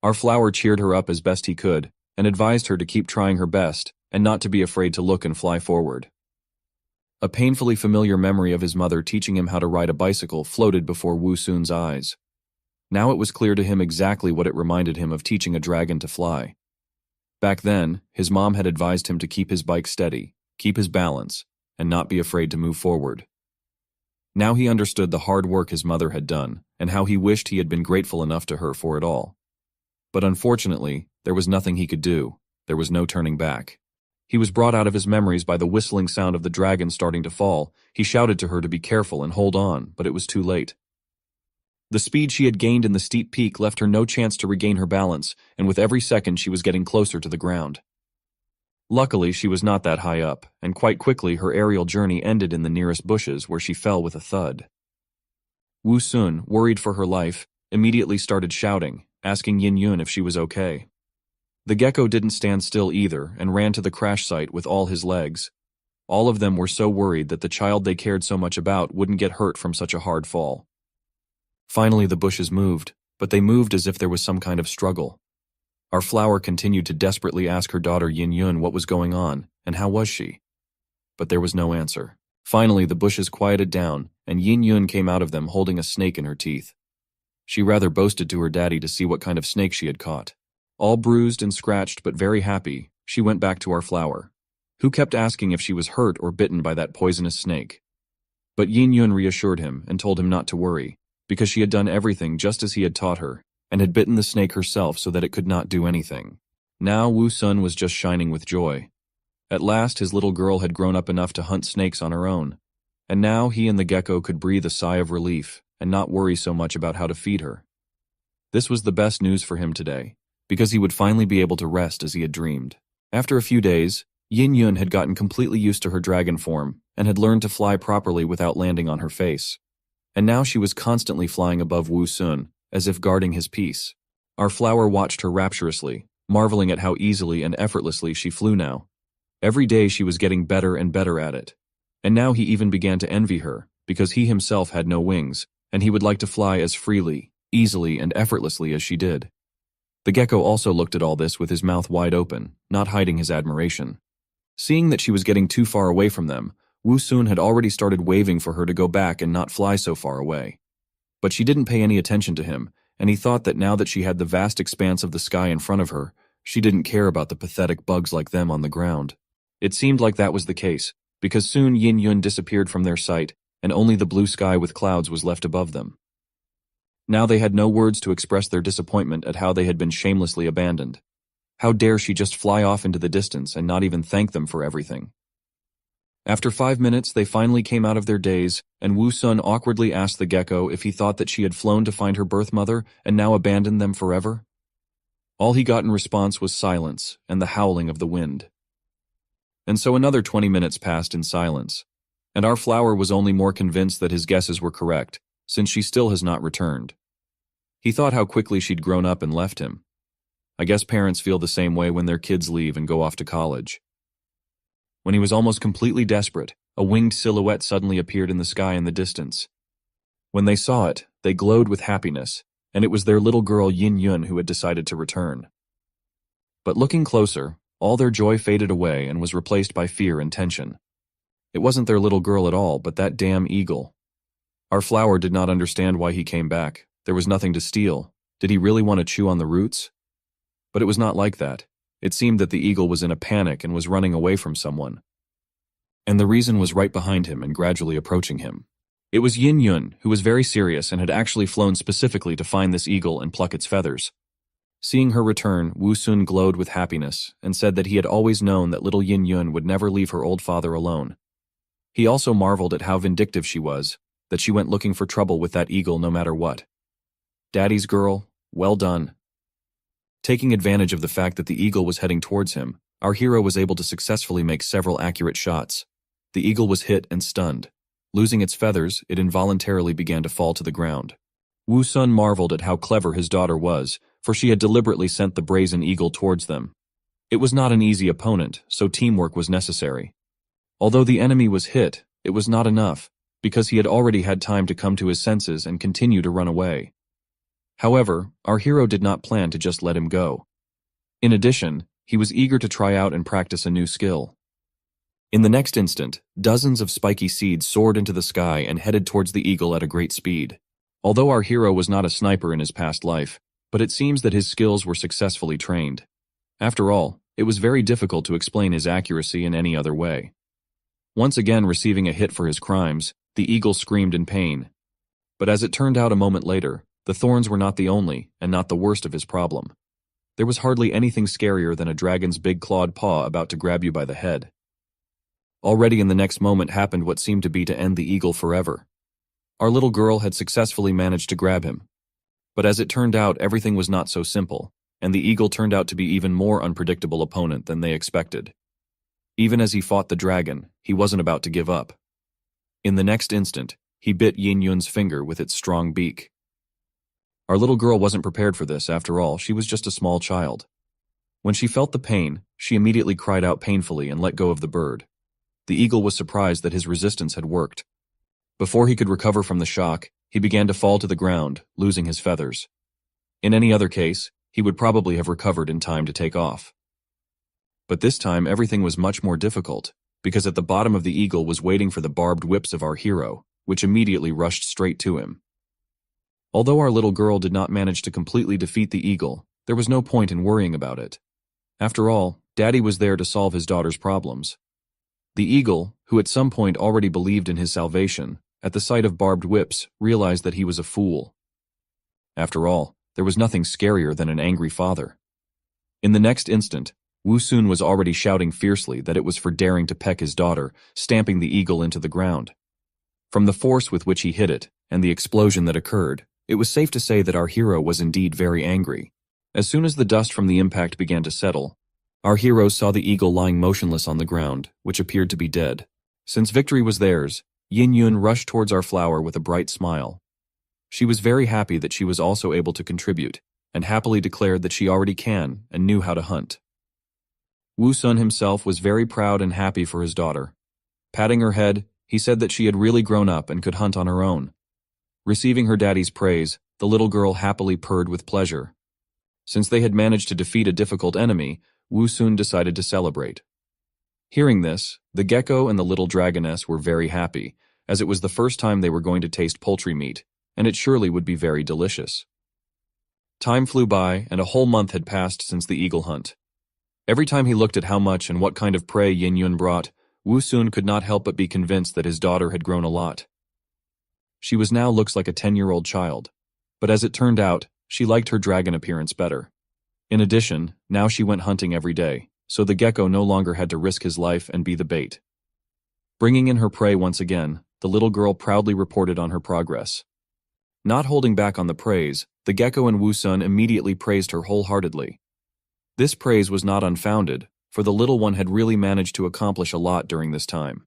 Our flower cheered her up as best he could, and advised her to keep trying her best, and not to be afraid to look and fly forward. A painfully familiar memory of his mother teaching him how to ride a bicycle floated before Wu Sun's eyes. Now it was clear to him exactly what it reminded him of teaching a dragon to fly. Back then, his mom had advised him to keep his bike steady, keep his balance, and not be afraid to move forward. Now he understood the hard work his mother had done, and how he wished he had been grateful enough to her for it all. But unfortunately, there was nothing he could do. There was no turning back. He was brought out of his memories by the whistling sound of the dragon starting to fall. He shouted to her to be careful and hold on, but it was too late. The speed she had gained in the steep peak left her no chance to regain her balance, and with every second she was getting closer to the ground. Luckily, she was not that high up, and quite quickly her aerial journey ended in the nearest bushes where she fell with a thud. Wu Sun, worried for her life, immediately started shouting, asking Yin Yun if she was okay. The gecko didn't stand still either and ran to the crash site with all his legs. All of them were so worried that the child they cared so much about wouldn't get hurt from such a hard fall. Finally, the bushes moved, but they moved as if there was some kind of struggle. Our flower continued to desperately ask her daughter Yin Yun what was going on and how was she. But there was no answer. Finally, the bushes quieted down, and Yin Yun came out of them holding a snake in her teeth. She rather boasted to her daddy to see what kind of snake she had caught. All bruised and scratched but very happy, she went back to our flower, who kept asking if she was hurt or bitten by that poisonous snake. But Yin Yun reassured him and told him not to worry, because she had done everything just as he had taught her, and had bitten the snake herself so that it could not do anything. Now Wu Sun was just shining with joy. At last his little girl had grown up enough to hunt snakes on her own, and now he and the gecko could breathe a sigh of relief and not worry so much about how to feed her. This was the best news for him today, because he would finally be able to rest as he had dreamed. After a few days, Yin Yun had gotten completely used to her dragon form and had learned to fly properly without landing on her face. And now she was constantly flying above Wu Sun, as if guarding his peace. Our flower watched her rapturously, marveling at how easily and effortlessly she flew now. Every day she was getting better and better at it. And now he even began to envy her, because he himself had no wings, and he would like to fly as freely, easily, and effortlessly as she did. The gecko also looked at all this with his mouth wide open, not hiding his admiration. Seeing that she was getting too far away from them, Wu Sun had already started waving for her to go back and not fly so far away. But she didn't pay any attention to him, and he thought that now that she had the vast expanse of the sky in front of her, she didn't care about the pathetic bugs like them on the ground. It seemed like that was the case, because soon Yin Yun disappeared from their sight, and only the blue sky with clouds was left above them. Now they had no words to express their disappointment at how they had been shamelessly abandoned. How dare she just fly off into the distance and not even thank them for everything? After 5 minutes, they finally came out of their daze, and Wu Sun awkwardly asked the gecko if he thought that she had flown to find her birth mother and now abandoned them forever. All he got in response was silence and the howling of the wind. And so another 20 minutes passed in silence, and our flower was only more convinced that his guesses were correct, since she still has not returned. He thought how quickly she'd grown up and left him. I guess parents feel the same way when their kids leave and go off to college. When he was almost completely desperate, a winged silhouette suddenly appeared in the sky in the distance. When they saw it, they glowed with happiness, and it was their little girl Yin Yun who had decided to return. But looking closer, all their joy faded away and was replaced by fear and tension. It wasn't their little girl at all, but that damn eagle. Our flower did not understand why he came back. There was nothing to steal. Did he really want to chew on the roots? But it was not like that. It seemed that the eagle was in a panic and was running away from someone. And the reason was right behind him and gradually approaching him. It was Yin Yun, who was very serious and had actually flown specifically to find this eagle and pluck its feathers. Seeing her return, Wu Sun glowed with happiness and said that he had always known that little Yin Yun would never leave her old father alone. He also marveled at how vindictive she was, that she went looking for trouble with that eagle no matter what. Daddy's girl, well done. Taking advantage of the fact that the eagle was heading towards him, our hero was able to successfully make several accurate shots. The eagle was hit and stunned. Losing its feathers, it involuntarily began to fall to the ground. Wu Sun marveled at how clever his daughter was, for she had deliberately sent the brazen eagle towards them. It was not an easy opponent, so teamwork was necessary. Although the enemy was hit, it was not enough, because he had already had time to come to his senses and continue to run away. However, our hero did not plan to just let him go. In addition, he was eager to try out and practice a new skill. In the next instant, dozens of spiky seeds soared into the sky and headed towards the eagle at a great speed. Although our hero was not a sniper in his past life, but it seems that his skills were successfully trained. After all, it was very difficult to explain his accuracy in any other way. Once again receiving a hit for his crimes, the eagle screamed in pain. But as it turned out a moment later, the thorns were not the only and not the worst of his problem. There was hardly anything scarier than a dragon's big clawed paw about to grab you by the head. Already in the next moment happened what seemed to be to end the eagle forever. Our little girl had successfully managed to grab him. But as it turned out, everything was not so simple, and the eagle turned out to be even more unpredictable opponent than they expected. Even as he fought the dragon, he wasn't about to give up. In the next instant, he bit Yin Yun's finger with its strong beak. Our little girl wasn't prepared for this. After all, she was just a small child. When she felt the pain, she immediately cried out painfully and let go of the bird. The eagle was surprised that his resistance had worked. Before he could recover from the shock, he began to fall to the ground, losing his feathers. In any other case, he would probably have recovered in time to take off. But this time everything was much more difficult, because at the bottom of the eagle was waiting for the barbed whips of our hero, which immediately rushed straight to him. Although our little girl did not manage to completely defeat the eagle, there was no point in worrying about it. After all, Daddy was there to solve his daughter's problems. The eagle, who at some point already believed in his salvation, at the sight of barbed whips, realized that he was a fool. After all, there was nothing scarier than an angry father. In the next instant, Wu Sun was already shouting fiercely that it was for daring to peck his daughter, stamping the eagle into the ground. From the force with which he hit it, and the explosion that occurred, it was safe to say that our hero was indeed very angry. As soon as the dust from the impact began to settle, our heroes saw the eagle lying motionless on the ground, which appeared to be dead. Since victory was theirs, Yin Yun rushed towards our flower with a bright smile. She was very happy that she was also able to contribute, and happily declared that she already can and knew how to hunt. Wu Sun himself was very proud and happy for his daughter. Patting her head, he said that she had really grown up and could hunt on her own. Receiving her daddy's praise, the little girl happily purred with pleasure. Since they had managed to defeat a difficult enemy, Wu Sun decided to celebrate. Hearing this, the gecko and the little dragoness were very happy, as it was the first time they were going to taste poultry meat, and it surely would be very delicious. Time flew by, and a whole month had passed since the eagle hunt. Every time he looked at how much and what kind of prey Yin Yun brought, Wu Sun could not help but be convinced that his daughter had grown a lot. She was now looks like a 10-year-old child, but as it turned out, she liked her dragon appearance better. In addition, now she went hunting every day, so the gecko no longer had to risk his life and be the bait. Bringing in her prey once again, the little girl proudly reported on her progress. Not holding back on the praise, the gecko and Wu Sun immediately praised her wholeheartedly. This praise was not unfounded, for the little one had really managed to accomplish a lot during this time.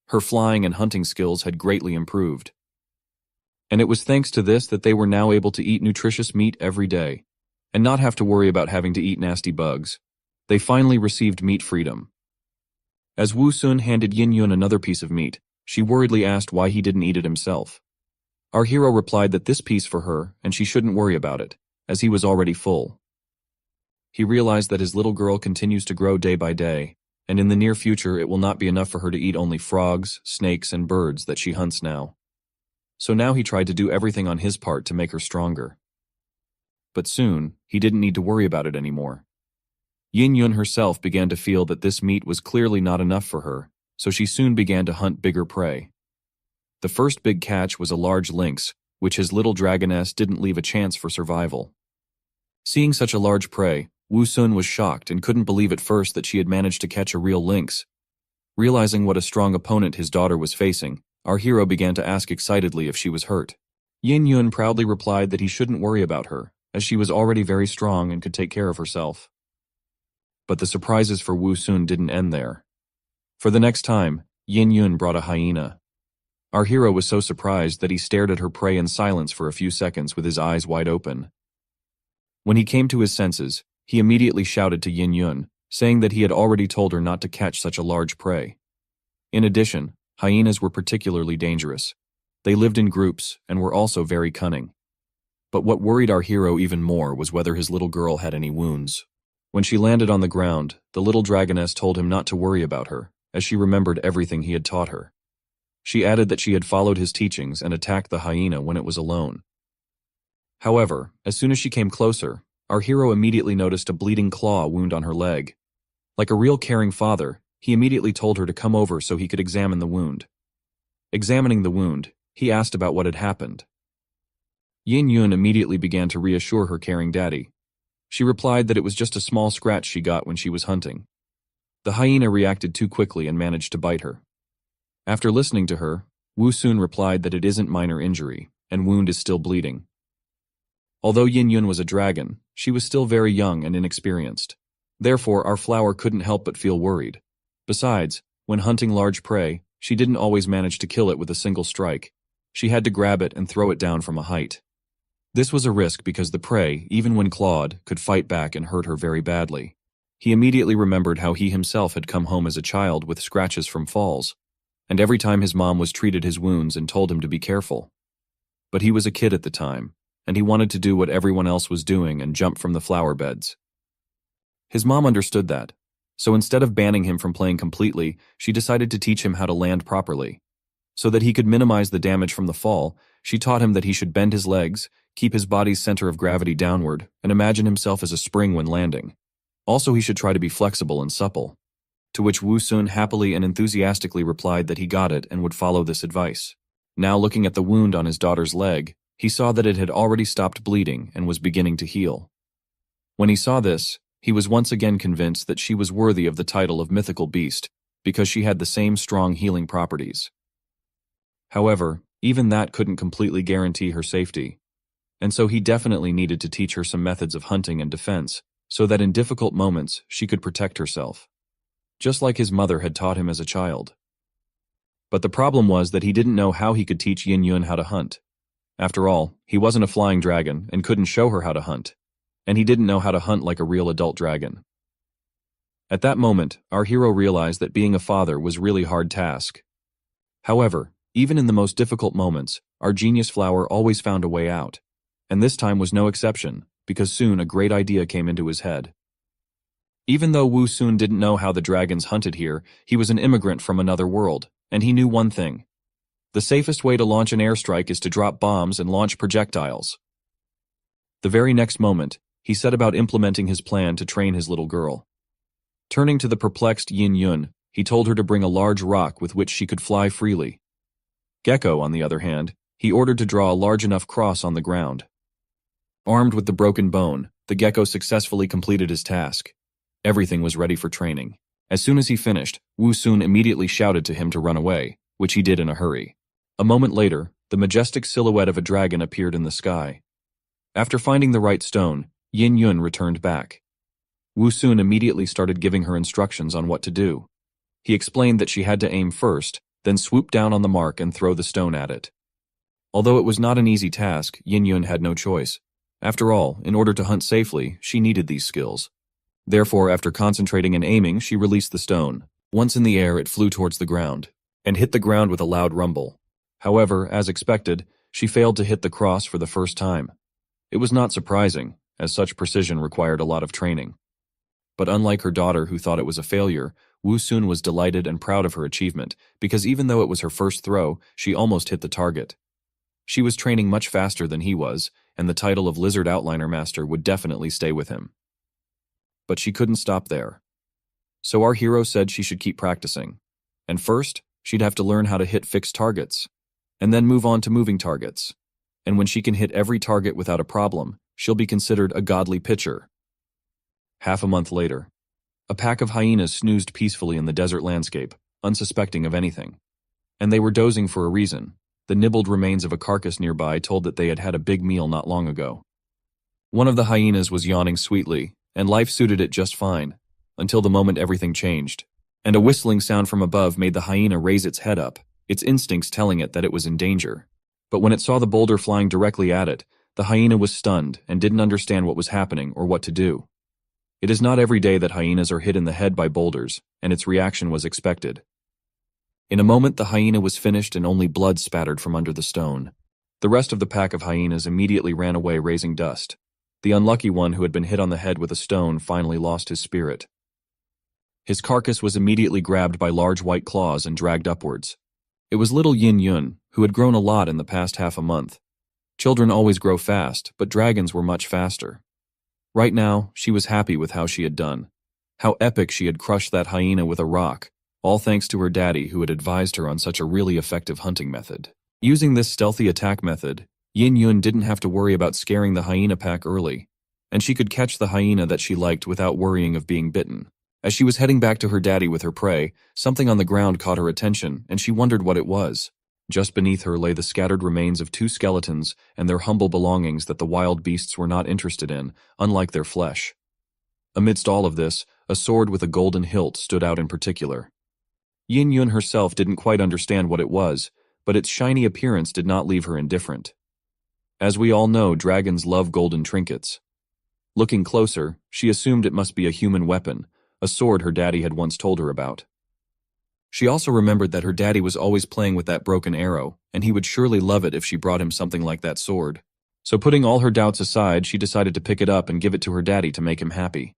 Her flying and hunting skills had greatly improved. And it was thanks to this that they were now able to eat nutritious meat every day, and not have to worry about having to eat nasty bugs. They finally received meat freedom. As Wu Sun handed Yin Yun another piece of meat, she worriedly asked why he didn't eat it himself. Our hero replied that this piece for her, and she shouldn't worry about it, as he was already full. He realized that his little girl continues to grow day by day, and in the near future it will not be enough for her to eat only frogs, snakes, and birds that she hunts now. So now he tried to do everything on his part to make her stronger. But soon, he didn't need to worry about it anymore. Yin Yun herself began to feel that this meat was clearly not enough for her, so she soon began to hunt bigger prey. The first big catch was a large lynx, which his little dragoness didn't leave a chance for survival. Seeing such a large prey, Wu Sun was shocked and couldn't believe at first that she had managed to catch a real lynx. Realizing what a strong opponent his daughter was facing, our hero began to ask excitedly if she was hurt. Yin Yun proudly replied that he shouldn't worry about her, as she was already very strong and could take care of herself. But the surprises for Wu Sun didn't end there. For the next time, Yin Yun brought a hyena. Our hero was so surprised that he stared at her prey in silence for a few seconds with his eyes wide open. When he came to his senses, he immediately shouted to Yin Yun, saying that he had already told her not to catch such a large prey. In addition, hyenas were particularly dangerous. They lived in groups and were also very cunning. But what worried our hero even more was whether his little girl had any wounds. When she landed on the ground, the little dragoness told him not to worry about her, as she remembered everything he had taught her. She added that she had followed his teachings and attacked the hyena when it was alone. However, as soon as she came closer, our hero immediately noticed a bleeding claw wound on her leg. Like a real caring father, he immediately told her to come over so he could examine the wound. Examining the wound, he asked about what had happened. Yin Yun immediately began to reassure her caring daddy. She replied that it was just a small scratch she got when she was hunting. The hyena reacted too quickly and managed to bite her. After listening to her, Wu Sun replied that it isn't minor injury, and wound is still bleeding. Although Yin Yun was a dragon, she was still very young and inexperienced. Therefore, our flower couldn't help but feel worried. Besides, when hunting large prey, she didn't always manage to kill it with a single strike. She had to grab it and throw it down from a height. This was a risk because the prey, even when clawed, could fight back and hurt her very badly. He immediately remembered how he himself had come home as a child with scratches from falls, and every time his mom was treated his wounds and told him to be careful. But he was a kid at the time, and he wanted to do what everyone else was doing and jump from the flower beds. His mom understood that, so instead of banning him from playing completely, she decided to teach him how to land properly. So that he could minimize the damage from the fall, she taught him that he should bend his legs, keep his body's center of gravity downward, and imagine himself as a spring when landing. Also, he should try to be flexible and supple. To which Wu Sun happily and enthusiastically replied that he got it and would follow this advice. Now looking at the wound on his daughter's leg, he saw that it had already stopped bleeding and was beginning to heal. When he saw this, he was once again convinced that she was worthy of the title of mythical beast because she had the same strong healing properties. However, even that couldn't completely guarantee her safety. And so he definitely needed to teach her some methods of hunting and defense, so that in difficult moments she could protect herself. Just like his mother had taught him as a child. But the problem was that he didn't know how he could teach Yin Yun how to hunt. After all, he wasn't a flying dragon and couldn't show her how to hunt. And he didn't know how to hunt like a real adult dragon. At that moment, our hero realized that being a father was a really hard task. However, even in the most difficult moments, our genius flower always found a way out. And this time was no exception, because soon a great idea came into his head. Even though Wu Sun didn't know how the dragons hunted here, he was an immigrant from another world, and he knew one thing. The safest way to launch an airstrike is to drop bombs and launch projectiles. The very next moment, he set about implementing his plan to train his little girl. Turning to the perplexed Yin Yun, he told her to bring a large rock with which she could fly freely. Gecko, on the other hand, he ordered to draw a large enough cross on the ground. Armed with the broken bone, the gecko successfully completed his task. Everything was ready for training. As soon as he finished, Wu Sun immediately shouted to him to run away, which he did in a hurry. A moment later, the majestic silhouette of a dragon appeared in the sky. After finding the right stone, Yin Yun returned back. Wu Sun immediately started giving her instructions on what to do. He explained that she had to aim first, then swoop down on the mark and throw the stone at it. Although it was not an easy task, Yin Yun had no choice. After all, in order to hunt safely, she needed these skills. Therefore, after concentrating and aiming, she released the stone. Once in the air, it flew towards the ground, and hit the ground with a loud rumble. However, as expected, she failed to hit the cross for the first time. It was not surprising, as such precision required a lot of training. But unlike her daughter who thought it was a failure, Wu Sun was delighted and proud of her achievement, because even though it was her first throw, she almost hit the target. She was training much faster than he was, and the title of Lizard Outliner Master would definitely stay with him. But she couldn't stop there. So our hero said she should keep practicing. And first, she'd have to learn how to hit fixed targets, and then move on to moving targets. And when she can hit every target without a problem, she'll be considered a godly pitcher. Half a month later, a pack of hyenas snoozed peacefully in the desert landscape, unsuspecting of anything. And they were dozing for a reason. The nibbled remains of a carcass nearby told that they had had a big meal not long ago. One of the hyenas was yawning sweetly, and life suited it just fine, until the moment everything changed. And a whistling sound from above made the hyena raise its head up, its instincts telling it that it was in danger. But when it saw the boulder flying directly at it, the hyena was stunned and didn't understand what was happening or what to do. It is not every day that hyenas are hit in the head by boulders, and its reaction was expected. In a moment, the hyena was finished and only blood spattered from under the stone. The rest of the pack of hyenas immediately ran away raising dust. The unlucky one who had been hit on the head with a stone finally lost his spirit. His carcass was immediately grabbed by large white claws and dragged upwards. It was little Yin Yun, who had grown a lot in the past half a month. Children always grow fast, but dragons were much faster. Right now, she was happy with how she had done. How epic she had crushed that hyena with a rock, all thanks to her daddy who had advised her on such a really effective hunting method. Using this stealthy attack method, Yin Yun didn't have to worry about scaring the hyena pack early, and she could catch the hyena that she liked without worrying of being bitten. As she was heading back to her daddy with her prey, something on the ground caught her attention, and she wondered what it was. Just beneath her lay the scattered remains of two skeletons and their humble belongings that the wild beasts were not interested in, unlike their flesh. Amidst all of this, a sword with a golden hilt stood out in particular. Yin Yun herself didn't quite understand what it was, but its shiny appearance did not leave her indifferent. As we all know, dragons love golden trinkets. Looking closer, she assumed it must be a human weapon, a sword her daddy had once told her about. She also remembered that her daddy was always playing with that broken arrow, and he would surely love it if she brought him something like that sword. So putting all her doubts aside, she decided to pick it up and give it to her daddy to make him happy.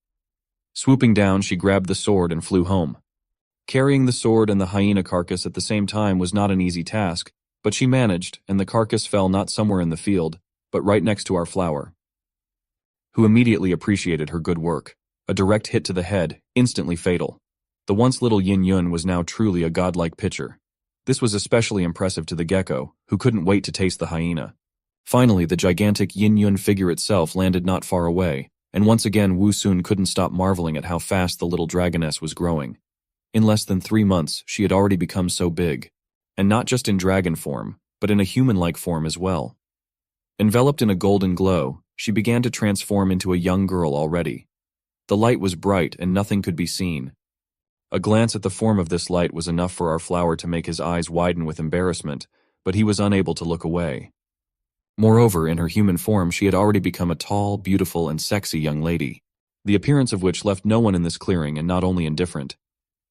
Swooping down, she grabbed the sword and flew home. Carrying the sword and the hyena carcass at the same time was not an easy task, but she managed, and the carcass fell not somewhere in the field, but right next to our flower, who immediately appreciated her good work. A direct hit to the head, instantly fatal. The once little Yin Yun was now truly a godlike pitcher. This was especially impressive to the gecko, who couldn't wait to taste the hyena. Finally, the gigantic Yin Yun figure itself landed not far away, and once again Wu Sun couldn't stop marveling at how fast the little dragoness was growing. In less than 3 months, she had already become so big. and not just in dragon form, but in a human-like form as well. Enveloped in a golden glow, she began to transform into a young girl already. The light was bright and nothing could be seen. A glance at the form of this light was enough for our flower to make his eyes widen with embarrassment, but he was unable to look away. Moreover, in her human form, she had already become a tall, beautiful, and sexy young lady, the appearance of which left no one in this clearing and not only indifferent.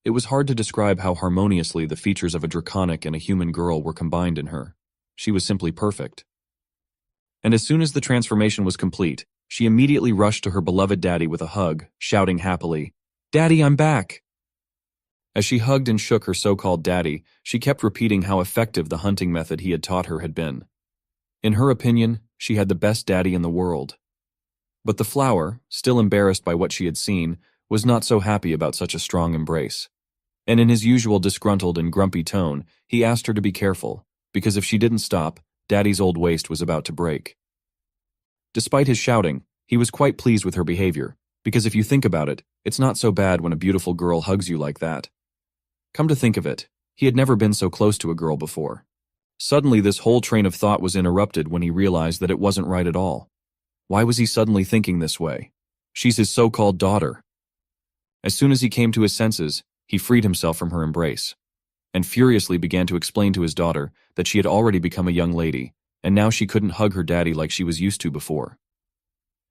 It was hard to describe how harmoniously the features of a draconic and a human girl were combined in her. She was simply perfect. And as soon as the transformation was complete, she immediately rushed to her beloved daddy with a hug, shouting happily, "Daddy, I'm back!" As she hugged and shook her so-called daddy, she kept repeating how effective the hunting method he had taught her had been. In her opinion, she had the best daddy in the world. But the flower, still embarrassed by what she had seen, was not so happy about such a strong embrace. And in his usual disgruntled and grumpy tone, he asked her to be careful, because if she didn't stop, Daddy's old waist was about to break. Despite his shouting, he was quite pleased with her behavior, because if you think about it, it's not so bad when a beautiful girl hugs you like that. Come to think of it, he had never been so close to a girl before. Suddenly this whole train of thought was interrupted when he realized that it wasn't right at all. Why was he suddenly thinking this way? She's his so-called daughter. As soon as he came to his senses, he freed himself from her embrace, and furiously began to explain to his daughter that she had already become a young lady, and now she couldn't hug her daddy like she was used to before.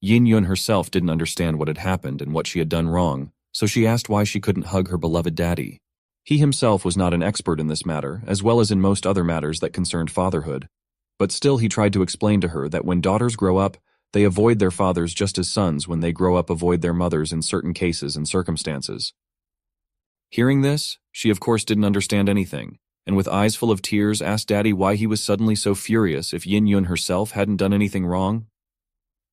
Yin Yun herself didn't understand what had happened and what she had done wrong, so she asked why she couldn't hug her beloved daddy. He himself was not an expert in this matter, as well as in most other matters that concerned fatherhood, but still he tried to explain to her that when daughters grow up, they avoid their fathers just as sons when they grow up avoid their mothers in certain cases and circumstances. Hearing this, she of course didn't understand anything, and with eyes full of tears asked Daddy why he was suddenly so furious if Yin Yun herself hadn't done anything wrong.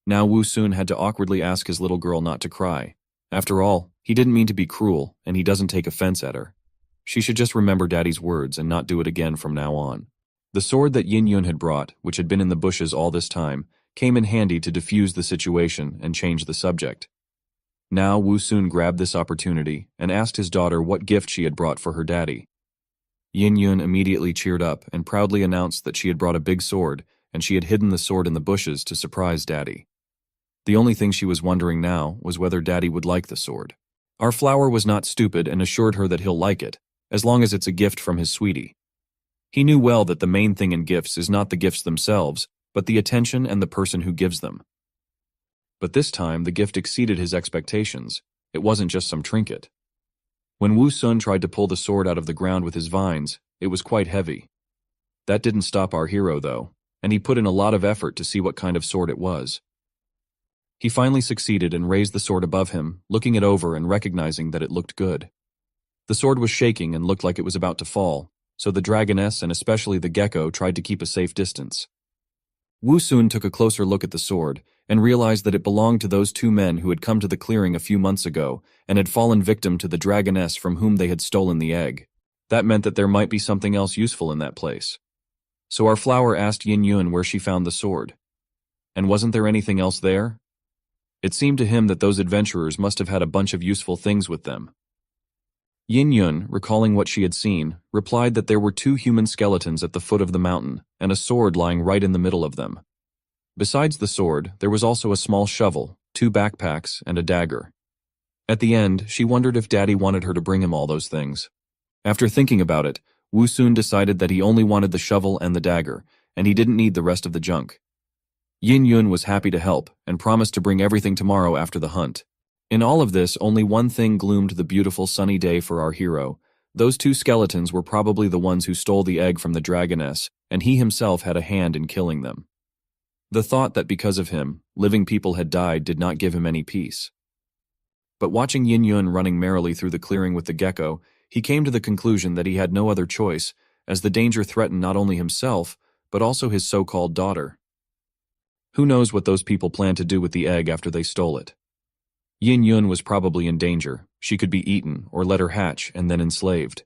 Now Wu Sun had to awkwardly ask his little girl not to cry. After all, he didn't mean to be cruel, and he doesn't take offense at her. She should just remember Daddy's words and not do it again from now on. The sword that Yin Yun had brought, which had been in the bushes all this time, came in handy to defuse the situation and change the subject. Now Wu Sun grabbed this opportunity and asked his daughter what gift she had brought for her daddy. Yin Yun immediately cheered up and proudly announced that she had brought a big sword, and she had hidden the sword in the bushes to surprise Daddy. The only thing she was wondering now was whether Daddy would like the sword. Our flower was not stupid and assured her that he'll like it, as long as it's a gift from his sweetie. He knew well that the main thing in gifts is not the gifts themselves, but the attention and the person who gives them. But this time, the gift exceeded his expectations. It wasn't just some trinket. When Wu Sun tried to pull the sword out of the ground with his vines, it was quite heavy. That didn't stop our hero, though, and he put in a lot of effort to see what kind of sword it was. He finally succeeded and raised the sword above him, looking it over and recognizing that it looked good. The sword was shaking and looked like it was about to fall, so the dragoness and especially the gecko tried to keep a safe distance. Wu Sun took a closer look at the sword and realized that it belonged to those two men who had come to the clearing a few months ago and had fallen victim to the dragoness from whom they had stolen the egg. That meant that there might be something else useful in that place. So our flower asked Yin Yun where she found the sword. And wasn't there anything else there? It seemed to him that those adventurers must have had a bunch of useful things with them. Yin Yun, recalling what she had seen, replied that there were two human skeletons at the foot of the mountain and a sword lying right in the middle of them. Besides the sword, there was also a small shovel, two backpacks, and a dagger. At the end, she wondered if Daddy wanted her to bring him all those things. After thinking about it, Wu Sun decided that he only wanted the shovel and the dagger, and he didn't need the rest of the junk. Yin Yun was happy to help and promised to bring everything tomorrow after the hunt. In all of this, only one thing gloomed the beautiful sunny day for our hero. Those two skeletons were probably the ones who stole the egg from the dragoness, and he himself had a hand in killing them. The thought that because of him, living people had died did not give him any peace. But watching Yin Yun running merrily through the clearing with the gecko, he came to the conclusion that he had no other choice, as the danger threatened not only himself, but also his so-called daughter. Who knows what those people planned to do with the egg after they stole it? Yin Yun was probably in danger. She could be eaten or let her hatch and then enslaved.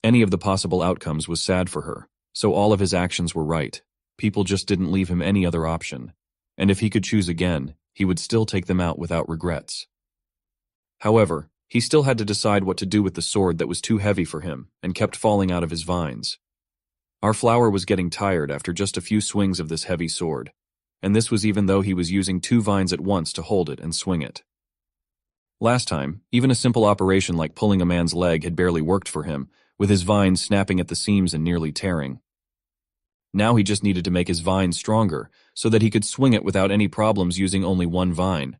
Any of the possible outcomes was sad for her, so all of his actions were right. People just didn't leave him any other option, and if he could choose again, he would still take them out without regrets. However, he still had to decide what to do with the sword that was too heavy for him and kept falling out of his vines. Our flower was getting tired after just a few swings of this heavy sword, and this was even though he was using 2 vines at once to hold it and swing it. Last time, even a simple operation like pulling a man's leg had barely worked for him, with his vines snapping at the seams and nearly tearing. Now he just needed to make his vine stronger, so that he could swing it without any problems using only 1 vine.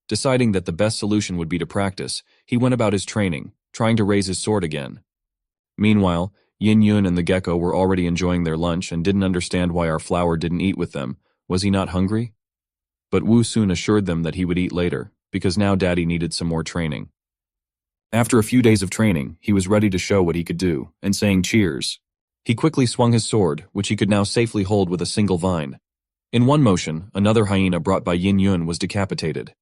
Deciding that the best solution would be to practice, he went about his training, trying to raise his sword again. Meanwhile, Yin Yun and the gecko were already enjoying their lunch and didn't understand why our flower didn't eat with them. Was he not hungry? But Wu soon assured them that he would eat later, because now Daddy needed some more training. After a few days of training, he was ready to show what he could do, and saying cheers. He quickly swung his sword, which he could now safely hold with a single vine. In one motion, another hyena brought by Yin Yun was decapitated.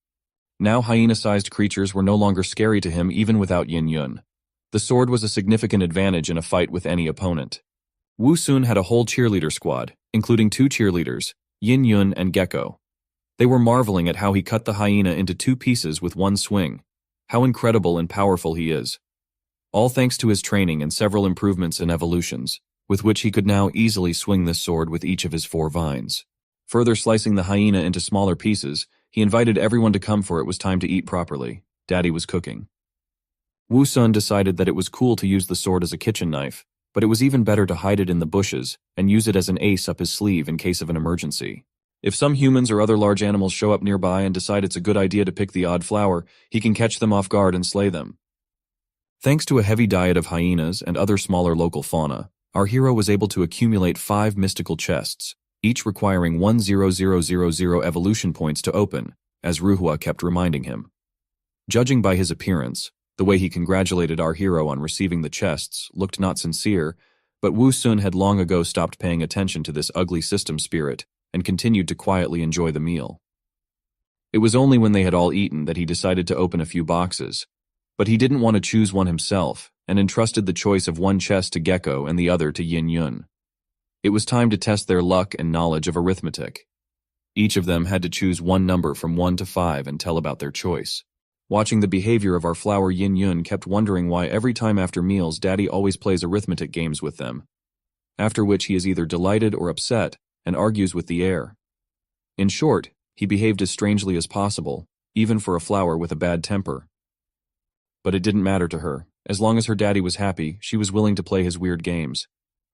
Now hyena-sized creatures were no longer scary to him even without Yin Yun. The sword was a significant advantage in a fight with any opponent. Wu Sun had a whole cheerleader squad, including 2 cheerleaders, Yin Yun and Gecko. They were marveling at how he cut the hyena into 2 pieces with 1 swing. How incredible and powerful he is. All thanks to his training and several improvements in evolutions, with which he could now easily swing this sword with each of his 4 vines. Further slicing the hyena into smaller pieces, he invited everyone to come for it was time to eat properly. Daddy was cooking. Wu Sun decided that it was cool to use the sword as a kitchen knife, but it was even better to hide it in the bushes and use it as an ace up his sleeve in case of an emergency. If some humans or other large animals show up nearby and decide it's a good idea to pick the odd flower, he can catch them off guard and slay them. Thanks to a heavy diet of hyenas and other smaller local fauna, our hero was able to accumulate 5 mystical chests, each requiring 10000 evolution points to open, as Ruhua kept reminding him. Judging by his appearance, the way he congratulated our hero on receiving the chests looked not sincere, but Wu Sun had long ago stopped paying attention to this ugly system spirit and continued to quietly enjoy the meal. It was only when they had all eaten that he decided to open a few boxes, but he didn't want to choose one himself and entrusted the choice of 1 chest to Gecko and the other to Yin Yun. It was time to test their luck and knowledge of arithmetic. Each of them had to choose 1 number from 1 to 5 and tell about their choice. Watching the behavior of our flower Yin Yun kept wondering why every time after meals Daddy always plays arithmetic games with them, after which he is either delighted or upset and argues with the air. In short, he behaved as strangely as possible, even for a flower with a bad temper. But it didn't matter to her. As long as her daddy was happy, she was willing to play his weird games.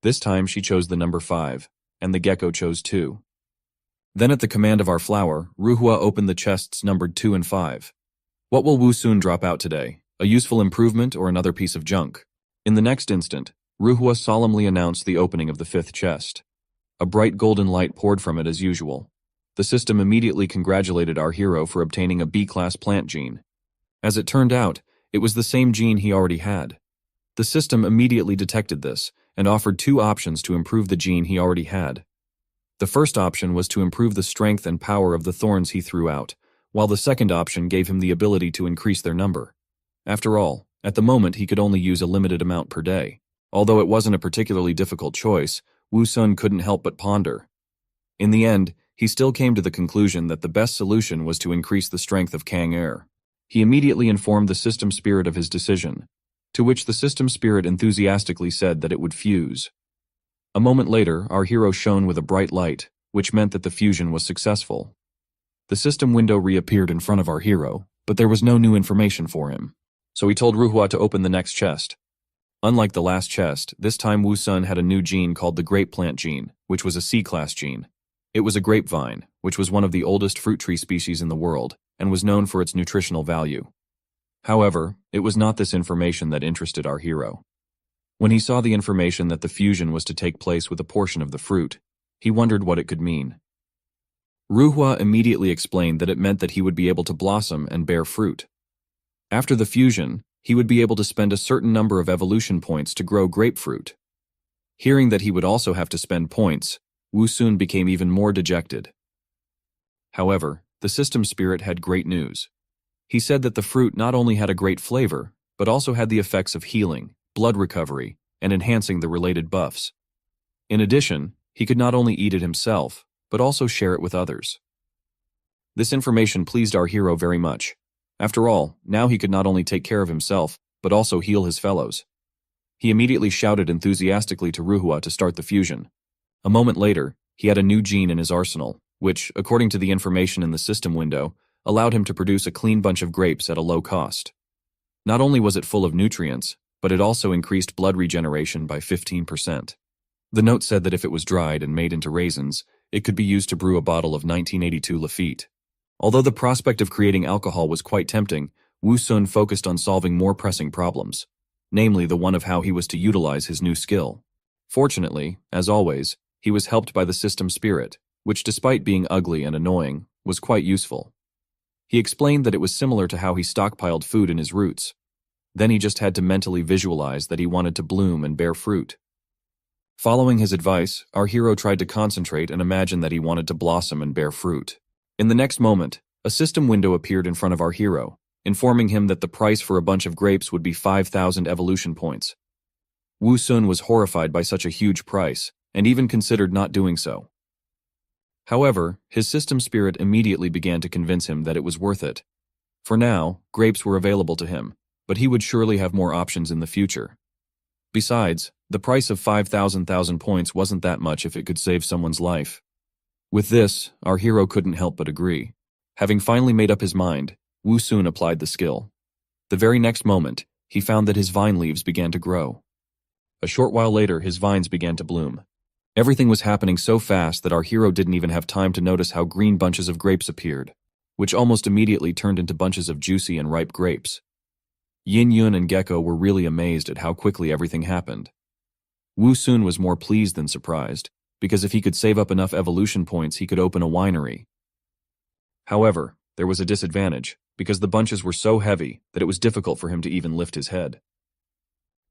This time she chose the number 5, and the gecko chose 2. Then at the command of our flower, Ruhua opened the chests numbered 2 and 5. What will Wu Sun drop out today? A useful improvement or another piece of junk? In the next instant, Ruhua solemnly announced the opening of the 5th chest. A bright golden light poured from it as usual. The system immediately congratulated our hero for obtaining a B-class plant gene. As it turned out, it was the same gene he already had. The system immediately detected this and offered 2 options to improve the gene he already had. The first option was to improve the strength and power of the thorns he threw out, while the second option gave him the ability to increase their number. After all, at the moment he could only use a limited amount per day. Although it wasn't a particularly difficult choice, Wu Sun couldn't help but ponder. In the end, he still came to the conclusion that the best solution was to increase the strength of Kang Air. He immediately informed the system spirit of his decision, to which the system spirit enthusiastically said that it would fuse. A moment later, our hero shone with a bright light, which meant that the fusion was successful. The system window reappeared in front of our hero, but there was no new information for him. So he told Ruhua to open the next chest. Unlike the last chest, this time Wu Sun had a new gene called the grape plant gene, which was a C-class gene. It was a grapevine, which was one of the oldest fruit tree species in the world, and was known for its nutritional value. However, it was not this information that interested our hero. When he saw the information that the fusion was to take place with a portion of the fruit, he wondered what it could mean. Ruhua immediately explained that it meant that he would be able to blossom and bear fruit. After the fusion, he would be able to spend a certain number of evolution points to grow grapefruit. Hearing that he would also have to spend points, Wu Sun became even more dejected. However, the system spirit had great news. He said that the fruit not only had a great flavor, but also had the effects of healing, blood recovery, and enhancing the related buffs. In addition, he could not only eat it himself, but also share it with others. This information pleased our hero very much. After all, now he could not only take care of himself, but also heal his fellows. He immediately shouted enthusiastically to Ruhua to start the fusion. A moment later, he had a new gene in his arsenal, which, according to the information in the system window, allowed him to produce a clean bunch of grapes at a low cost. Not only was it full of nutrients, but it also increased blood regeneration by 15%. The note said that if it was dried and made into raisins, it could be used to brew a bottle of 1982 Lafite. Although the prospect of creating alcohol was quite tempting, Wu Sun focused on solving more pressing problems, namely the one of how he was to utilize his new skill. Fortunately, as always, he was helped by the system spirit, which despite being ugly and annoying, was quite useful. He explained that it was similar to how he stockpiled food in his roots. Then he just had to mentally visualize that he wanted to bloom and bear fruit. Following his advice, our hero tried to concentrate and imagine that he wanted to blossom and bear fruit. In the next moment, a system window appeared in front of our hero, informing him that the price for a bunch of grapes would be 5,000 evolution points. Wu Sun was horrified by such a huge price, and even considered not doing so. However, his system spirit immediately began to convince him that it was worth it. For now, grapes were available to him, but he would surely have more options in the future. Besides, the price of 5,000 points wasn't that much if it could save someone's life. With this, our hero couldn't help but agree. Having finally made up his mind, Wu Sun applied the skill. The very next moment, he found that his vine leaves began to grow. A short while later, his vines began to bloom. Everything was happening so fast that our hero didn't even have time to notice how green bunches of grapes appeared, which almost immediately turned into bunches of juicy and ripe grapes. Yin Yun and Gecko were really amazed at how quickly everything happened. Wu Sun was more pleased than surprised, because if he could save up enough evolution points, he could open a winery. However, there was a disadvantage, because the bunches were so heavy that it was difficult for him to even lift his head.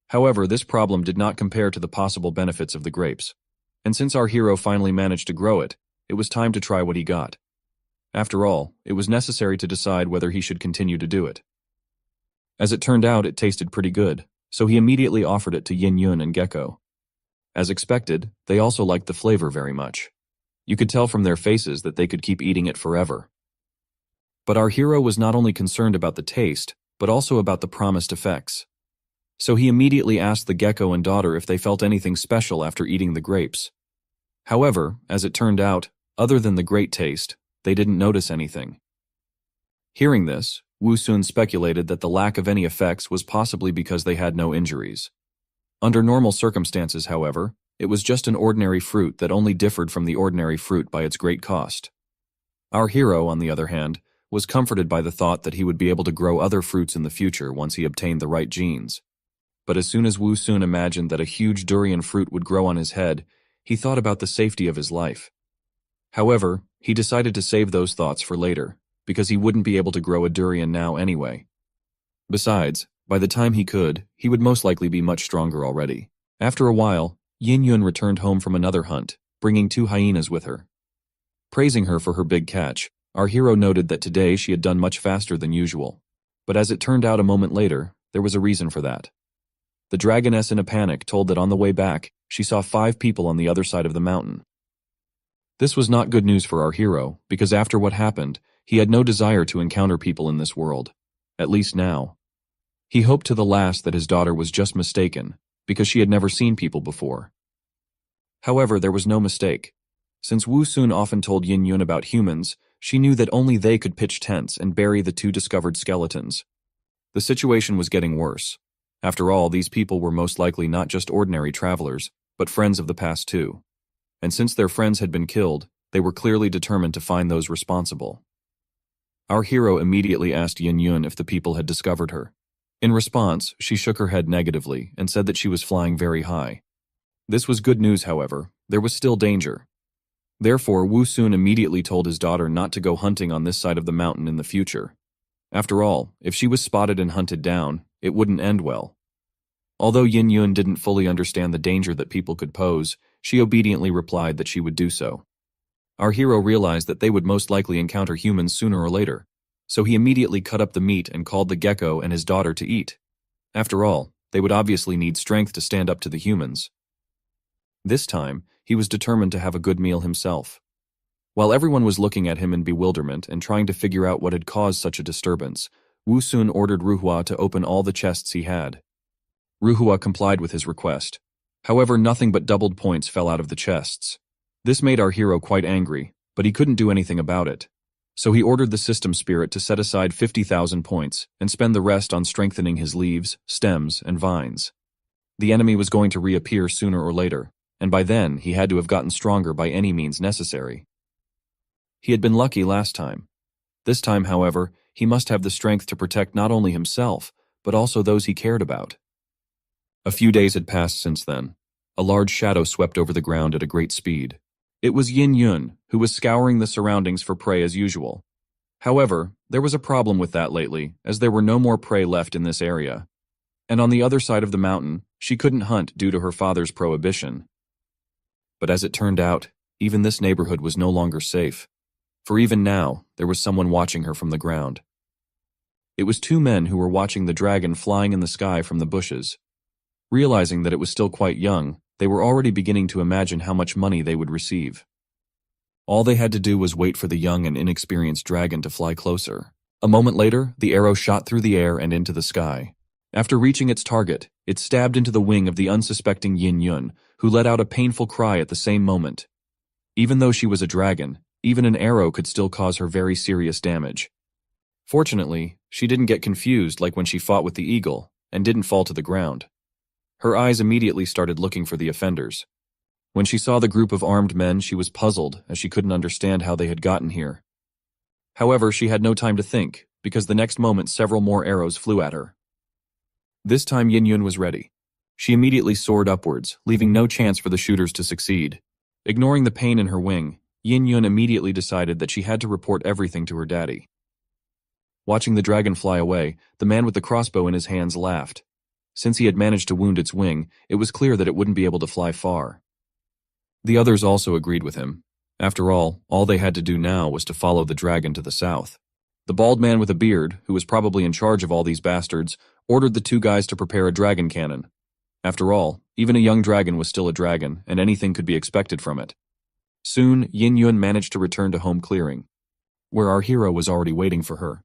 However, this problem did not compare to the possible benefits of the grapes. And since our hero finally managed to grow it, it was time to try what he got. After all, it was necessary to decide whether he should continue to do it. As it turned out, it tasted pretty good, so he immediately offered it to Yin Yun and Gecko. As expected, they also liked the flavor very much. You could tell from their faces that they could keep eating it forever. But our hero was not only concerned about the taste, but also about the promised effects. So he immediately asked the gecko and daughter if they felt anything special after eating the grapes. However, as it turned out, other than the great taste, they didn't notice anything. Hearing this, Wu Sun speculated that the lack of any effects was possibly because they had no injuries. Under normal circumstances, however, it was just an ordinary fruit that only differed from the ordinary fruit by its great cost. Our hero, on the other hand, was comforted by the thought that he would be able to grow other fruits in the future once he obtained the right genes. But as soon as Wu Sun imagined that a huge durian fruit would grow on his head, he thought about the safety of his life. However, he decided to save those thoughts for later, because he wouldn't be able to grow a durian now anyway. Besides, by the time he could, he would most likely be much stronger already. After a while, Yin Yun returned home from another hunt, bringing 2 hyenas with her. Praising her for her big catch, our hero noted that today she had done much faster than usual. But as it turned out a moment later, there was a reason for that. The dragoness in a panic told that on the way back, she saw 5 people on the other side of the mountain. This was not good news for our hero, because after what happened, he had no desire to encounter people in this world. At least now. He hoped to the last that his daughter was just mistaken, because she had never seen people before. However, there was no mistake. Since Wu Sun often told Yin Yun about humans, she knew that only they could pitch tents and bury the 2 discovered skeletons. The situation was getting worse. After all, these people were most likely not just ordinary travelers, but friends of the past too. And since their friends had been killed, they were clearly determined to find those responsible. Our hero immediately asked Yin Yun if the people had discovered her. In response, she shook her head negatively and said that she was flying very high. This was good news, however. There was still danger. Therefore, Wu Sun immediately told his daughter not to go hunting on this side of the mountain in the future. After all, if she was spotted and hunted down, it wouldn't end well. Although Yin Yun didn't fully understand the danger that people could pose, she obediently replied that she would do so. Our hero realized that they would most likely encounter humans sooner or later, so he immediately cut up the meat and called the gecko and his daughter to eat. After all, they would obviously need strength to stand up to the humans. This time, he was determined to have a good meal himself. While everyone was looking at him in bewilderment and trying to figure out what had caused such a disturbance, Wu Sun ordered Ruhua to open all the chests he had. Ruhua complied with his request. However, nothing but doubled points fell out of the chests. This made our hero quite angry, but he couldn't do anything about it. So he ordered the system spirit to set aside 50,000 points and spend the rest on strengthening his leaves, stems, and vines. The enemy was going to reappear sooner or later, and by then he had to have gotten stronger by any means necessary. He had been lucky last time. This time, however, he must have the strength to protect not only himself, but also those he cared about. A few days had passed since then. A large shadow swept over the ground at a great speed. It was Yin Yun, who was scouring the surroundings for prey as usual. However, there was a problem with that lately, as there were no more prey left in this area. And on the other side of the mountain, she couldn't hunt due to her father's prohibition. But as it turned out, even this neighborhood was no longer safe. For even now, there was someone watching her from the ground. It was two men who were watching the dragon flying in the sky from the bushes. Realizing that it was still quite young, they were already beginning to imagine how much money they would receive. All they had to do was wait for the young and inexperienced dragon to fly closer. A moment later, the arrow shot through the air and into the sky. After reaching its target, it stabbed into the wing of the unsuspecting Yin Yun, who let out a painful cry at the same moment. Even though she was a dragon, even an arrow could still cause her very serious damage. Fortunately, she didn't get confused like when she fought with the eagle, and didn't fall to the ground. Her eyes immediately started looking for the offenders. When she saw the group of armed men, she was puzzled, as she couldn't understand how they had gotten here. However, she had no time to think, because the next moment several more arrows flew at her. This time Yin Yun was ready. She immediately soared upwards, leaving no chance for the shooters to succeed. Ignoring the pain in her wing, Yin Yun immediately decided that she had to report everything to her daddy. Watching the dragon fly away, the man with the crossbow in his hands laughed. Since he had managed to wound its wing, it was clear that it wouldn't be able to fly far. The others also agreed with him. After all they had to do now was to follow the dragon to the south. The bald man with a beard, who was probably in charge of all these bastards, ordered the two guys to prepare a dragon cannon. After all, even a young dragon was still a dragon, and anything could be expected from it. Soon, Yin Yun managed to return to home clearing, where our hero was already waiting for her.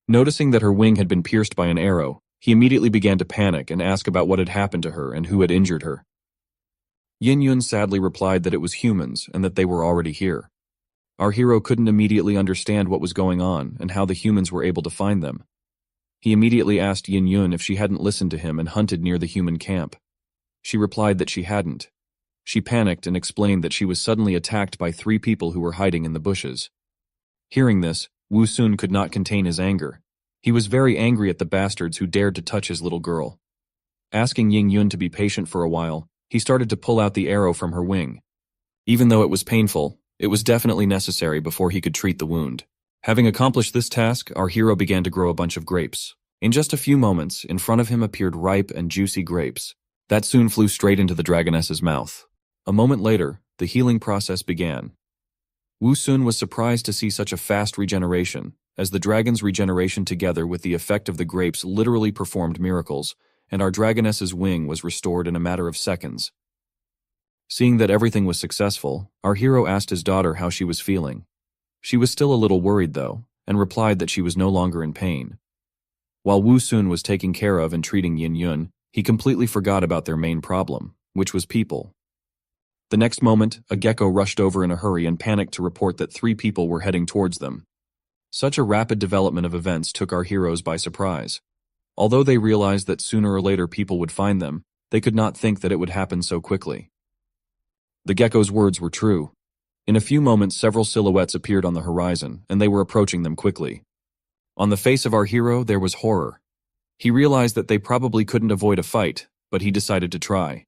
Noticing that her wing had been pierced by an arrow, he immediately began to panic and ask about what had happened to her and who had injured her. Yin Yun sadly replied that it was humans and that they were already here. Our hero couldn't immediately understand what was going on and how the humans were able to find them. He immediately asked Yin Yun if she hadn't listened to him and hunted near the human camp. She replied that she hadn't. She panicked and explained that she was suddenly attacked by 3 people who were hiding in the bushes. Hearing this, Wu Sun could not contain his anger. He was very angry at the bastards who dared to touch his little girl. Asking Yin Yun to be patient for a while, he started to pull out the arrow from her wing. Even though it was painful, it was definitely necessary before he could treat the wound. Having accomplished this task, our hero began to grow a bunch of grapes. In just a few moments, in front of him appeared ripe and juicy grapes. That soon flew straight into the dragoness's mouth. A moment later, the healing process began. Wu Sun was surprised to see such a fast regeneration, as the dragon's regeneration together with the effect of the grapes literally performed miracles, and our dragoness's wing was restored in a matter of seconds. Seeing that everything was successful, our hero asked his daughter how she was feeling. She was still a little worried though, and replied that she was no longer in pain. While Wu Sun was taking care of and treating Yin Yun, he completely forgot about their main problem, which was people. The next moment, a gecko rushed over in a hurry and panicked to report that 3 people were heading towards them. Such a rapid development of events took our heroes by surprise. Although they realized that sooner or later people would find them, they could not think that it would happen so quickly. The gecko's words were true. In a few moments, several silhouettes appeared on the horizon, and they were approaching them quickly. On the face of our hero, there was horror. He realized that they probably couldn't avoid a fight, but he decided to try.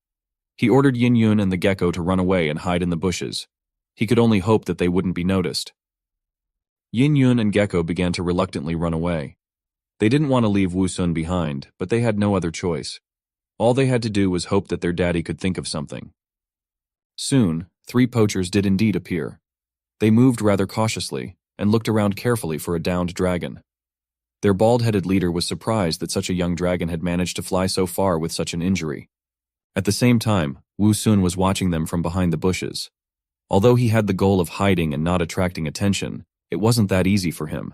He ordered Yin Yun and the gecko to run away and hide in the bushes. He could only hope that they wouldn't be noticed. Yin Yun and Gecko began to reluctantly run away. They didn't want to leave Wu Sun behind, but they had no other choice. All they had to do was hope that their daddy could think of something. Soon, 3 poachers did indeed appear. They moved rather cautiously, and looked around carefully for a downed dragon. Their bald-headed leader was surprised that such a young dragon had managed to fly so far with such an injury. At the same time, Wu Sun was watching them from behind the bushes. Although he had the goal of hiding and not attracting attention, it wasn't that easy for him.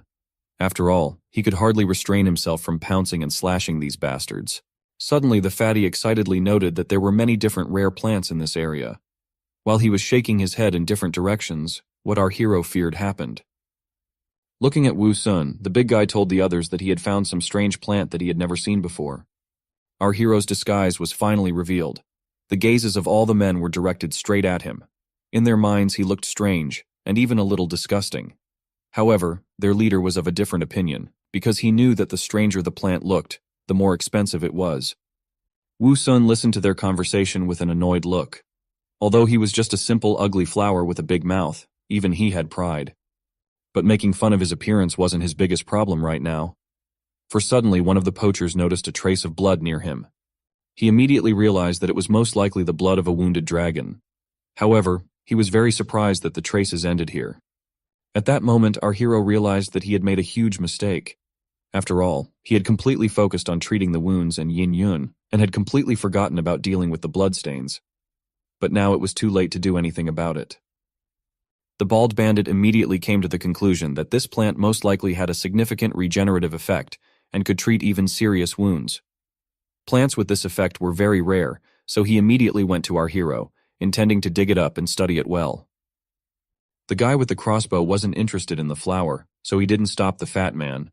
After all, he could hardly restrain himself from pouncing and slashing these bastards. Suddenly the fatty excitedly noted that there were many different rare plants in this area. While he was shaking his head in different directions, what our hero feared happened. Looking at Wu Sun, the big guy told the others that he had found some strange plant that he had never seen before. Our hero's disguise was finally revealed. The gazes of all the men were directed straight at him. In their minds he looked strange, and even a little disgusting. However, their leader was of a different opinion, because he knew that the stranger the plant looked, the more expensive it was. Wu Sun listened to their conversation with an annoyed look. Although he was just a simple, ugly flower with a big mouth, even he had pride. But making fun of his appearance wasn't his biggest problem right now. For suddenly one of the poachers noticed a trace of blood near him. He immediately realized that it was most likely the blood of a wounded dragon. However, he was very surprised that the traces ended here. At that moment, our hero realized that he had made a huge mistake. After all, he had completely focused on treating the wounds and Yin Yun, and had completely forgotten about dealing with the bloodstains. But now it was too late to do anything about it. The bald bandit immediately came to the conclusion that this plant most likely had a significant regenerative effect and could treat even serious wounds. Plants with this effect were very rare, so he immediately went to our hero, intending to dig it up and study it well. The guy with the crossbow wasn't interested in the flower, so he didn't stop the fat man.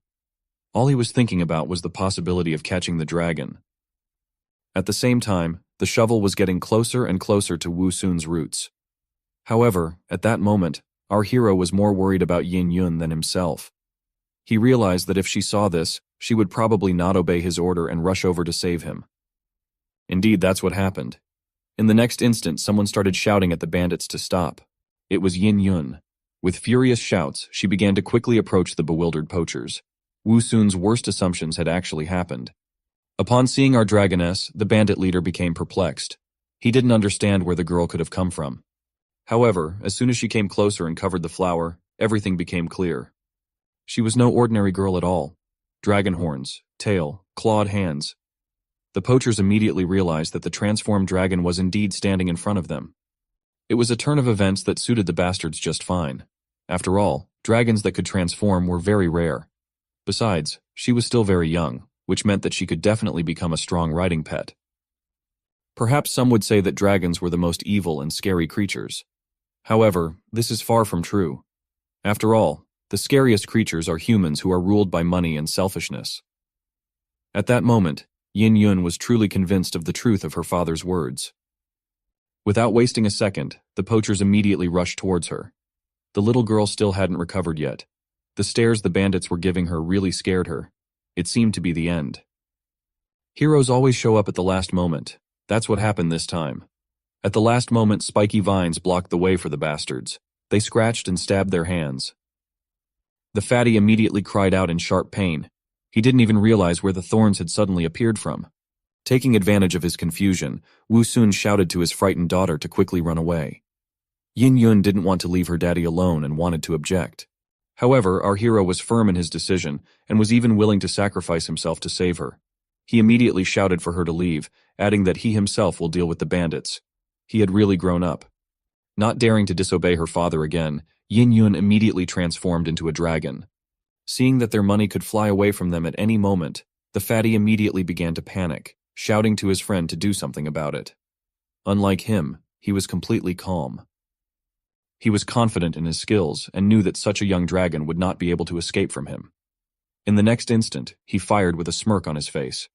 All he was thinking about was the possibility of catching the dragon. At the same time, the shovel was getting closer and closer to Wu Sun's roots. However, at that moment, our hero was more worried about Yin Yun than himself. He realized that if she saw this, she would probably not obey his order and rush over to save him. Indeed, that's what happened. In the next instant, someone started shouting at the bandits to stop. It was Yin Yun. With furious shouts, she began to quickly approach the bewildered poachers. Wu Sun's worst assumptions had actually happened. Upon seeing our dragoness, the bandit leader became perplexed. He didn't understand where the girl could have come from. However, as soon as she came closer and covered the flower, everything became clear. She was no ordinary girl at all. Dragon horns, tail, clawed hands. The poachers immediately realized that the transformed dragon was indeed standing in front of them. It was a turn of events that suited the bastards just fine. After all, dragons that could transform were very rare. Besides, she was still very young, which meant that she could definitely become a strong riding pet. Perhaps some would say that dragons were the most evil and scary creatures. However, this is far from true. After all, the scariest creatures are humans who are ruled by money and selfishness. At that moment, Yin Yun was truly convinced of the truth of her father's words. Without wasting a second, the poachers immediately rushed towards her. The little girl still hadn't recovered yet. The stares the bandits were giving her really scared her. It seemed to be the end. Heroes always show up at the last moment. That's what happened this time. At the last moment, spiky vines blocked the way for the bastards. They scratched and stabbed their hands. The fatty immediately cried out in sharp pain. He didn't even realize where the thorns had suddenly appeared from. Taking advantage of his confusion, Wu Sun shouted to his frightened daughter to quickly run away. Yin Yun didn't want to leave her daddy alone and wanted to object. However, our hero was firm in his decision and was even willing to sacrifice himself to save her. He immediately shouted for her to leave, adding that he himself will deal with the bandits. He had really grown up. Not daring to disobey her father again, Yin Yun immediately transformed into a dragon. Seeing that their money could fly away from them at any moment, the fatty immediately began to panic, shouting to his friend to do something about it. Unlike him, he was completely calm. He was confident in his skills and knew that such a young dragon would not be able to escape from him. In the next instant, he fired with a smirk on his face.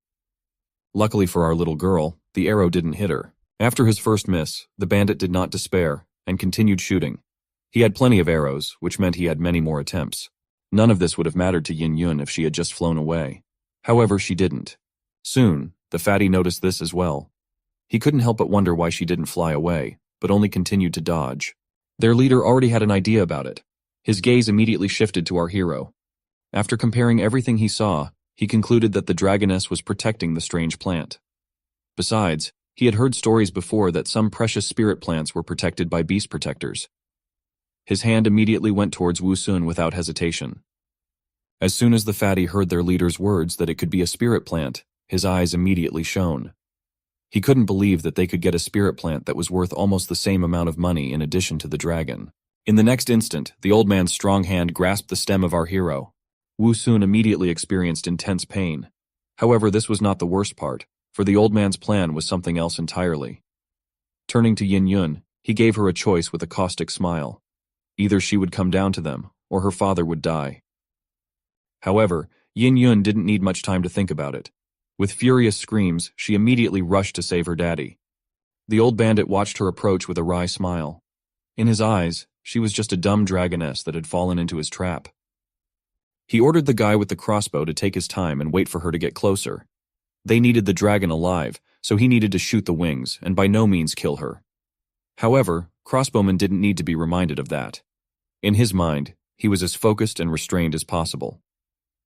Luckily for our little girl, the arrow didn't hit her. After his first miss, the bandit did not despair and continued shooting. He had plenty of arrows, which meant he had many more attempts. None of this would have mattered to Yin Yun if she had just flown away. However, she didn't. Soon, the fatty noticed this as well. He couldn't help but wonder why she didn't fly away, but only continued to dodge. Their leader already had an idea about it. His gaze immediately shifted to our hero. After comparing everything he saw, he concluded that the dragoness was protecting the strange plant. Besides, he had heard stories before that some precious spirit plants were protected by beast protectors. His hand immediately went towards Wu Sun without hesitation. As soon as the fatty heard their leader's words that it could be a spirit plant, his eyes immediately shone. He couldn't believe that they could get a spirit plant that was worth almost the same amount of money in addition to the dragon. In the next instant, the old man's strong hand grasped the stem of our hero. Wu Sun immediately experienced intense pain. However, this was not the worst part. for the old man's plan was something else entirely. Turning to Yin Yun, he gave her a choice with a caustic smile. Either she would come down to them, or her father would die. However, Yin Yun didn't need much time to think about it. With furious screams, she immediately rushed to save her daddy. The old bandit watched her approach with a wry smile. In his eyes, she was just a dumb dragoness that had fallen into his trap. He ordered the guy with the crossbow to take his time and wait for her to get closer. They needed the dragon alive, so he needed to shoot the wings and by no means kill her. However, Crossbowman didn't need to be reminded of that. In his mind, he was as focused and restrained as possible.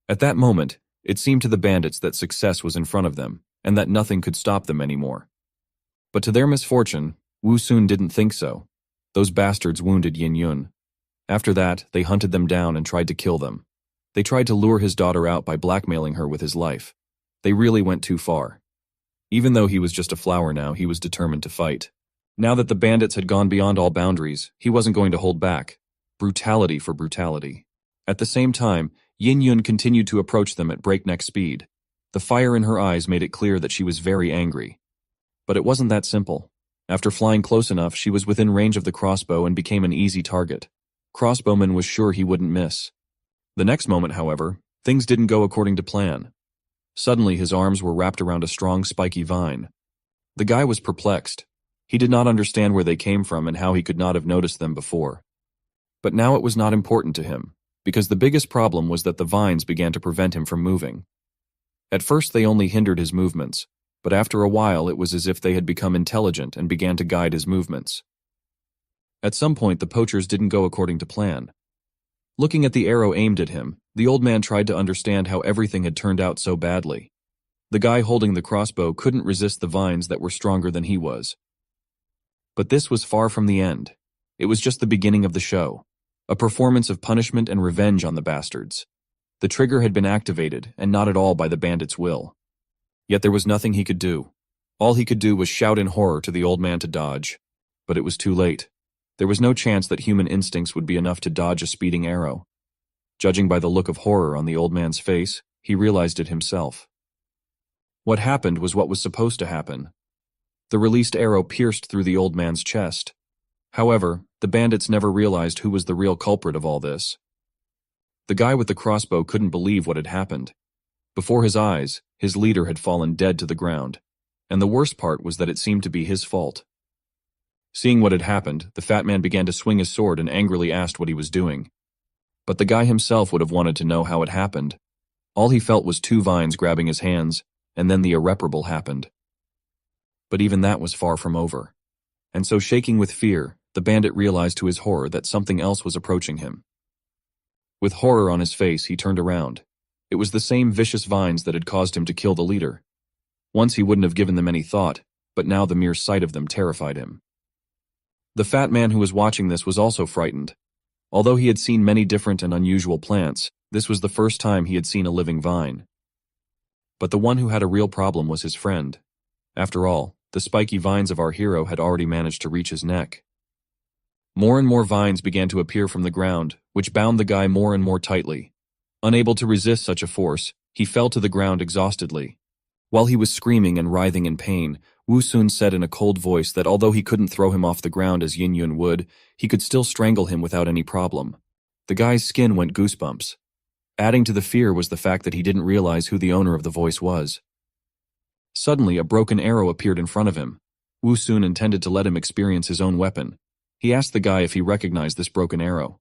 At that moment, it seemed to the bandits that success was in front of them, and that nothing could stop them anymore. But to their misfortune, Wu Sun didn't think so. Those bastards wounded Yin Yun. After that, they hunted them down and tried to kill them. They tried to lure his daughter out by blackmailing her with his life. They really went too far. Even though he was just a flower now, he was determined to fight. Now that the bandits had gone beyond all boundaries, he wasn't going to hold back. Brutality for brutality. At the same time, Yin Yun continued to approach them at breakneck speed. The fire in her eyes made it clear that she was very angry. But it wasn't that simple. After flying close enough, she was within range of the crossbow and became an easy target. Crossbowman was sure he wouldn't miss. The next moment, however, things didn't go according to plan. Suddenly, his arms were wrapped around a strong, spiky vine. The guy was perplexed. He did not understand where they came from and how he could not have noticed them before. But now it was not important to him, because the biggest problem was that the vines began to prevent him from moving. At first they only hindered his movements, but after a while it was as if they had become intelligent and began to guide his movements. At some point the poachers didn't go according to plan. Looking at the arrow aimed at him, the old man tried to understand how everything had turned out so badly. The guy holding the crossbow couldn't resist the vines that were stronger than he was. But this was far from the end. It was just the beginning of the show. A performance of punishment and revenge on the bastards. The trigger had been activated, and not at all by the bandit's will. Yet there was nothing he could do. All he could do was shout in horror to the old man to dodge. But it was too late. There was no chance that human instincts would be enough to dodge a speeding arrow. Judging by the look of horror on the old man's face, he realized it himself. What happened was what was supposed to happen. The released arrow pierced through the old man's chest. However, the bandits never realized who was the real culprit of all this. The guy with the crossbow couldn't believe what had happened. Before his eyes, his leader had fallen dead to the ground, and the worst part was that it seemed to be his fault. Seeing what had happened, the fat man began to swing his sword and angrily asked what he was doing. But the guy himself would have wanted to know how it happened. All he felt was two vines grabbing his hands, and then the irreparable happened. But even that was far from over. And so, shaking with fear, the bandit realized to his horror that something else was approaching him. With horror on his face, he turned around. It was the same vicious vines that had caused him to kill the leader. Once he wouldn't have given them any thought, but now the mere sight of them terrified him. The fat man who was watching this was also frightened. Although he had seen many different and unusual plants, this was the first time he had seen a living vine. But the one who had a real problem was his friend. After all, the spiky vines of our hero had already managed to reach his neck. More and more vines began to appear from the ground, which bound the guy more and more tightly. Unable to resist such a force, he fell to the ground exhaustedly. While he was screaming and writhing in pain, Wu Sun said in a cold voice that although he couldn't throw him off the ground as Yin Yun would, he could still strangle him without any problem. The guy's skin went goosebumps. Adding to the fear was the fact that he didn't realize who the owner of the voice was. Suddenly, a broken arrow appeared in front of him. Wu Sun intended to let him experience his own weapon. He asked the guy if he recognized this broken arrow.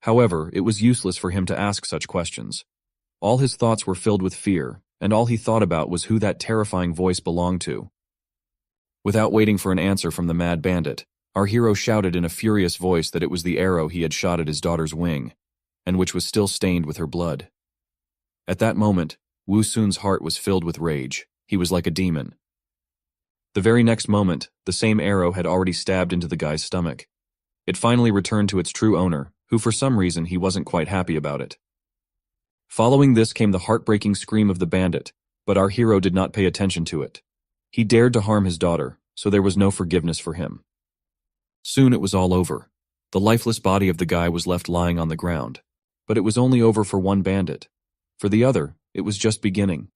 However, it was useless for him to ask such questions. All his thoughts were filled with fear, and all he thought about was who that terrifying voice belonged to. Without waiting for an answer from the mad bandit, our hero shouted in a furious voice that it was the arrow he had shot at his daughter's wing, and which was still stained with her blood. At that moment, Wu Sun's heart was filled with rage. He was like a demon. The very next moment, the same arrow had already stabbed into the guy's stomach. It finally returned to its true owner, who for some reason he wasn't quite happy about it. Following this came the heartbreaking scream of the bandit, but our hero did not pay attention to it. He dared to harm his daughter, so there was no forgiveness for him. Soon it was all over. The lifeless body of the guy was left lying on the ground. But it was only over for one bandit. For the other, it was just beginning.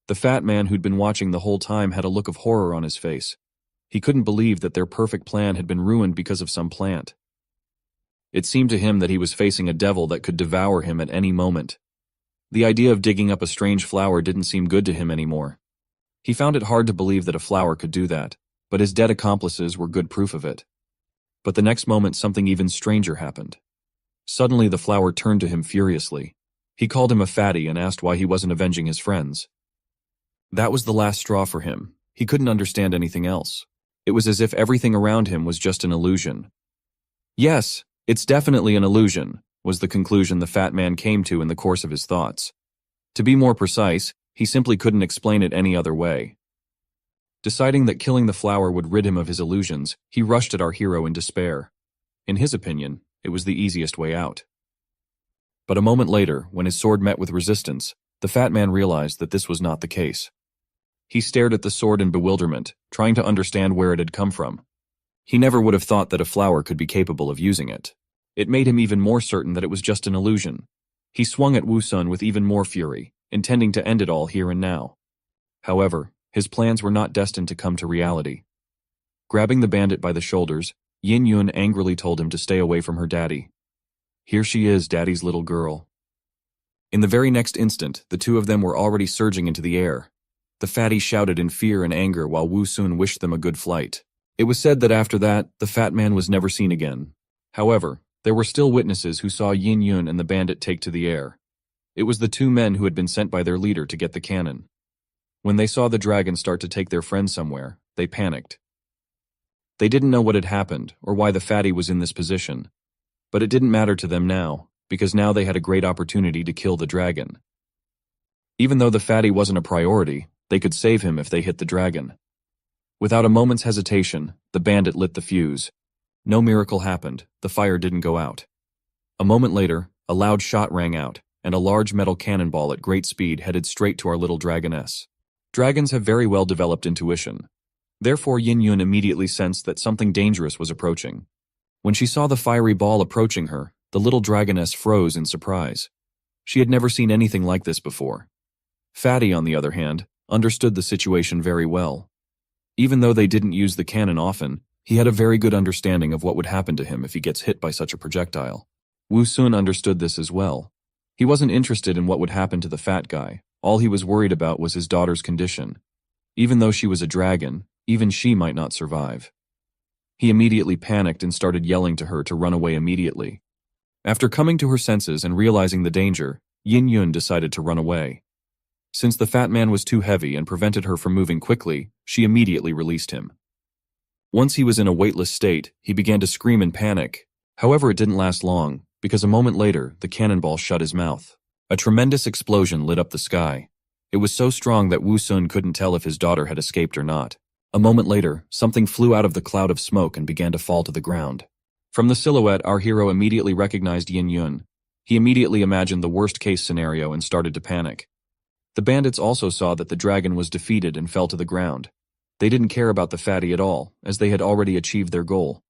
The fat man who'd been watching the whole time had a look of horror on his face. He couldn't believe that their perfect plan had been ruined because of some plant. It seemed to him that he was facing a devil that could devour him at any moment. The idea of digging up a strange flower didn't seem good to him anymore. He found it hard to believe that a flower could do that, but his dead accomplices were good proof of it. But the next moment something even stranger happened. Suddenly the flower turned to him furiously. He called him a fatty and asked why he wasn't avenging his friends. That was the last straw for him. He couldn't understand anything else. It was as if everything around him was just an illusion. Yes, it's definitely an illusion, was the conclusion the fat man came to in the course of his thoughts. To be more precise, he simply couldn't explain it any other way. Deciding that killing the flower would rid him of his illusions, he rushed at our hero in despair. In his opinion, it was the easiest way out. But a moment later, when his sword met with resistance, the fat man realized that this was not the case. He stared at the sword in bewilderment, trying to understand where it had come from. He never would have thought that a flower could be capable of using it. It made him even more certain that it was just an illusion. He swung at Wu Sun with even more fury, intending to end it all here and now. However, his plans were not destined to come to reality. Grabbing the bandit by the shoulders, Yin Yun angrily told him to stay away from her daddy. Here she is, daddy's little girl. In the very next instant, the two of them were already surging into the air. The fatty shouted in fear and anger while Wu Sun wished them a good flight. It was said that after that, the fat man was never seen again. However, there were still witnesses who saw Yin Yun and the bandit take to the air. It was the two men who had been sent by their leader to get the cannon. When they saw the dragon start to take their friend somewhere, they panicked. They didn't know what had happened or why the fatty was in this position. But it didn't matter to them now, because now they had a great opportunity to kill the dragon. Even though the fatty wasn't a priority, they could save him if they hit the dragon. Without a moment's hesitation, the bandit lit the fuse. No miracle happened, the fire didn't go out. A moment later, a loud shot rang out, and a large metal cannonball at great speed headed straight to our little dragoness. Dragons have very well developed intuition. Therefore Yin Yun immediately sensed that something dangerous was approaching. When she saw the fiery ball approaching her, the little dragoness froze in surprise. She had never seen anything like this before. Fatty, on the other hand, understood the situation very well. Even though they didn't use the cannon often, he had a very good understanding of what would happen to him if he gets hit by such a projectile. Wu Sun understood this as well. He wasn't interested in what would happen to the fat guy. All he was worried about was his daughter's condition. Even though she was a dragon, even she might not survive. He immediately panicked and started yelling to her to run away immediately. After coming to her senses and realizing the danger, Yin Yun decided to run away. Since the fat man was too heavy and prevented her from moving quickly, she immediately released him. Once he was in a weightless state, he began to scream in panic. However, it didn't last long, because a moment later, the cannonball shut his mouth. A tremendous explosion lit up the sky. It was so strong that Wu Sun couldn't tell if his daughter had escaped or not. A moment later, something flew out of the cloud of smoke and began to fall to the ground. From the silhouette, our hero immediately recognized Yin Yun. He immediately imagined the worst-case scenario and started to panic. The bandits also saw that the dragon was defeated and fell to the ground. They didn't care about the fatty at all, as they had already achieved their goal.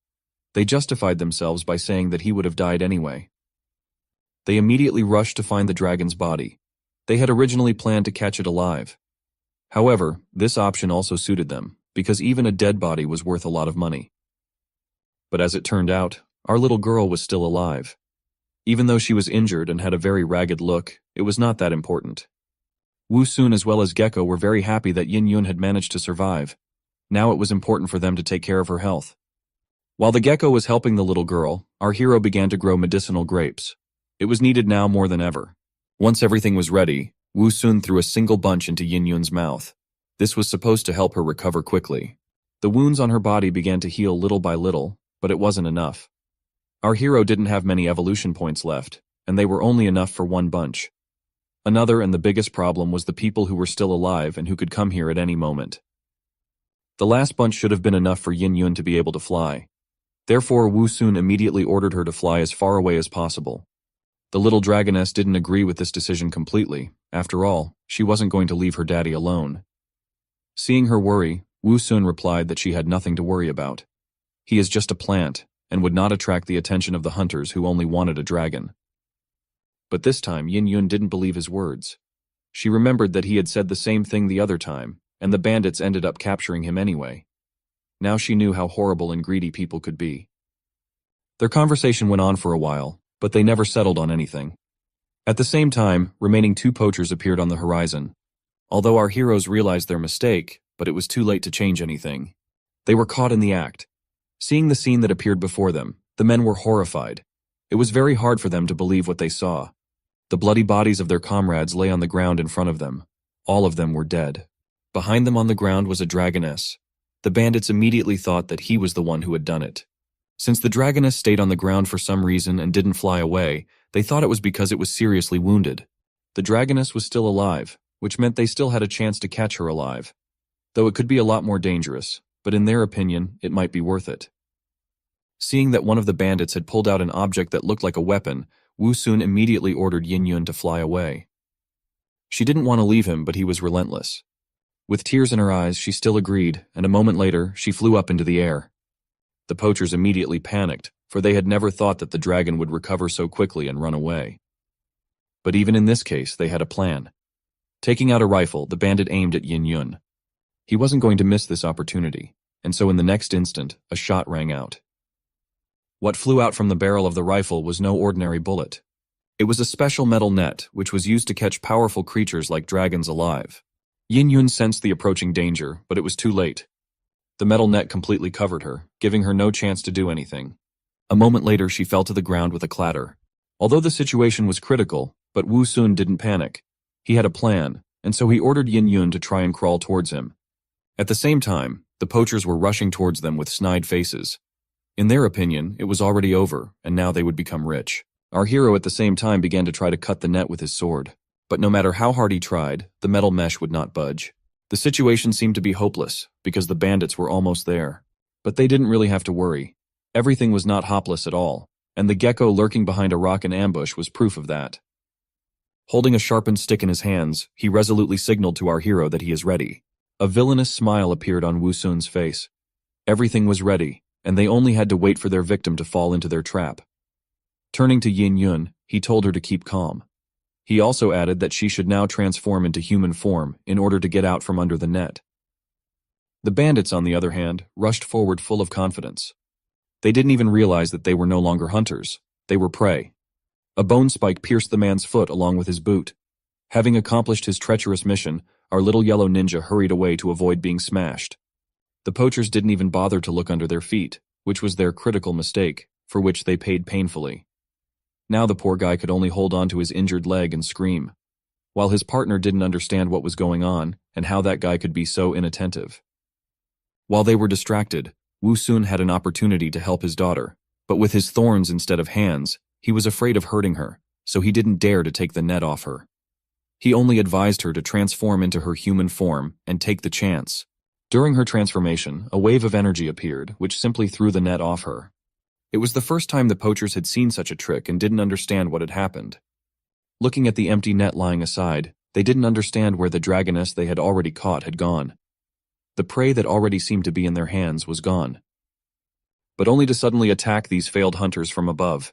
They justified themselves by saying that he would have died anyway. They immediately rushed to find the dragon's body. They had originally planned to catch it alive. However, this option also suited them, because even a dead body was worth a lot of money. But as it turned out, our little girl was still alive. Even though she was injured and had a very ragged look, it was not that important. Wu Sun as well as Gecko were very happy that Yin Yun had managed to survive. Now it was important for them to take care of her health. While the gecko was helping the little girl, our hero began to grow medicinal grapes. It was needed now more than ever. Once everything was ready, Wu Sun threw a single bunch into Yin Yun's mouth. This was supposed to help her recover quickly. The wounds on her body began to heal little by little, but it wasn't enough. Our hero didn't have many evolution points left, and they were only enough for one bunch. Another and the biggest problem was the people who were still alive and who could come here at any moment. The last bunch should have been enough for Yin Yun to be able to fly. Therefore, Wu Sun immediately ordered her to fly as far away as possible. The little dragoness didn't agree with this decision completely. After all, she wasn't going to leave her daddy alone. Seeing her worry, Wu Sun replied that she had nothing to worry about. He is just a plant, and would not attract the attention of the hunters who only wanted a dragon. But this time Yin Yun didn't believe his words. She remembered that he had said the same thing the other time, and the bandits ended up capturing him anyway. Now she knew how horrible and greedy people could be. Their conversation went on for a while, but they never settled on anything. At the same time, remaining 2 poachers appeared on the horizon. Although our heroes realized their mistake, but it was too late to change anything. They were caught in the act. Seeing the scene that appeared before them, the men were horrified. It was very hard for them to believe what they saw. The bloody bodies of their comrades lay on the ground in front of them. All of them were dead. Behind them on the ground was a dragoness. The bandits immediately thought that he was the one who had done it. Since the dragoness stayed on the ground for some reason and didn't fly away, they thought it was because it was seriously wounded. The dragoness was still alive, which meant they still had a chance to catch her alive. Though it could be a lot more dangerous, but in their opinion, it might be worth it. Seeing that one of the bandits had pulled out an object that looked like a weapon, Wu Sun immediately ordered Yin Yun to fly away. She didn't want to leave him, but he was relentless. With tears in her eyes, she still agreed, and a moment later, she flew up into the air. The poachers immediately panicked, for they had never thought that the dragon would recover so quickly and run away. But even in this case, they had a plan. Taking out a rifle, the bandit aimed at Yin Yun. He wasn't going to miss this opportunity, and so in the next instant, a shot rang out. What flew out from the barrel of the rifle was no ordinary bullet. It was a special metal net, which was used to catch powerful creatures like dragons alive. Yin Yun sensed the approaching danger, but it was too late. The metal net completely covered her, giving her no chance to do anything. A moment later, she fell to the ground with a clatter. Although the situation was critical, but Wu Sun didn't panic. He had a plan, and so he ordered Yin Yun to try and crawl towards him. At the same time, the poachers were rushing towards them with snide faces. In their opinion, it was already over, and now they would become rich. Our hero at the same time began to try to cut the net with his sword. But no matter how hard he tried, the metal mesh would not budge. The situation seemed to be hopeless, because the bandits were almost there. But they didn't really have to worry. Everything was not hopeless at all, and the gecko lurking behind a rock in ambush was proof of that. Holding a sharpened stick in his hands, he resolutely signaled to our hero that he is ready. A villainous smile appeared on Wu Sun's face. Everything was ready, and they only had to wait for their victim to fall into their trap. Turning to Yin Yun, he told her to keep calm. He also added that she should now transform into human form in order to get out from under the net. The bandits, on the other hand, rushed forward full of confidence. They didn't even realize that they were no longer hunters. They were prey. A bone spike pierced the man's foot along with his boot. Having accomplished his treacherous mission, our little yellow ninja hurried away to avoid being smashed. The poachers didn't even bother to look under their feet, which was their critical mistake, for which they paid painfully. Now the poor guy could only hold on to his injured leg and scream, while his partner didn't understand what was going on and how that guy could be so inattentive. While they were distracted, Wu Sun had an opportunity to help his daughter, but with his thorns instead of hands, he was afraid of hurting her, so he didn't dare to take the net off her. He only advised her to transform into her human form and take the chance. During her transformation, a wave of energy appeared, which simply threw the net off her. It was the first time the poachers had seen such a trick and didn't understand what had happened. Looking at the empty net lying aside, they didn't understand where the dragoness they had already caught had gone. The prey that already seemed to be in their hands was gone, but only to suddenly attack these failed hunters from above.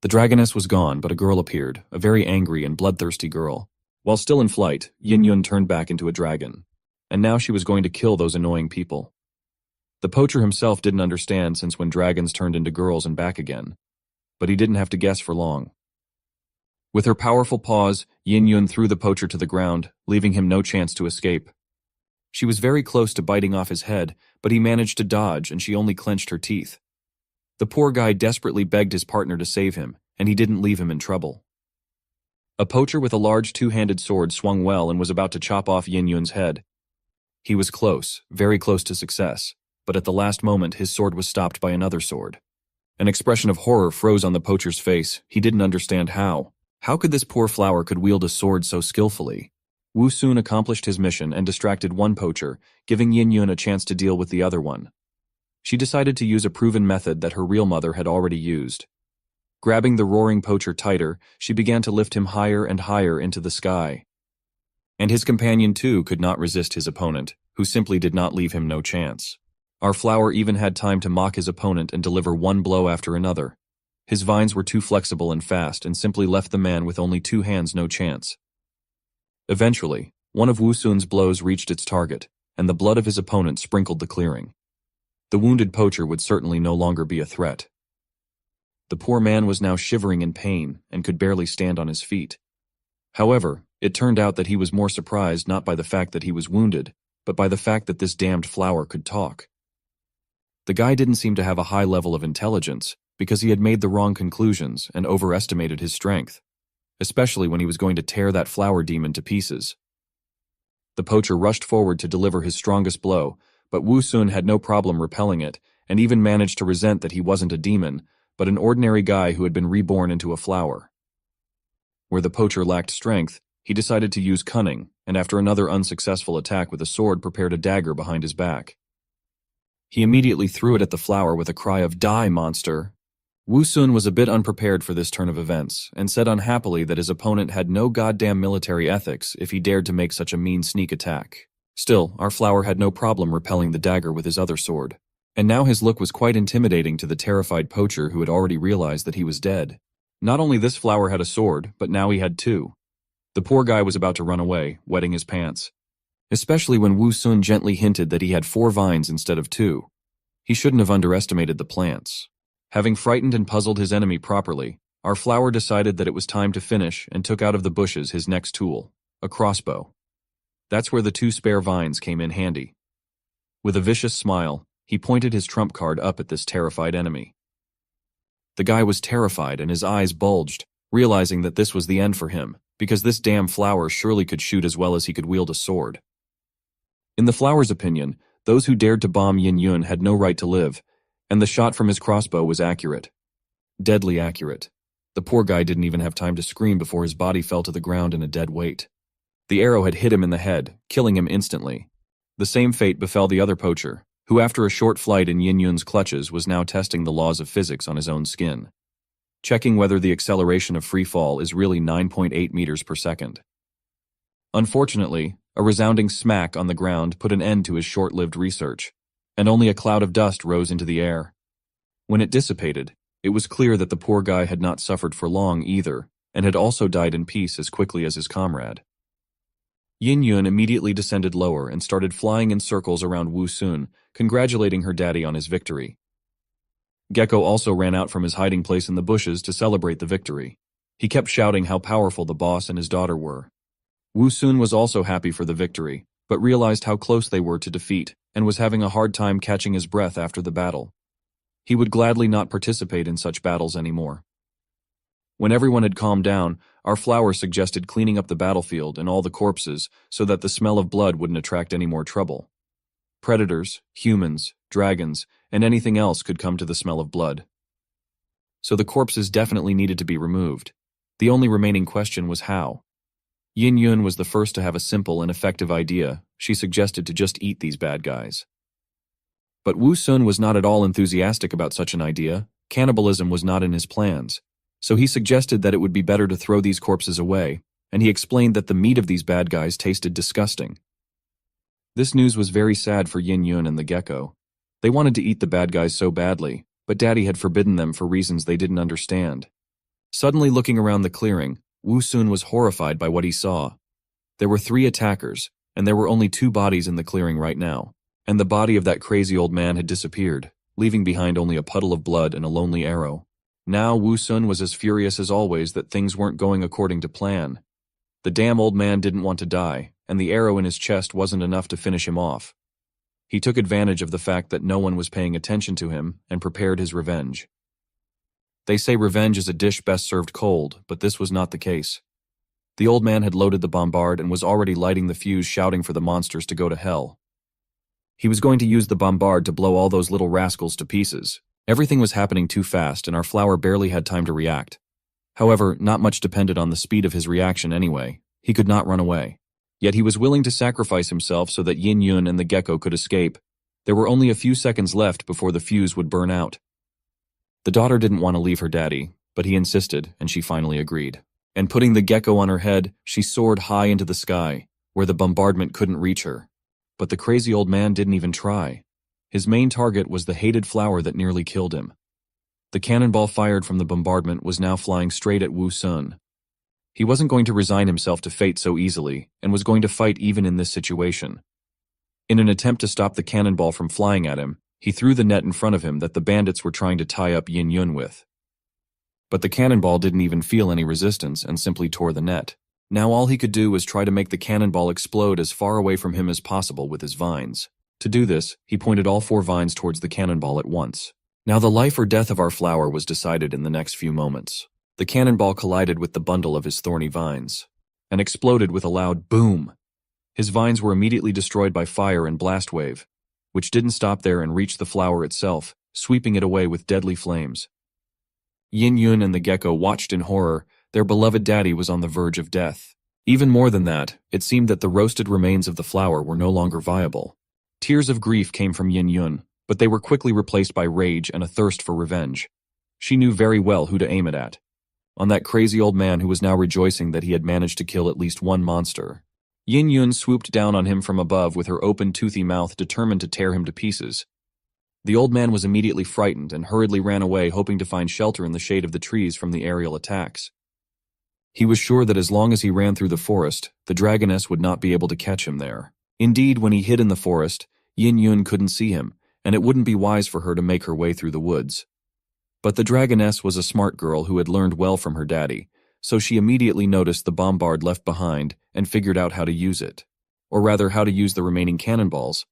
The dragoness was gone, but a girl appeared, a very angry and bloodthirsty girl. While still in flight, Yin Yun turned back into a dragon, and now she was going to kill those annoying people. The poacher himself didn't understand since when dragons turned into girls and back again, but he didn't have to guess for long. With her powerful paws, Yin Yun threw the poacher to the ground, leaving him no chance to escape. She was very close to biting off his head, but he managed to dodge and she only clenched her teeth. The poor guy desperately begged his partner to save him, and he didn't leave him in trouble. A poacher with a large two-handed sword swung well and was about to chop off Yin Yun's head. He was close, very close to success, but at the last moment his sword was stopped by another sword. An expression of horror froze on the poacher's face. He didn't understand how. How could this poor flower could wield a sword so skillfully? Wu Sun accomplished his mission and distracted one poacher, giving Yin Yun a chance to deal with the other one. She decided to use a proven method that her real mother had already used. Grabbing the roaring poacher tighter, she began to lift him higher and higher into the sky. And his companion too could not resist his opponent, who simply did not leave him no chance. Our flower even had time to mock his opponent and deliver one blow after another. His vines were too flexible and fast and simply left the man with only two hands no chance. Eventually, one of Wu Sun's blows reached its target, and the blood of his opponent sprinkled the clearing. The wounded poacher would certainly no longer be a threat. The poor man was now shivering in pain and could barely stand on his feet. However, it turned out that he was more surprised not by the fact that he was wounded, but by the fact that this damned flower could talk. The guy didn't seem to have a high level of intelligence because he had made the wrong conclusions and overestimated his strength, especially when he was going to tear that flower demon to pieces. The poacher rushed forward to deliver his strongest blow, but Wu Sun had no problem repelling it and even managed to resent that he wasn't a demon, but an ordinary guy who had been reborn into a flower. Where the poacher lacked strength, he decided to use cunning, and after another unsuccessful attack with a sword prepared a dagger behind his back. He immediately threw it at the flower with a cry of "Die, monster!" Wu Sun was a bit unprepared for this turn of events, and said unhappily that his opponent had no goddamn military ethics if he dared to make such a mean sneak attack. Still, our flower had no problem repelling the dagger with his other sword, and now his look was quite intimidating to the terrified poacher who had already realized that he was dead. Not only this flower had a sword, but now he had two. The poor guy was about to run away, wetting his pants. Especially when Wu Sun gently hinted that he had 4 vines instead of 2. He shouldn't have underestimated the plants. Having frightened and puzzled his enemy properly, our flower decided that it was time to finish and took out of the bushes his next tool, a crossbow. That's where the 2 spare vines came in handy. With a vicious smile, he pointed his trump card up at this terrified enemy. The guy was terrified and his eyes bulged, realizing that this was the end for him, because this damn flower surely could shoot as well as he could wield a sword. In the flower's opinion, those who dared to bomb Yin Yun had no right to live, and the shot from his crossbow was accurate. Deadly accurate. The poor guy didn't even have time to scream before his body fell to the ground in a dead weight. The arrow had hit him in the head, killing him instantly. The same fate befell the other poacher, who after a short flight in Yin Yun's clutches was now testing the laws of physics on his own skin, checking whether the acceleration of free fall is really 9.8 meters per second. Unfortunately, a resounding smack on the ground put an end to his short-lived research, and only a cloud of dust rose into the air. When it dissipated, it was clear that the poor guy had not suffered for long either, and had also died in peace as quickly as his comrade. Yin Yun immediately descended lower and started flying in circles around Wu Sun, congratulating her daddy on his victory. Gecko also ran out from his hiding place in the bushes to celebrate the victory. He kept shouting how powerful the boss and his daughter were. Wu Sun was also happy for the victory, but realized how close they were to defeat, and was having a hard time catching his breath after the battle. He would gladly not participate in such battles anymore. When everyone had calmed down, our flower suggested cleaning up the battlefield and all the corpses so that the smell of blood wouldn't attract any more trouble. Predators, humans, dragons, and anything else could come to the smell of blood. So the corpses definitely needed to be removed. The only remaining question was how. Yin Yun was the first to have a simple and effective idea. She suggested to just eat these bad guys. But Wu Sun was not at all enthusiastic about such an idea. Cannibalism was not in his plans. So he suggested that it would be better to throw these corpses away, and he explained that the meat of these bad guys tasted disgusting. This news was very sad for Yin Yun and the gecko. They wanted to eat the bad guys so badly, but Daddy had forbidden them for reasons they didn't understand. Suddenly looking around the clearing, Wu Sun was horrified by what he saw. There were 3 attackers, and there were only 2 bodies in the clearing right now, and the body of that crazy old man had disappeared, leaving behind only a puddle of blood and a lonely arrow. Now Wu Sun was as furious as always that things weren't going according to plan. The damn old man didn't want to die, and the arrow in his chest wasn't enough to finish him off. He took advantage of the fact that no one was paying attention to him and prepared his revenge. They say revenge is a dish best served cold, but this was not the case. The old man had loaded the bombard and was already lighting the fuse, shouting for the monsters to go to hell. He was going to use the bombard to blow all those little rascals to pieces. Everything was happening too fast, and our flower barely had time to react. However, not much depended on the speed of his reaction anyway. He could not run away. Yet he was willing to sacrifice himself so that Yin Yun and the gecko could escape. There were only a few seconds left before the fuse would burn out. The daughter didn't want to leave her daddy, but he insisted, and she finally agreed. And putting the gecko on her head, she soared high into the sky, where the bombardment couldn't reach her. But the crazy old man didn't even try. His main target was the hated flower that nearly killed him. The cannonball fired from the bombardment was now flying straight at Wu Sun. He wasn't going to resign himself to fate so easily, and was going to fight even in this situation. In an attempt to stop the cannonball from flying at him, he threw the net in front of him that the bandits were trying to tie up Yin Yun with. But the cannonball didn't even feel any resistance and simply tore the net. Now all he could do was try to make the cannonball explode as far away from him as possible with his vines. To do this, he pointed all 4 vines towards the cannonball at once. Now the life or death of our flower was decided in the next few moments. The cannonball collided with the bundle of his thorny vines and exploded with a loud boom. His vines were immediately destroyed by fire and blast wave, which didn't stop there and reached the flower itself, sweeping it away with deadly flames. Yin Yun and the gecko watched in horror. Their beloved daddy was on the verge of death. Even more than that, it seemed that the roasted remains of the flower were no longer viable. Tears of grief came from Yin Yun, but they were quickly replaced by rage and a thirst for revenge. She knew very well who to aim it at. On that crazy old man who was now rejoicing that he had managed to kill at least one monster. Yin Yun swooped down on him from above with her open, toothy mouth, determined to tear him to pieces. The old man was immediately frightened and hurriedly ran away, hoping to find shelter in the shade of the trees from the aerial attacks. He was sure that as long as he ran through the forest, the dragoness would not be able to catch him there. Indeed, when he hid in the forest, Yin Yun couldn't see him, and it wouldn't be wise for her to make her way through the woods. But the dragoness was a smart girl who had learned well from her daddy, so she immediately noticed the bombard left behind and figured out how to use it. Or rather, how to use the remaining cannonballs.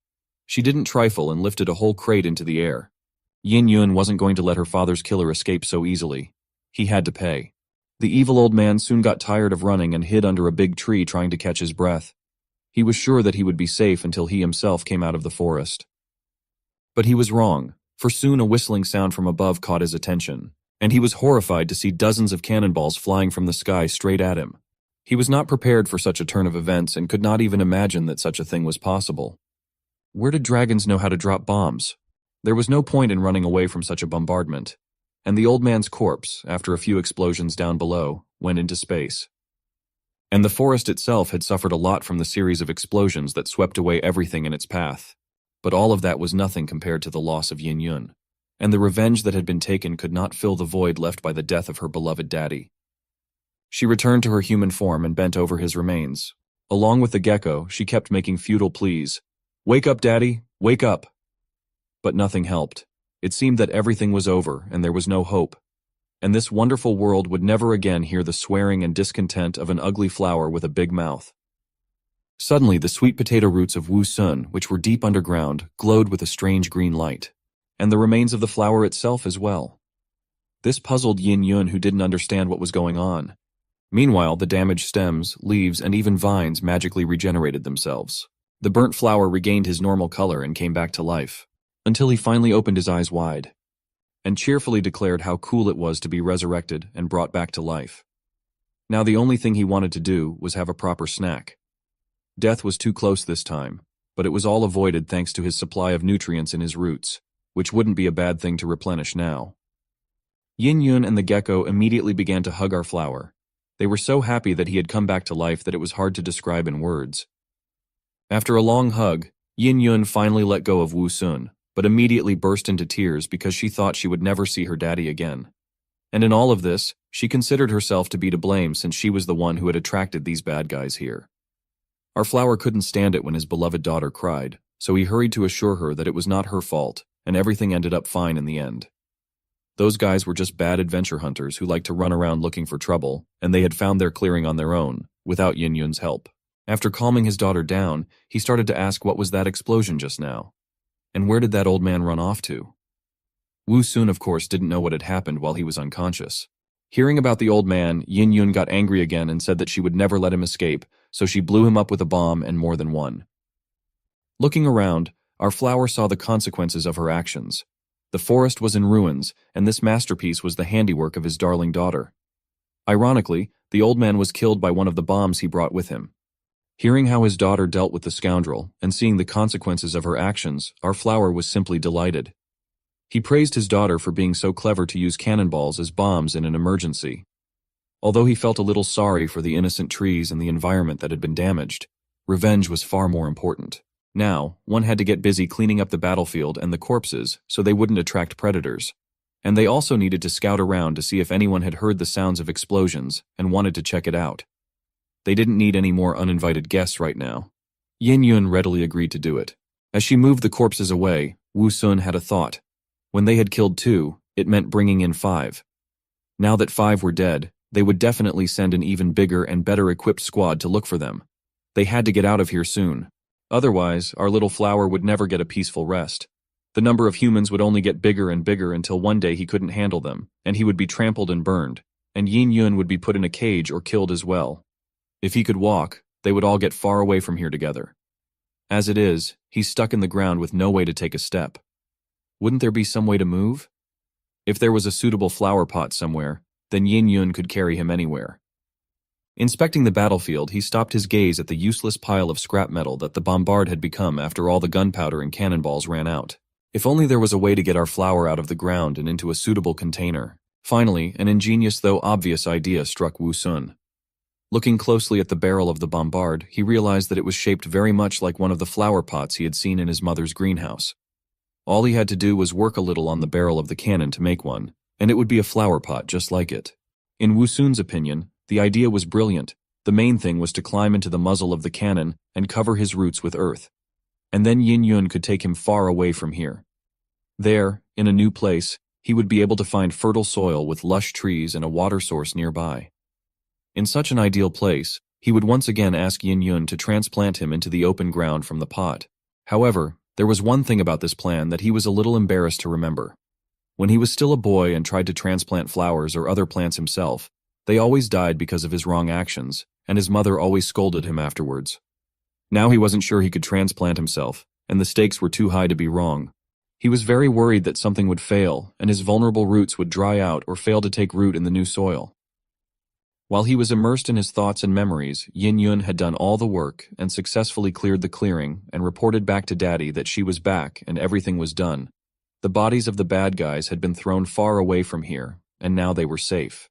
She didn't trifle and lifted a whole crate into the air. Yin Yun wasn't going to let her father's killer escape so easily. He had to pay. The evil old man soon got tired of running and hid under a big tree trying to catch his breath. He was sure that he would be safe until he himself came out of the forest. But he was wrong, for soon a whistling sound from above caught his attention, and he was horrified to see dozens of cannonballs flying from the sky straight at him. He was not prepared for such a turn of events and could not even imagine that such a thing was possible. Where did dragons know how to drop bombs? There was no point in running away from such a bombardment, and the old man's corpse, after a few explosions down below, went into space. And the forest itself had suffered a lot from the series of explosions that swept away everything in its path. But all of that was nothing compared to the loss of Yin Yun, and the revenge that had been taken could not fill the void left by the death of her beloved daddy. She returned to her human form and bent over his remains. Along with the gecko, she kept making futile pleas. "Wake up, Daddy! Wake up!" But nothing helped. It seemed that everything was over and there was no hope. And this wonderful world would never again hear the swearing and discontent of an ugly flower with a big mouth. Suddenly, the sweet potato roots of Wu Sun, which were deep underground, glowed with a strange green light. And the remains of the flower itself as well. This puzzled Yin Yun, who didn't understand what was going on. Meanwhile, the damaged stems, leaves, and even vines magically regenerated themselves. The burnt flower regained his normal color and came back to life, until he finally opened his eyes wide, and cheerfully declared how cool it was to be resurrected and brought back to life. Now the only thing he wanted to do was have a proper snack. Death was too close this time, but it was all avoided thanks to his supply of nutrients in his roots, which wouldn't be a bad thing to replenish now. Yin Yun and the gecko immediately began to hug our flower. They were so happy that he had come back to life that it was hard to describe in words. After a long hug, Yin Yun finally let go of Wu Sun, but immediately burst into tears because she thought she would never see her daddy again. And in all of this, she considered herself to be to blame since she was the one who had attracted these bad guys here. Our flower couldn't stand it when his beloved daughter cried, so he hurried to assure her that it was not her fault, and everything ended up fine in the end. Those guys were just bad adventure hunters who liked to run around looking for trouble, and they had found their clearing on their own, without Yin Yun's help. After calming his daughter down, he started to ask what was that explosion just now, and where did that old man run off to? Wu Sun, of course, didn't know what had happened while he was unconscious. Hearing about the old man, Yin Yun got angry again and said that she would never let him escape, so she blew him up with a bomb and more than one. Looking around, our flower saw the consequences of her actions. The forest was in ruins, and this masterpiece was the handiwork of his darling daughter. Ironically, the old man was killed by one of the bombs he brought with him. Hearing how his daughter dealt with the scoundrel, and seeing the consequences of her actions, our flower was simply delighted. He praised his daughter for being so clever to use cannonballs as bombs in an emergency. Although he felt a little sorry for the innocent trees and the environment that had been damaged, revenge was far more important. Now, one had to get busy cleaning up the battlefield and the corpses so they wouldn't attract predators. And they also needed to scout around to see if anyone had heard the sounds of explosions and wanted to check it out. They didn't need any more uninvited guests right now. Yin Yun readily agreed to do it. As she moved the corpses away, Wu Sun had a thought. When they had killed 2, it meant bringing in 5. Now that 5 were dead, they would definitely send an even bigger and better equipped squad to look for them. They had to get out of here soon. Otherwise, our little flower would never get a peaceful rest. The number of humans would only get bigger and bigger until one day he couldn't handle them, and he would be trampled and burned, and Yin Yun would be put in a cage or killed as well. If he could walk, they would all get far away from here together. As it is, he's stuck in the ground with no way to take a step. Wouldn't there be some way to move? If there was a suitable flower pot somewhere, then Yin Yun could carry him anywhere. Inspecting the battlefield, he stopped his gaze at the useless pile of scrap metal that the bombard had become after all the gunpowder and cannonballs ran out. If only there was a way to get our flower out of the ground and into a suitable container. Finally, an ingenious though obvious idea struck Wu Sun. Looking closely at the barrel of the bombard, he realized that it was shaped very much like one of the flower pots he had seen in his mother's greenhouse. All he had to do was work a little on the barrel of the cannon to make one, and it would be a flower pot just like it. In Wu Sun's opinion, the idea was brilliant. The main thing was to climb into the muzzle of the cannon and cover his roots with earth. And then Yin Yun could take him far away from here. There, in a new place, he would be able to find fertile soil with lush trees and a water source nearby. In such an ideal place, he would once again ask Yin Yun to transplant him into the open ground from the pot. However, there was one thing about this plan that he was a little embarrassed to remember. When he was still a boy and tried to transplant flowers or other plants himself, they always died because of his wrong actions, and his mother always scolded him afterwards. Now he wasn't sure he could transplant himself, and the stakes were too high to be wrong. He was very worried that something would fail, and his vulnerable roots would dry out or fail to take root in the new soil. While he was immersed in his thoughts and memories, Yin Yun had done all the work and successfully cleared the clearing and reported back to Daddy that she was back and everything was done. The bodies of the bad guys had been thrown far away from here, and now they were safe.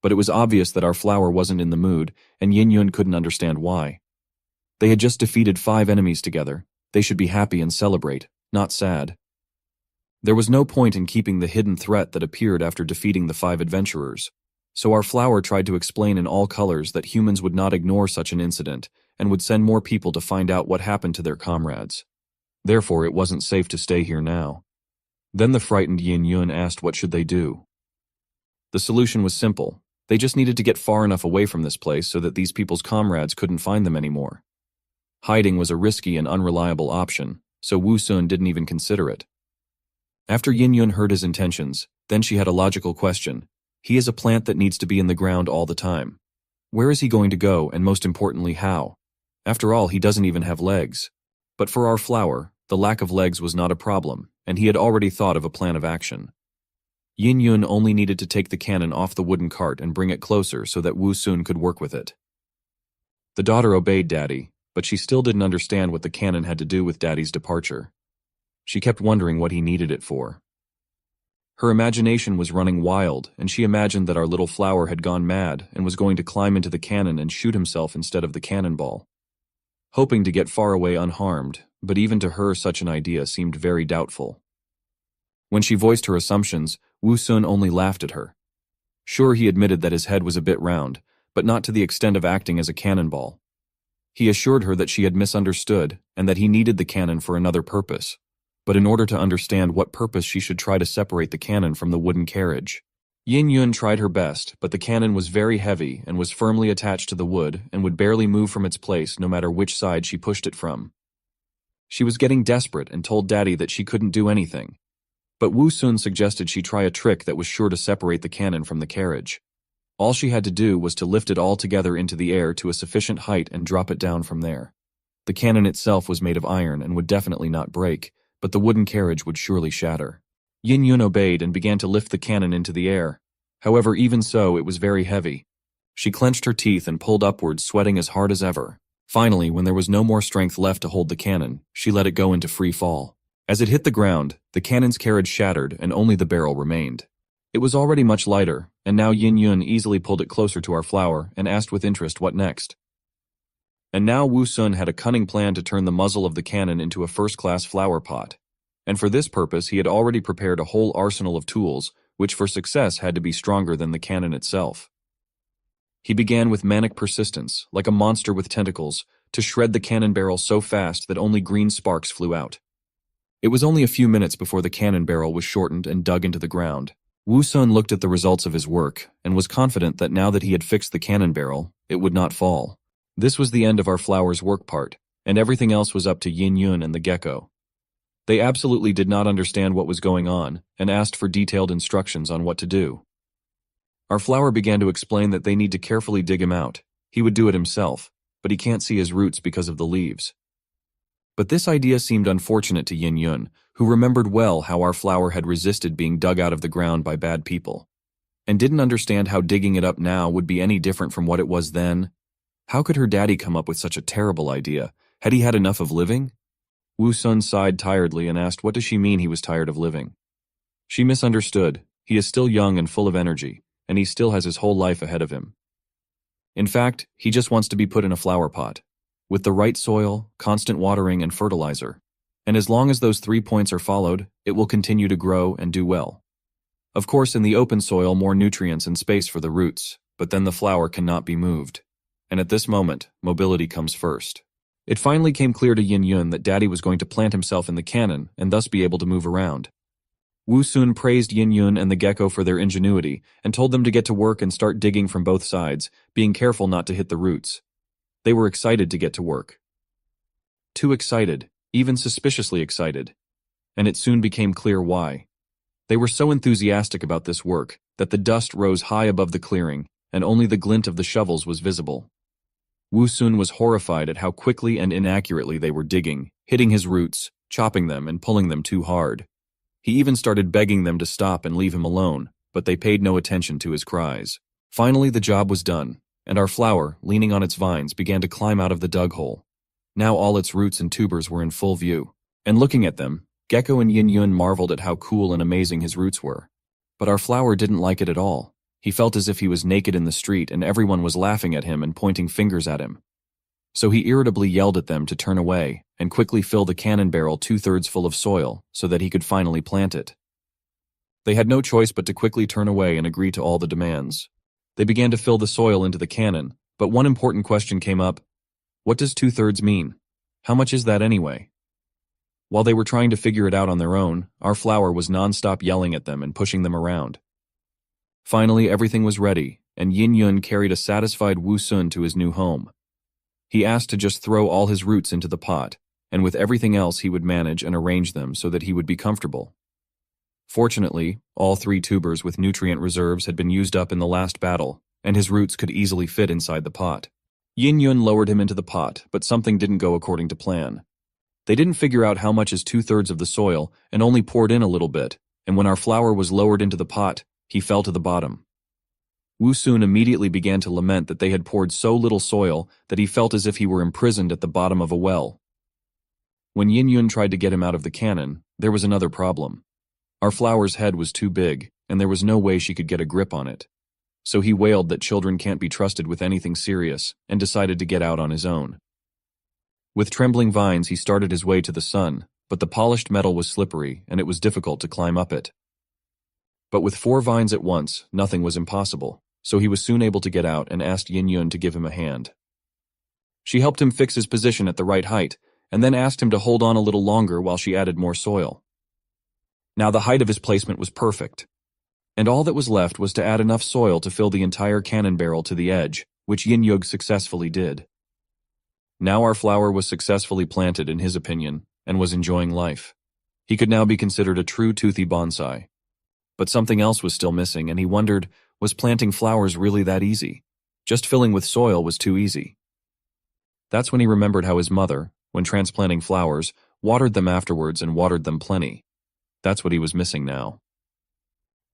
But it was obvious that our flower wasn't in the mood, and Yin Yun couldn't understand why. They had just defeated 5 enemies together. They should be happy and celebrate, not sad. There was no point in keeping the hidden threat that appeared after defeating the 5 adventurers. So our flower tried to explain in all colors that humans would not ignore such an incident and would send more people to find out what happened to their comrades. Therefore, it wasn't safe to stay here now. Then the frightened Yin Yun asked what should they do. The solution was simple. They just needed to get far enough away from this place so that these people's comrades couldn't find them anymore. Hiding was a risky and unreliable option, so Wu Sun didn't even consider it. After Yin Yun heard his intentions, then she had a logical question. He is a plant that needs to be in the ground all the time. Where is he going to go, and most importantly, how? After all, he doesn't even have legs. But for our flower, the lack of legs was not a problem, and he had already thought of a plan of action. Yin Yun only needed to take the cannon off the wooden cart and bring it closer so that Wu Sun could work with it. The daughter obeyed Daddy, but she still didn't understand what the cannon had to do with Daddy's departure. She kept wondering what he needed it for. Her imagination was running wild, and she imagined that our little flower had gone mad and was going to climb into the cannon and shoot himself instead of the cannonball. Hoping to get far away unharmed, but even to her such an idea seemed very doubtful. When she voiced her assumptions, Wu Sun only laughed at her. Sure, he admitted that his head was a bit round, but not to the extent of acting as a cannonball. He assured her that she had misunderstood and that he needed the cannon for another purpose. But in order to understand what purpose she should try to separate the cannon from the wooden carriage. Yin Yun tried her best, but the cannon was very heavy and was firmly attached to the wood and would barely move from its place no matter which side she pushed it from. She was getting desperate and told Daddy that she couldn't do anything. But Wu Sun suggested she try a trick that was sure to separate the cannon from the carriage. All she had to do was to lift it all together into the air to a sufficient height and drop it down from there. The cannon itself was made of iron and would definitely not break, but the wooden carriage would surely shatter. Yin Yun obeyed and began to lift the cannon into the air. However, even so, it was very heavy. She clenched her teeth and pulled upwards, sweating as hard as ever. Finally, when there was no more strength left to hold the cannon, she let it go into free fall. As it hit the ground, the cannon's carriage shattered and only the barrel remained. It was already much lighter, and now Yin Yun easily pulled it closer to our flower and asked with interest what next. And now Wu Sun had a cunning plan to turn the muzzle of the cannon into a first-class flower pot. and for this purpose he had already prepared a whole arsenal of tools, which for success had to be stronger than the cannon itself. He began with manic persistence, like a monster with tentacles, to shred the cannon barrel so fast that only green sparks flew out. It was only a few minutes before the cannon barrel was shortened and dug into the ground. Wu Sun looked at the results of his work and was confident that now that he had fixed the cannon barrel, it would not fall. This was the end of our flower's work part, and everything else was up to Yin Yun and the gecko. They absolutely did not understand what was going on and asked for detailed instructions on what to do. Our flower began to explain that they need to carefully dig him out. He would do it himself, but he can't see his roots because of the leaves. But this idea seemed unfortunate to Yin Yun, who remembered well how our flower had resisted being dug out of the ground by bad people, and didn't understand how digging it up now would be any different from what it was then. How could her daddy come up with such a terrible idea? Had he had enough of living? Wu Sun sighed tiredly and asked what does she mean he was tired of living. She misunderstood. He is still young and full of energy, and he still has his whole life ahead of him. In fact, he just wants to be put in a flower pot, with the right soil, constant watering, and fertilizer. And as long as those 3 points are followed, it will continue to grow and do well. Of course, in the open soil, more nutrients and space for the roots, but then the flower cannot be moved. And at this moment, mobility comes first. It finally came clear to Yin Yun that Daddy was going to plant himself in the cannon and thus be able to move around. Wu Sun praised Yin Yun and the gecko for their ingenuity and told them to get to work and start digging from both sides, being careful not to hit the roots. They were excited to get to work. Too excited, even suspiciously excited. And it soon became clear why. They were so enthusiastic about this work that the dust rose high above the clearing and only the glint of the shovels was visible. Wu Sun was horrified at how quickly and inaccurately they were digging, hitting his roots, chopping them and pulling them too hard. He even started begging them to stop and leave him alone, but they paid no attention to his cries. Finally, the job was done, and our flower, leaning on its vines, began to climb out of the dug hole. Now all its roots and tubers were in full view, and looking at them, Gecko and Yin Yun marveled at how cool and amazing his roots were. But our flower didn't like it at all. He felt as if he was naked in the street and everyone was laughing at him and pointing fingers at him. So he irritably yelled at them to turn away and quickly fill the cannon barrel 2/3 full of soil so that he could finally plant it. They had no choice but to quickly turn away and agree to all the demands. They began to fill the soil into the cannon, but one important question came up. What does 2/3 mean? How much is that anyway? While they were trying to figure it out on their own, our flower was non-stop yelling at them and pushing them around. Finally, everything was ready, and Yin Yun carried a satisfied Wu Sun to his new home. He asked to just throw all his roots into the pot, and with everything else he would manage and arrange them so that he would be comfortable. Fortunately, all 3 tubers with nutrient reserves had been used up in the last battle, and his roots could easily fit inside the pot. Yin Yun lowered him into the pot, but something didn't go according to plan. They didn't figure out how much is 2/3 of the soil and only poured in a little bit, and when our flower was lowered into the pot, he fell to the bottom. Wu Sun immediately began to lament that they had poured so little soil that he felt as if he were imprisoned at the bottom of a well. When Yin Yun tried to get him out of the cannon, there was another problem. Our flower's head was too big, and there was no way she could get a grip on it. So he wailed that children can't be trusted with anything serious, and decided to get out on his own. With trembling vines he started his way to the sun, but the polished metal was slippery, and it was difficult to climb up it. But with 4 vines at once, nothing was impossible, so he was soon able to get out and asked Yin Yun to give him a hand. She helped him fix his position at the right height, and then asked him to hold on a little longer while she added more soil. Now the height of his placement was perfect, and all that was left was to add enough soil to fill the entire cannon barrel to the edge, which Yin Yun successfully did. Now our flower was successfully planted in his opinion, and was enjoying life. He could now be considered a true toothy bonsai. But something else was still missing, and he wondered, was planting flowers really that easy? Just filling with soil was too easy. That's when he remembered how his mother, when transplanting flowers, watered them afterwards and watered them plenty. That's what he was missing now.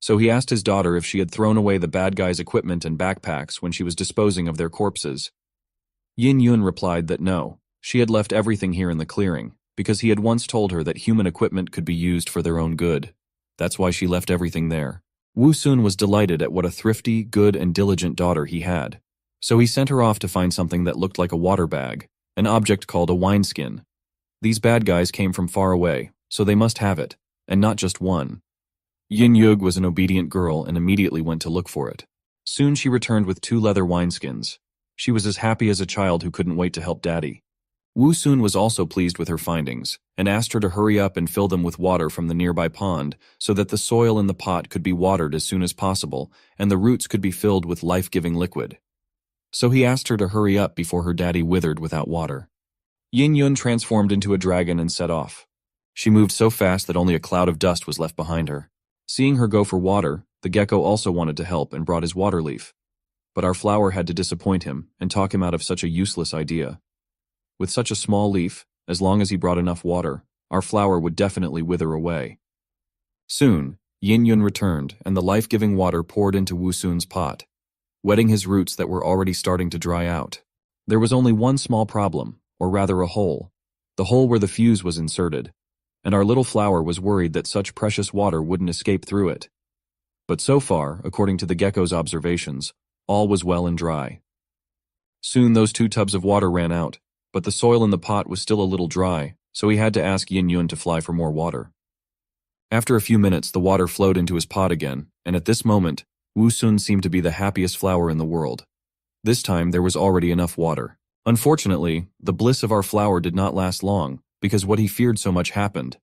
So he asked his daughter if she had thrown away the bad guys' equipment and backpacks when she was disposing of their corpses. Yin Yun replied that no, she had left everything here in the clearing, because he had once told her that human equipment could be used for their own good. That's why she left everything there. Wu Sun was delighted at what a thrifty, good, and diligent daughter he had. So he sent her off to find something that looked like a water bag, an object called a wineskin. These bad guys came from far away, so they must have it, and not just one. Yin Yug was an obedient girl and immediately went to look for it. Soon she returned with 2 leather wineskins. She was as happy as a child who couldn't wait to help Daddy. Wu Sun was also pleased with her findings, and asked her to hurry up and fill them with water from the nearby pond so that the soil in the pot could be watered as soon as possible and the roots could be filled with life-giving liquid. So he asked her to hurry up before her daddy withered without water. Yin Yun transformed into a dragon and set off. She moved so fast that only a cloud of dust was left behind her. Seeing her go for water, the gecko also wanted to help and brought his water leaf. But our flower had to disappoint him and talk him out of such a useless idea. With such a small leaf, as long as he brought enough water, our flower would definitely wither away. Soon, Yin Yun returned and the life-giving water poured into Wu Sun's pot, wetting his roots that were already starting to dry out. There was only one small problem, or rather a hole. The hole where the fuse was inserted, and our little flower was worried that such precious water wouldn't escape through it. But so far, according to the gecko's observations, all was well and dry. Soon those 2 tubs of water ran out, but the soil in the pot was still a little dry, so he had to ask Yin Yun to fly for more water. After a few minutes, the water flowed into his pot again, and at this moment, Wu Sun seemed to be the happiest flower in the world. This time, there was already enough water. Unfortunately, the bliss of our flower did not last long, because what he feared so much happened,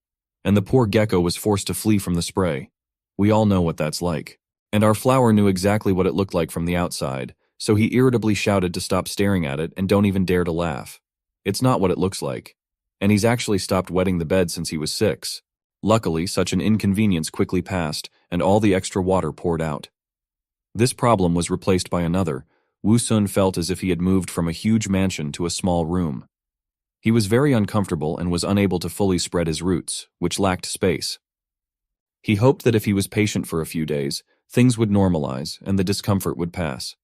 and the poor gecko was forced to flee from the spray. We all know what that's like. And our flower knew exactly what it looked like from the outside, so he irritably shouted to stop staring at it and don't even dare to laugh. It's not what it looks like. And he's actually stopped wetting the bed since he was 6. Luckily, such an inconvenience quickly passed, and all the extra water poured out. This problem was replaced by another. Wu Sun felt as if he had moved from a huge mansion to a small room. He was very uncomfortable and was unable to fully spread his roots, which lacked space. He hoped that if he was patient for a few days, things would normalize and the discomfort would pass.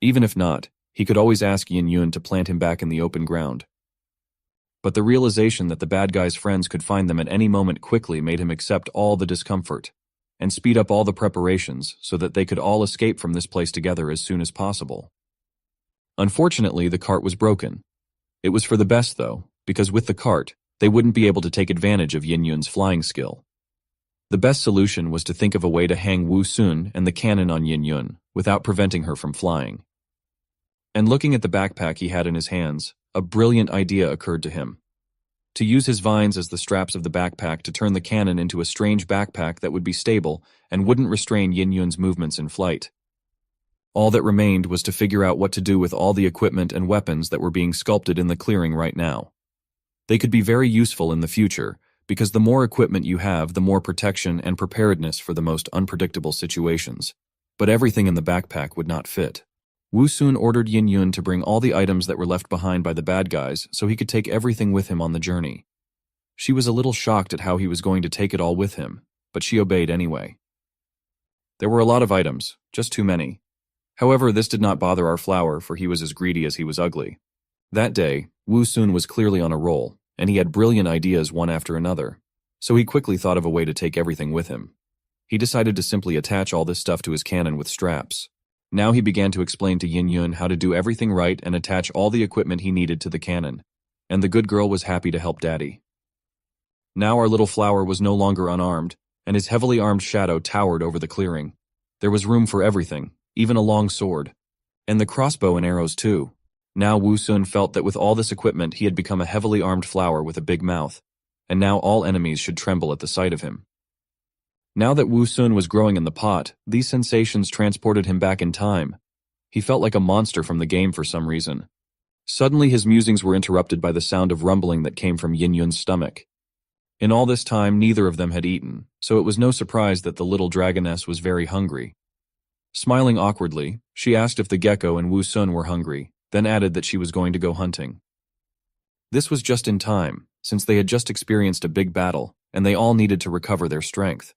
Even if not, he could always ask Yin Yun to plant him back in the open ground. But the realization that the bad guy's friends could find them at any moment quickly made him accept all the discomfort and speed up all the preparations so that they could all escape from this place together as soon as possible. Unfortunately, the cart was broken. It was for the best, though, because with the cart, they wouldn't be able to take advantage of Yin Yun's flying skill. The best solution was to think of a way to hang Wu Sun and the cannon on Yin Yun without preventing her from flying. And looking at the backpack he had in his hands, a brilliant idea occurred to him. To use his vines as the straps of the backpack to turn the cannon into a strange backpack that would be stable and wouldn't restrain Yin Yun's movements in flight. All that remained was to figure out what to do with all the equipment and weapons that were being sculpted in the clearing right now. They could be very useful in the future, because the more equipment you have, the more protection and preparedness for the most unpredictable situations. But everything in the backpack would not fit. Wu Sun ordered Yin Yun to bring all the items that were left behind by the bad guys so he could take everything with him on the journey. She was a little shocked at how he was going to take it all with him, but she obeyed anyway. There were a lot of items, just too many. However, this did not bother our flower, for he was as greedy as he was ugly. That day, Wu Sun was clearly on a roll, and he had brilliant ideas one after another, so he quickly thought of a way to take everything with him. He decided to simply attach all this stuff to his cannon with straps. Now he began to explain to Yin Yun how to do everything right and attach all the equipment he needed to the cannon, and the good girl was happy to help Daddy. Now our little flower was no longer unarmed, and his heavily armed shadow towered over the clearing. There was room for everything, even a long sword, and the crossbow and arrows too. Now Wu Sun felt that with all this equipment he had become a heavily armed flower with a big mouth, and now all enemies should tremble at the sight of him. Now that Wu Sun was growing in the pot, these sensations transported him back in time. He felt like a monster from the game for some reason. Suddenly his musings were interrupted by the sound of rumbling that came from Yin Yun's stomach. In all this time, neither of them had eaten, so it was no surprise that the little dragoness was very hungry. Smiling awkwardly, she asked if the gecko and Wu Sun were hungry, then added that she was going to go hunting. This was just in time, since they had just experienced a big battle, and they all needed to recover their strength.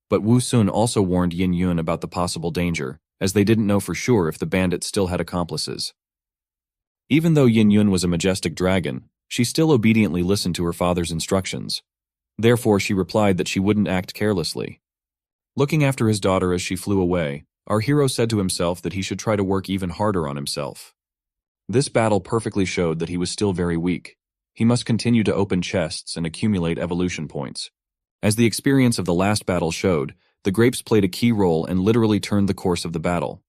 But Wu Sun also warned Yin Yun about the possible danger, as they didn't know for sure if the bandits still had accomplices. Even though Yin Yun was a majestic dragon, she still obediently listened to her father's instructions. Therefore, she replied that she wouldn't act carelessly. Looking after his daughter as she flew away, our hero said to himself that he should try to work even harder on himself. This battle perfectly showed that he was still very weak. he must continue to open chests and accumulate evolution points. As the experience of the last battle showed, the grapes played a key role and literally turned the course of the battle.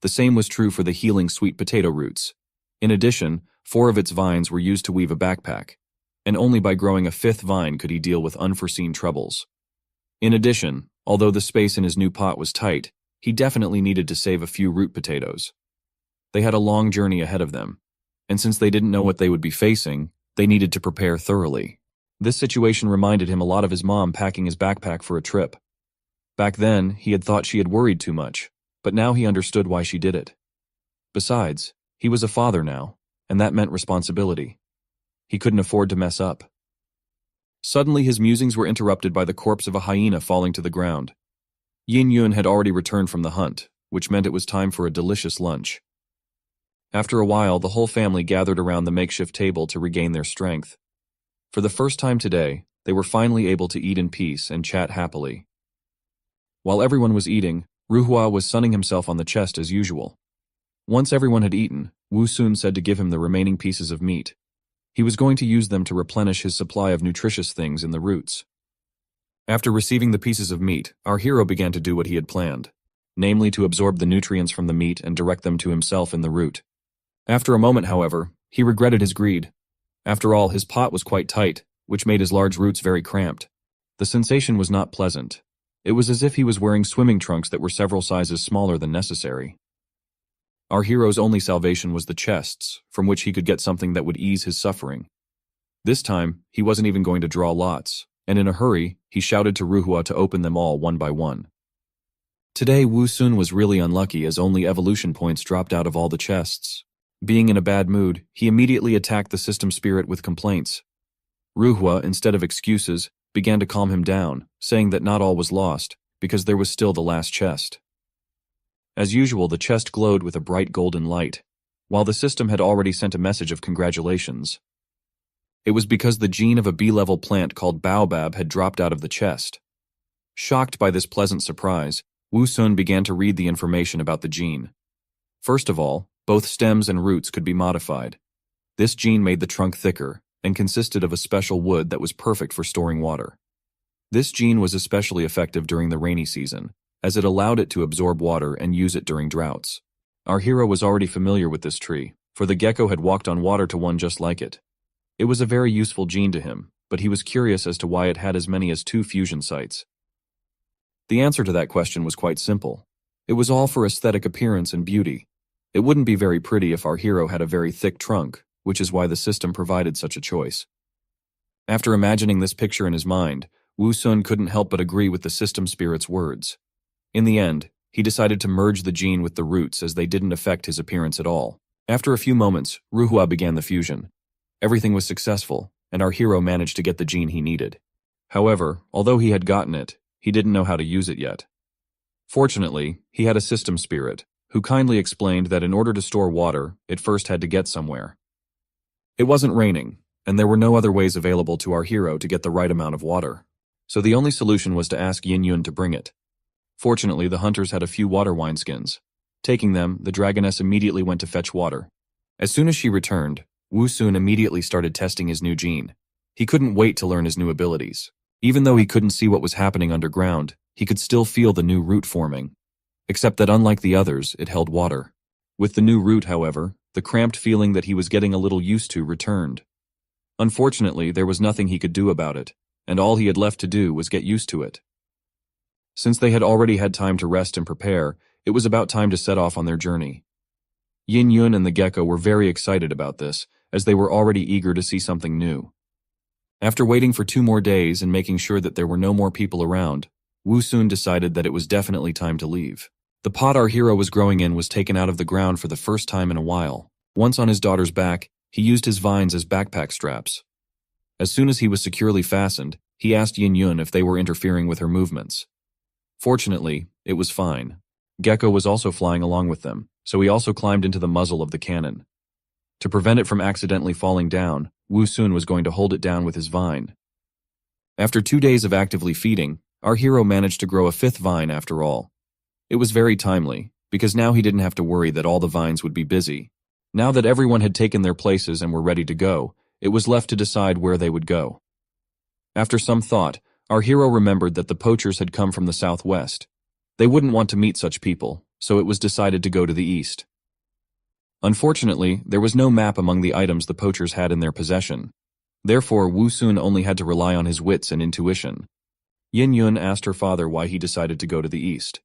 The same was true for the healing sweet potato roots. In addition, 4 of its vines were used to weave a backpack, and only by growing a 5th vine could he deal with unforeseen troubles. In addition, although the space in his new pot was tight, he definitely needed to save a few root potatoes. They had a long journey ahead of them, and since they didn't know what they would be facing, they needed to prepare thoroughly. This situation reminded him a lot of his mom packing his backpack for a trip. Back then, he had thought she had worried too much, but now he understood why she did it. Besides, he was a father now, and that meant responsibility. He couldn't afford to mess up. Suddenly his musings were interrupted by the corpse of a hyena falling to the ground. Yin Yun had already returned from the hunt, which meant it was time for a delicious lunch. After a while, the whole family gathered around the makeshift table to regain their strength. For the first time today, they were finally able to eat in peace and chat happily. While everyone was eating, Ruhua was sunning himself on the chest as usual. Once everyone had eaten, Wu Sun said to give him the remaining pieces of meat. He was going to use them to replenish his supply of nutritious things in the roots. After receiving the pieces of meat, our hero began to do what he had planned, namely to absorb the nutrients from the meat and direct them to himself in the root. After a moment, however, he regretted his greed. After all, his pot was quite tight, which made his large roots very cramped. The sensation was not pleasant. It was as if he was wearing swimming trunks that were several sizes smaller than necessary. Our hero's only salvation was the chests, from which he could get something that would ease his suffering. This time, he wasn't even going to draw lots, and in a hurry, he shouted to Ruhua to open them all one by one. Today, Wu Sun was really unlucky as only evolution points dropped out of all the chests. Being in a bad mood, he immediately attacked the system spirit with complaints. Ruhua, instead of excuses, began to calm him down, saying that not all was lost, because there was still the last chest. As usual, the chest glowed with a bright golden light, while the system had already sent a message of congratulations. It was because the gene of a B-level plant called Baobab had dropped out of the chest. Shocked by this pleasant surprise, Wu Sun began to read the information about the gene. First of all, both stems and roots could be modified. This gene made the trunk thicker, and consisted of a special wood that was perfect for storing water. This gene was especially effective during the rainy season, as it allowed it to absorb water and use it during droughts. Our hero was already familiar with this tree, for the gecko had walked on water to one just like it. It was a very useful gene to him, but he was curious as to why it had as many as 2 fusion sites. The answer to that question was quite simple. It was all for aesthetic appearance and beauty. It wouldn't be very pretty if our hero had a very thick trunk, which is why the system provided such a choice. After imagining this picture in his mind, Wu Sun couldn't help but agree with the system spirit's words. In the end, he decided to merge the gene with the roots as they didn't affect his appearance at all. After a few moments, Ruhua began the fusion. Everything was successful, and our hero managed to get the gene he needed. However, although he had gotten it, he didn't know how to use it yet. Fortunately, he had a system spirit, who kindly explained that in order to store water, it first had to get somewhere. It wasn't raining, and there were no other ways available to our hero to get the right amount of water. So the only solution was to ask Yin Yun to bring it. Fortunately, the hunters had a few water wineskins. Taking them, the dragoness immediately went to fetch water. As soon as she returned, Wu Sun immediately started testing his new gene. He couldn't wait to learn his new abilities. Even though he couldn't see what was happening underground, he could still feel the new root forming. Except that unlike the others, it held water. With the new root, however, the cramped feeling that he was getting a little used to returned. Unfortunately, there was nothing he could do about it, and all he had left to do was get used to it. Since they had already had time to rest and prepare, it was about time to set off on their journey. Yin Yun and the gecko were very excited about this, as they were already eager to see something new. After waiting for 2 more days and making sure that there were no more people around, Wu Sun decided that it was definitely time to leave. The pot our hero was growing in was taken out of the ground for the first time in a while. Once on his daughter's back, he used his vines as backpack straps. As soon as he was securely fastened, he asked Yin Yun if they were interfering with her movements. Fortunately, it was fine. Gecko was also flying along with them, so he also climbed into the muzzle of the cannon. To prevent it from accidentally falling down, Wu Sun was going to hold it down with his vine. After 2 days of actively feeding, our hero managed to grow a 5th vine after all. It was very timely, because now he didn't have to worry that all the vines would be busy. Now that everyone had taken their places and were ready to go, It was left to decide where they would go. After some thought, our hero remembered that the poachers had come from the southwest. They wouldn't want to meet such people, so it was decided to go to the east. Unfortunately, there was no map among the items the poachers had in their possession. Therefore, Wu Sun only had to rely on his wits and intuition. Yin Yun asked her father why he decided to go to the east.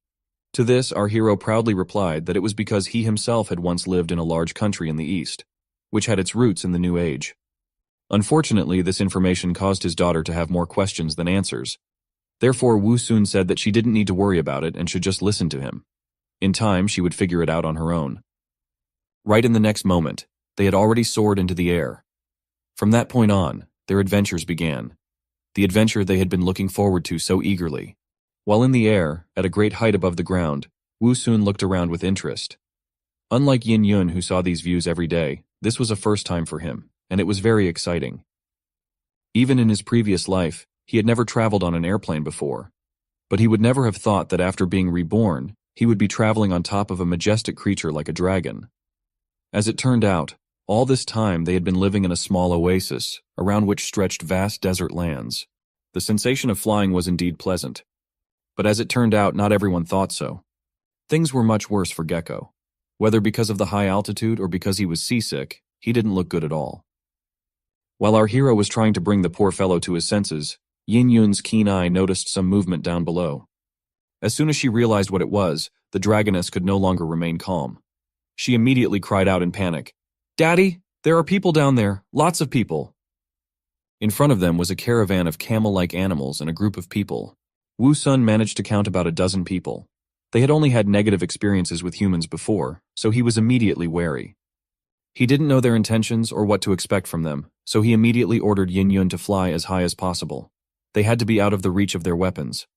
To this, our hero proudly replied that it was because he himself had once lived in a large country in the east, which had its roots in the New Age. Unfortunately, this information caused his daughter to have more questions than answers. Therefore, Wu Sun said that she didn't need to worry about it and should just listen to him. In time, she would figure it out on her own. Right in the next moment, they had already soared into the air. From that point on, their adventures began. The adventure they had been looking forward to so eagerly. While in the air, at a great height above the ground, Wu Sun looked around with interest. Unlike Yin Yun, who saw these views every day, this was a first time for him, and it was very exciting. Even in his previous life, he had never traveled on an airplane before. But he would never have thought that after being reborn, he would be traveling on top of a majestic creature like a dragon. As it turned out, all this time they had been living in a small oasis, around which stretched vast desert lands. The sensation of flying was indeed pleasant. But as it turned out, not everyone thought so. Things were much worse for Gecko. Whether because of the high altitude or because he was seasick, he didn't look good at all. While our hero was trying to bring the poor fellow to his senses, Yin Yun's keen eye noticed some movement down below. As soon as she realized what it was, the dragoness could no longer remain calm. She immediately cried out in panic, "Daddy, there are people down there, lots of people." In front of them was a caravan of camel-like animals and a group of people. Wu Sun managed to count about a dozen people. They had only had negative experiences with humans before, so he was immediately wary. He didn't know their intentions or what to expect from them, so he immediately ordered Yin Yun to fly as high as possible. They had to be out of the reach of their weapons.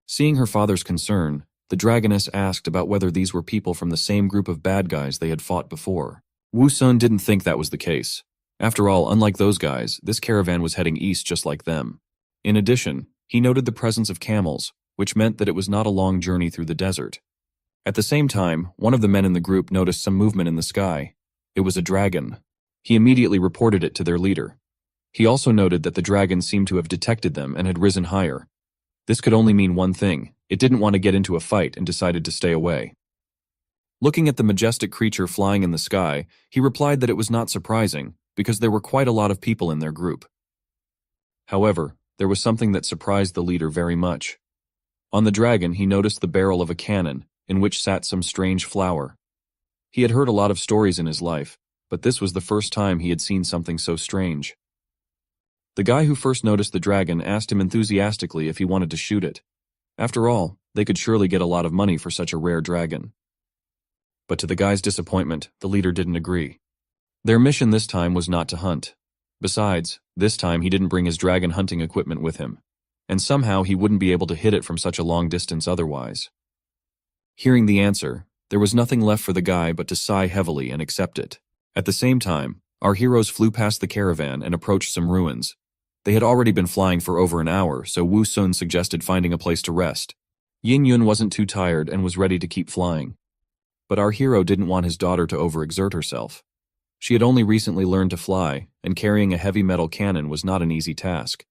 Seeing her father's concern, the dragoness asked about whether these were people from the same group of bad guys they had fought before. Wu Sun didn't think that was the case. After all, unlike those guys, this caravan was heading east just like them. In addition, he noted the presence of camels, which meant that it was not a long journey through the desert. At the same time, one of the men in the group noticed some movement in the sky. It was a dragon. He immediately reported it to their leader. He also noted that the dragon seemed to have detected them and had risen higher. This could only mean one thing: it didn't want to get into a fight and decided to stay away. Looking at the majestic creature flying in the sky, he replied that it was not surprising, because there were quite a lot of people in their group. However, there was something that surprised the leader very much. On the dragon, he noticed the barrel of a cannon, in which sat some strange flower. He had heard a lot of stories in his life, but this was the first time he had seen something so strange. The guy who first noticed the dragon asked him enthusiastically if he wanted to shoot it. After all, they could surely get a lot of money for such a rare dragon. But to the guy's disappointment, the leader didn't agree. Their mission this time was not to hunt. Besides, this time he didn't bring his dragon hunting equipment with him, and somehow he wouldn't be able to hit it from such a long distance otherwise. Hearing the answer, there was nothing left for the guy but to sigh heavily and accept it. At the same time, our heroes flew past the caravan and approached some ruins. They had already been flying for over an hour, so Wu Sun suggested finding a place to rest. Yin Yun wasn't too tired and was ready to keep flying. But our hero didn't want his daughter to overexert herself. She had only recently learned to fly, and carrying a heavy metal cannon was not an easy task.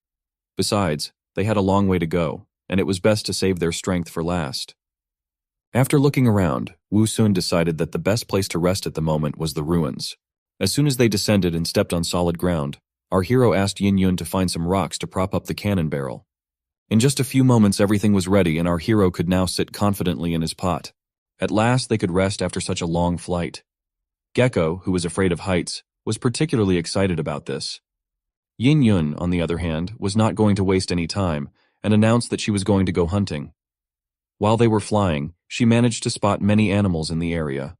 Besides, they had a long way to go, and it was best to save their strength for last. After looking around, Wu Sun decided that the best place to rest at the moment was the ruins. As soon as they descended and stepped on solid ground, our hero asked Yin Yun to find some rocks to prop up the cannon barrel. In just a few moments everything was ready and our hero could now sit confidently in his pot. At last they could rest after such a long flight. Gecko, who was afraid of heights, was particularly excited about this. Yin Yun, on the other hand, was not going to waste any time and announced that she was going to go hunting. While they were flying, she managed to spot many animals in the area.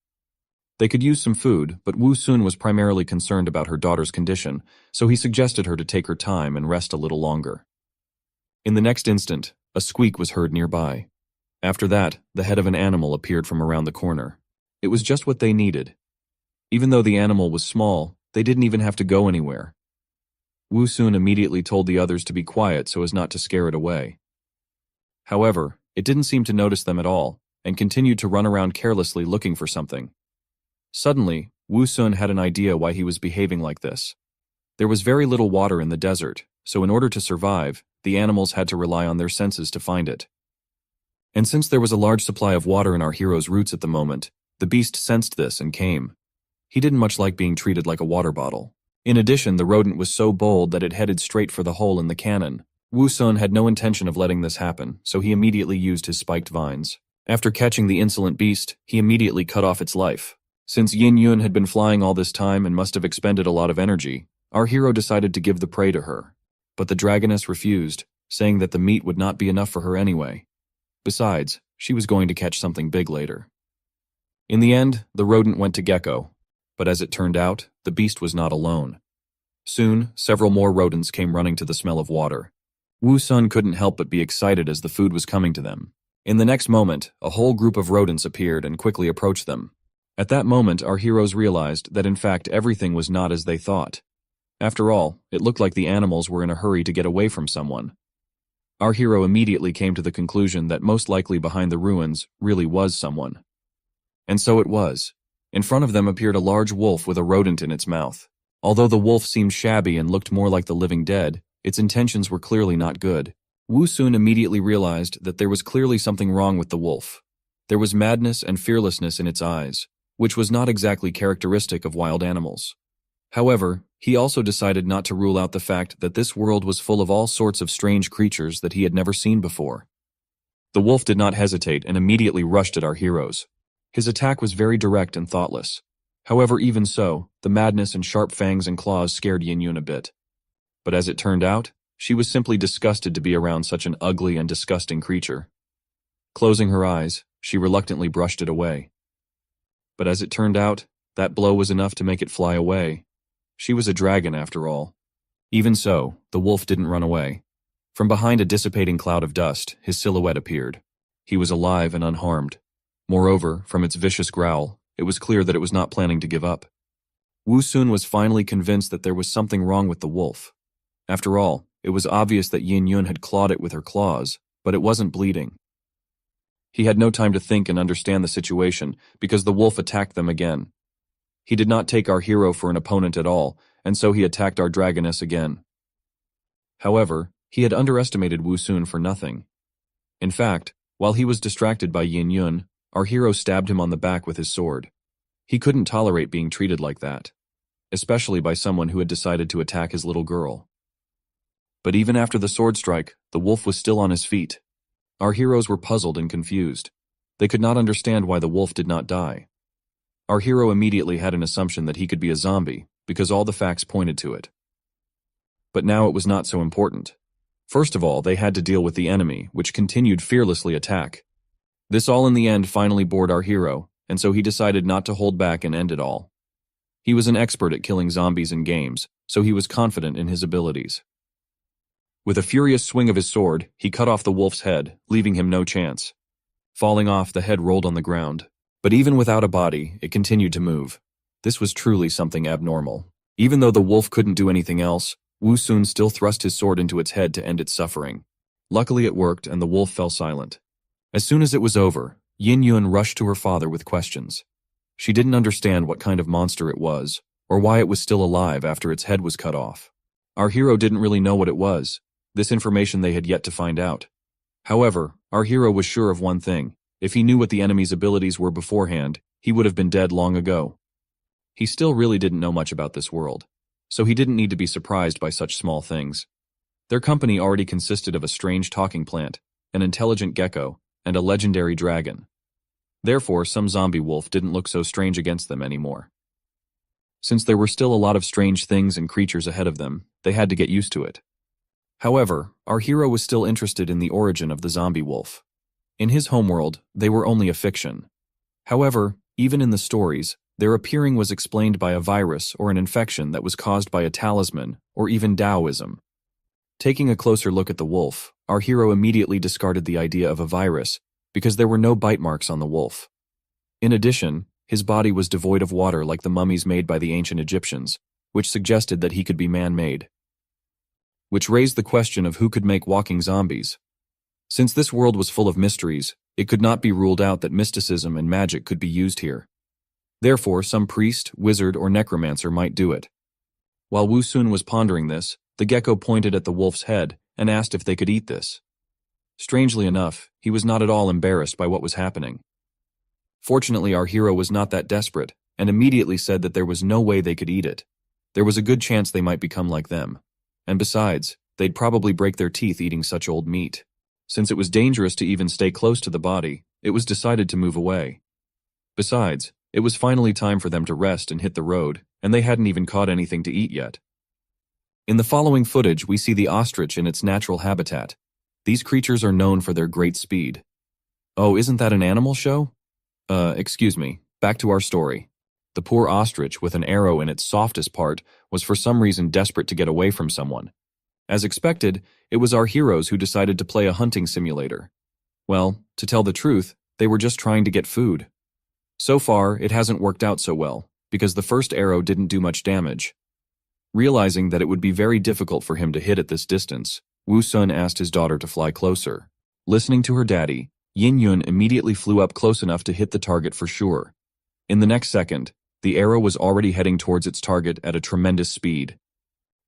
They could use some food, but Wu Sun was primarily concerned about her daughter's condition, so he suggested her to take her time and rest a little longer. In the next instant, a squeak was heard nearby. After that, the head of an animal appeared from around the corner. It was just what they needed. Even though the animal was small, they didn't even have to go anywhere. Wu Sun immediately told the others to be quiet so as not to scare it away. However, it didn't seem to notice them at all, and continued to run around carelessly looking for something. Suddenly, Wu Sun had an idea why he was behaving like this. There was very little water in the desert, so in order to survive, the animals had to rely on their senses to find it. And since there was a large supply of water in our hero's roots at the moment, the beast sensed this and came. He didn't much like being treated like a water bottle. In addition, the rodent was so bold that it headed straight for the hole in the cannon. Wu Sun had no intention of letting this happen, so he immediately used his spiked vines. After catching the insolent beast, he immediately cut off its life. Since Yin Yun had been flying all this time and must have expended a lot of energy, our hero decided to give the prey to her. But the dragoness refused, saying that the meat would not be enough for her anyway. Besides, she was going to catch something big later. In the end, the rodent went to Gecko. But as it turned out, the beast was not alone. Soon, several more rodents came running to the smell of water. Wu Sun couldn't help but be excited as the food was coming to them. In the next moment, a whole group of rodents appeared and quickly approached them. At that moment, our heroes realized that in fact everything was not as they thought. After all, it looked like the animals were in a hurry to get away from someone. Our hero immediately came to the conclusion that most likely behind the ruins really was someone. And so it was. In front of them appeared a large wolf with a rodent in its mouth. Although the wolf seemed shabby and looked more like the living dead, its intentions were clearly not good. Wu Sun immediately realized that there was clearly something wrong with the wolf. There was madness and fearlessness in its eyes, which was not exactly characteristic of wild animals. However, he also decided not to rule out the fact that this world was full of all sorts of strange creatures that he had never seen before. The wolf did not hesitate and immediately rushed at our heroes. His attack was very direct and thoughtless. However, even so, the madness and sharp fangs and claws scared Yin Yun a bit. But as it turned out, she was simply disgusted to be around such an ugly and disgusting creature. Closing her eyes, she reluctantly brushed it away. But as it turned out, that blow was enough to make it fly away. She was a dragon after all. Even so, the wolf didn't run away. From behind a dissipating cloud of dust, his silhouette appeared. He was alive and unharmed. Moreover, from its vicious growl, it was clear that it was not planning to give up. Wu Sun was finally convinced that there was something wrong with the wolf. After all, it was obvious that Yin Yun had clawed it with her claws, but it wasn't bleeding. He had no time to think and understand the situation because the wolf attacked them again. He did not take our hero for an opponent at all, and so he attacked our dragoness again. However, he had underestimated Wu Sun for nothing. In fact, while he was distracted by Yin Yun, our hero stabbed him on the back with his sword. He couldn't tolerate being treated like that, especially by someone who had decided to attack his little girl. But even after the sword strike, the wolf was still on his feet. Our heroes were puzzled and confused. They could not understand why the wolf did not die. Our hero immediately had an assumption that he could be a zombie, because all the facts pointed to it. But now it was not so important. First of all, they had to deal with the enemy, which continued fearlessly attack. This all in the end finally bored our hero, and so he decided not to hold back and end it all. He was an expert at killing zombies in games, so he was confident in his abilities. With a furious swing of his sword, he cut off the wolf's head, leaving him no chance. Falling off, the head rolled on the ground. But even without a body, it continued to move. This was truly something abnormal. Even though the wolf couldn't do anything else, Wu Sun still thrust his sword into its head to end its suffering. Luckily it worked and the wolf fell silent. As soon as it was over, Yin Yun rushed to her father with questions. She didn't understand what kind of monster it was, or why it was still alive after its head was cut off. Our hero didn't really know what it was. This information they had yet to find out. However, our hero was sure of one thing. If he knew what the enemy's abilities were beforehand, he would have been dead long ago. He still really didn't know much about this world, so he didn't need to be surprised by such small things. Their company already consisted of a strange talking plant, an intelligent gecko, and a legendary dragon. Therefore, some zombie wolf didn't look so strange against them anymore. Since there were still a lot of strange things and creatures ahead of them, they had to get used to it. However, our hero was still interested in the origin of the zombie wolf. In his homeworld, they were only a fiction. However, even in the stories, their appearing was explained by a virus or an infection that was caused by a talisman or even Taoism. Taking a closer look at the wolf, our hero immediately discarded the idea of a virus because there were no bite marks on the wolf. In addition, his body was devoid of water like the mummies made by the ancient Egyptians, which suggested that he could be man-made. Which raised the question of who could make walking zombies. Since this world was full of mysteries, it could not be ruled out that mysticism and magic could be used here. Therefore, some priest, wizard, or necromancer might do it. While Wu Sun was pondering this, the gecko pointed at the wolf's head and asked if they could eat this. Strangely enough, he was not at all embarrassed by what was happening. Fortunately, our hero was not that desperate, and immediately said that there was no way they could eat it. There was a good chance they might become like them. And besides, they'd probably break their teeth eating such old meat. Since it was dangerous to even stay close to the body, it was decided to move away. Besides, it was finally time for them to rest and hit the road, and they hadn't even caught anything to eat yet. In the following footage, we see the ostrich in its natural habitat. These creatures are known for their great speed. Oh, isn't that an animal show? Excuse me, back to our story. The poor ostrich, with an arrow in its softest part, was for some reason desperate to get away from someone. As expected, it was our heroes who decided to play a hunting simulator. Well, to tell the truth, they were just trying to get food. So far, it hasn't worked out so well, because the first arrow didn't do much damage. Realizing that it would be very difficult for him to hit at this distance, Wu Sun asked his daughter to fly closer. Listening to her daddy, Yin Yun immediately flew up close enough to hit the target for sure. In the next second, the arrow was already heading towards its target at a tremendous speed.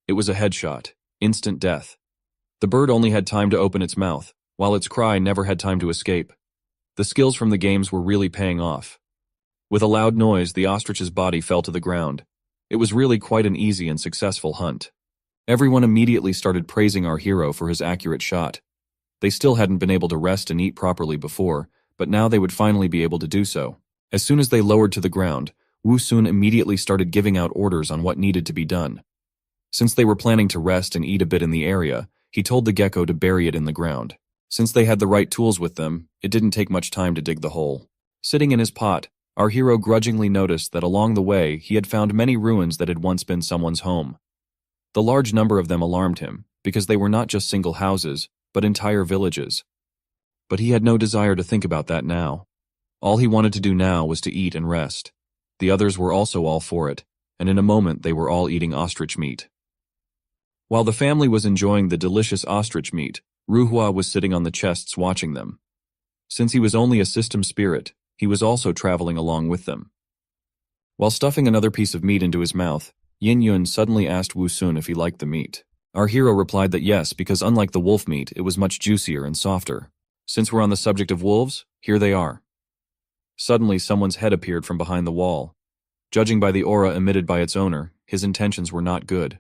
It was a headshot, instant death. The bird only had time to open its mouth, while its cry never had time to escape. The skills from the games were really paying off. With a loud noise, the ostrich's body fell to the ground. It was really quite an easy and successful hunt. Everyone immediately started praising our hero for his accurate shot. They still hadn't been able to rest and eat properly before, but now they would finally be able to do so. As soon as they lowered to the ground, Wu Sun immediately started giving out orders on what needed to be done. Since they were planning to rest and eat a bit in the area, he told the gecko to bury it in the ground. Since they had the right tools with them, it didn't take much time to dig the hole. Sitting in his pot, our hero grudgingly noticed that along the way he had found many ruins that had once been someone's home. The large number of them alarmed him, because they were not just single houses, but entire villages. But he had no desire to think about that now. All he wanted to do now was to eat and rest. The others were also all for it, and in a moment they were all eating ostrich meat. While the family was enjoying the delicious ostrich meat, Ruhua was sitting on the chests watching them. Since he was only a system spirit, he was also traveling along with them. While stuffing another piece of meat into his mouth, Yin Yun suddenly asked Wu Sun if he liked the meat. Our hero replied that yes, because unlike the wolf meat, it was much juicier and softer. Since we're on the subject of wolves, here they are. Suddenly, someone's head appeared from behind the wall. Judging by the aura emitted by its owner, his intentions were not good.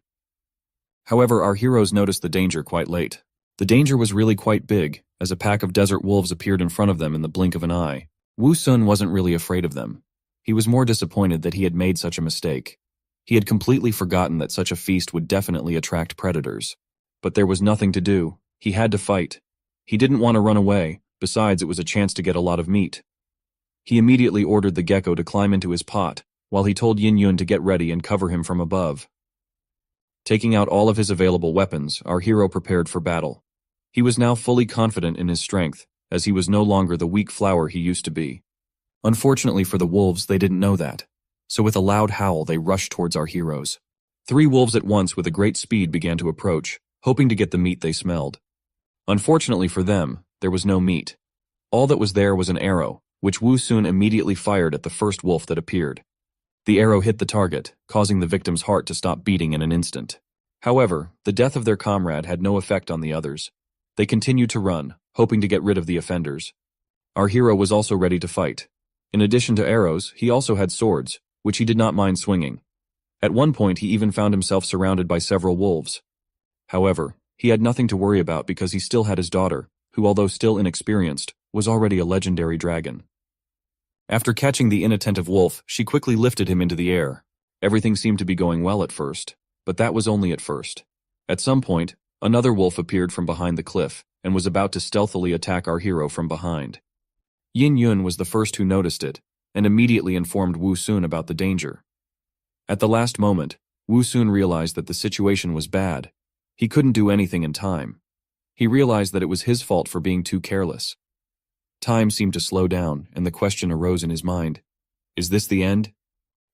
However, our heroes noticed the danger quite late. The danger was really quite big, as a pack of desert wolves appeared in front of them in the blink of an eye. Wu Sun wasn't really afraid of them. He was more disappointed that he had made such a mistake. He had completely forgotten that such a feast would definitely attract predators. But there was nothing to do. He had to fight. He didn't want to run away, besides it was a chance to get a lot of meat. He immediately ordered the gecko to climb into his pot, while he told Yin Yun to get ready and cover him from above. Taking out all of his available weapons, our hero prepared for battle. He was now fully confident in his strength, as he was no longer the weak flower he used to be. Unfortunately for the wolves, they didn't know that. So with a loud howl, they rushed towards our heroes. 3 wolves at once with a great speed began to approach, hoping to get the meat they smelled. Unfortunately for them, there was no meat. All that was there was an arrow, which Wu Sun immediately fired at the first wolf that appeared. The arrow hit the target, causing the victim's heart to stop beating in an instant. However, the death of their comrade had no effect on the others. They continued to run, hoping to get rid of the offenders. Our hero was also ready to fight. In addition to arrows, he also had swords, which he did not mind swinging. At one point, he even found himself surrounded by several wolves. However, he had nothing to worry about because he still had his daughter, who, although still inexperienced, was already a legendary dragon. After catching the inattentive wolf, she quickly lifted him into the air. Everything seemed to be going well at first, but that was only at first. At some point, another wolf appeared from behind the cliff and was about to stealthily attack our hero from behind. Yin Yun was the first who noticed it, and immediately informed Wu Sun about the danger. At the last moment, Wu Sun realized that the situation was bad. He couldn't do anything in time. He realized that it was his fault for being too careless. Time seemed to slow down, and the question arose in his mind. Is this the end?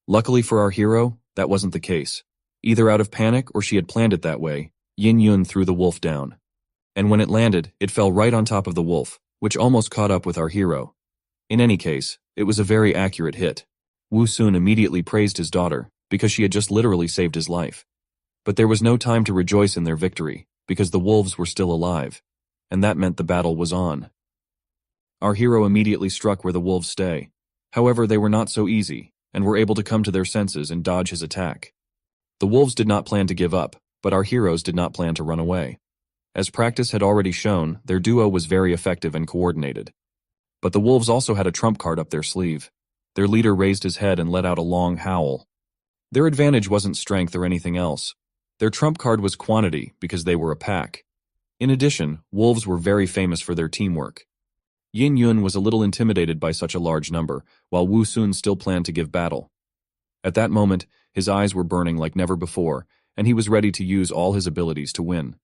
Luckily for our hero, that wasn't the case. Either out of panic or she had planned it that way, Yin Yun threw the wolf down. And when it landed, it fell right on top of the wolf, which almost caught up with our hero. In any case, it was a very accurate hit. Wu Sun immediately praised his daughter, because she had just literally saved his life. But there was no time to rejoice in their victory, because the wolves were still alive, and that meant the battle was on. Our hero immediately struck where the wolves stay. However, they were not so easy, and were able to come to their senses and dodge his attack. The wolves did not plan to give up, but our heroes did not plan to run away. As practice had already shown, their duo was very effective and coordinated. But the wolves also had a trump card up their sleeve. Their leader raised his head and let out a long howl. Their advantage wasn't strength or anything else. Their trump card was quantity because they were a pack. In addition, wolves were very famous for their teamwork. Yin Yun was a little intimidated by such a large number, while Wu Sun still planned to give battle. At that moment, his eyes were burning like never before, and he was ready to use all his abilities to win.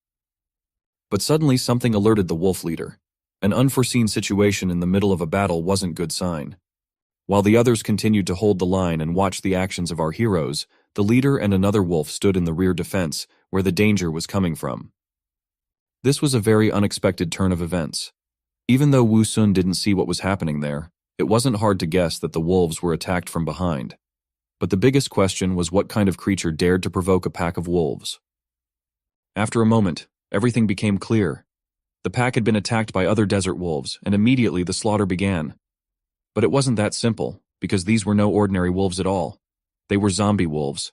But suddenly something alerted the wolf leader. An unforeseen situation in the middle of a battle wasn't good sign. While the others continued to hold the line and watch the actions of our heroes, the leader and another wolf stood in the rear defense, where the danger was coming from. This was a very unexpected turn of events. Even though Wu Sun didn't see what was happening there, it wasn't hard to guess that the wolves were attacked from behind. But the biggest question was what kind of creature dared to provoke a pack of wolves. After a moment, everything became clear. The pack had been attacked by other desert wolves, and immediately the slaughter began. But it wasn't that simple, because these were no ordinary wolves at all. They were zombie wolves.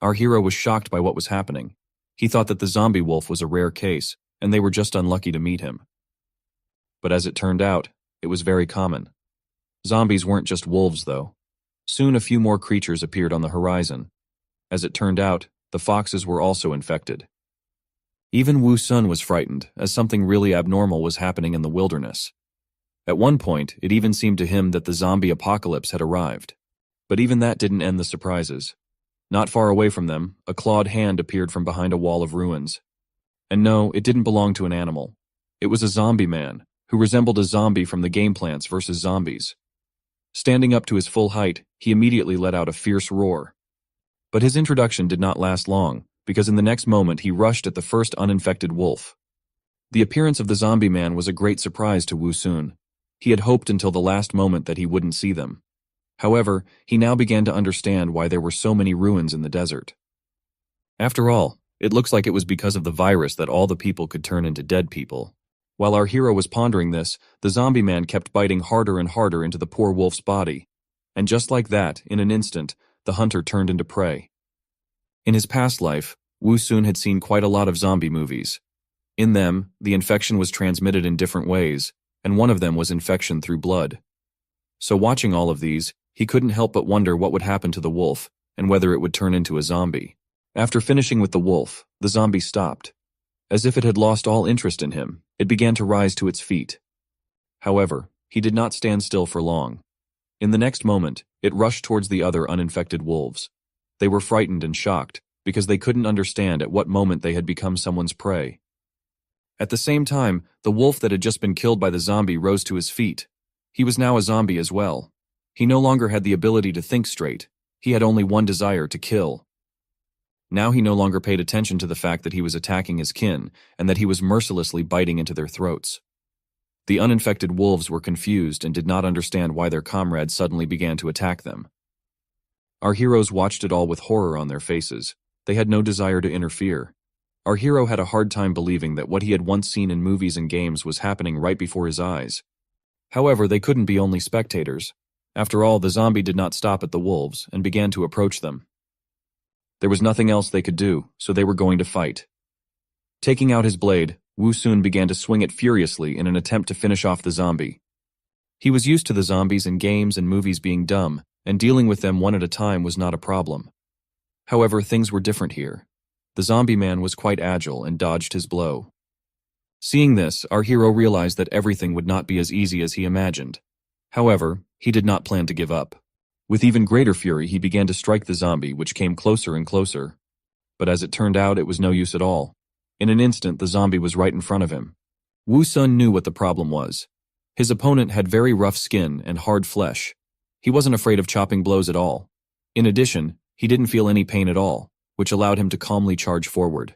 Our hero was shocked by what was happening. He thought that the zombie wolf was a rare case, and they were just unlucky to meet him. But as it turned out, it was very common. Zombies weren't just wolves, though. Soon a few more creatures appeared on the horizon. As it turned out, the foxes were also infected. Even Wu Sun was frightened, as something really abnormal was happening in the wilderness. At one point, it even seemed to him that the zombie apocalypse had arrived. But even that didn't end the surprises. Not far away from them, a clawed hand appeared from behind a wall of ruins. And no, it didn't belong to an animal. It was a zombie man, who resembled a zombie from the game Plants vs. Zombies. Standing up to his full height, he immediately let out a fierce roar. But his introduction did not last long, because in the next moment he rushed at the first uninfected wolf. The appearance of the zombie man was a great surprise to Wu Sun. He had hoped until the last moment that he wouldn't see them. However, he now began to understand why there were so many ruins in the desert. After all, it looks like it was because of the virus that all the people could turn into dead people. While our hero was pondering this, the zombie man kept biting harder and harder into the poor wolf's body. And just like that, in an instant, the hunter turned into prey. In his past life, Wu Sun had seen quite a lot of zombie movies. In them, the infection was transmitted in different ways, and one of them was infection through blood. So watching all of these, he couldn't help but wonder what would happen to the wolf, and whether it would turn into a zombie. After finishing with the wolf, the zombie stopped. As if it had lost all interest in him, it began to rise to its feet. However, he did not stand still for long. In the next moment, it rushed towards the other uninfected wolves. They were frightened and shocked, because they couldn't understand at what moment they had become someone's prey. At the same time, the wolf that had just been killed by the zombie rose to his feet. He was now a zombie as well. He no longer had the ability to think straight. He had only one desire: to kill. Now he no longer paid attention to the fact that he was attacking his kin, and that he was mercilessly biting into their throats. The uninfected wolves were confused and did not understand why their comrades suddenly began to attack them. Our heroes watched it all with horror on their faces. They had no desire to interfere. Our hero had a hard time believing that what he had once seen in movies and games was happening right before his eyes. However, they couldn't be only spectators. After all, the zombie did not stop at the wolves and began to approach them. There was nothing else they could do, so they were going to fight. Taking out his blade, Wu Sun began to swing it furiously in an attempt to finish off the zombie. He was used to the zombies in games and movies being dumb, and dealing with them one at a time was not a problem. However, things were different here. The zombie man was quite agile and dodged his blow. Seeing this, our hero realized that everything would not be as easy as he imagined. However, he did not plan to give up. With even greater fury, he began to strike the zombie, which came closer and closer. But as it turned out, it was no use at all. In an instant, the zombie was right in front of him. Wu Sun knew what the problem was. His opponent had very rough skin and hard flesh. He wasn't afraid of chopping blows at all. In addition, he didn't feel any pain at all, which allowed him to calmly charge forward.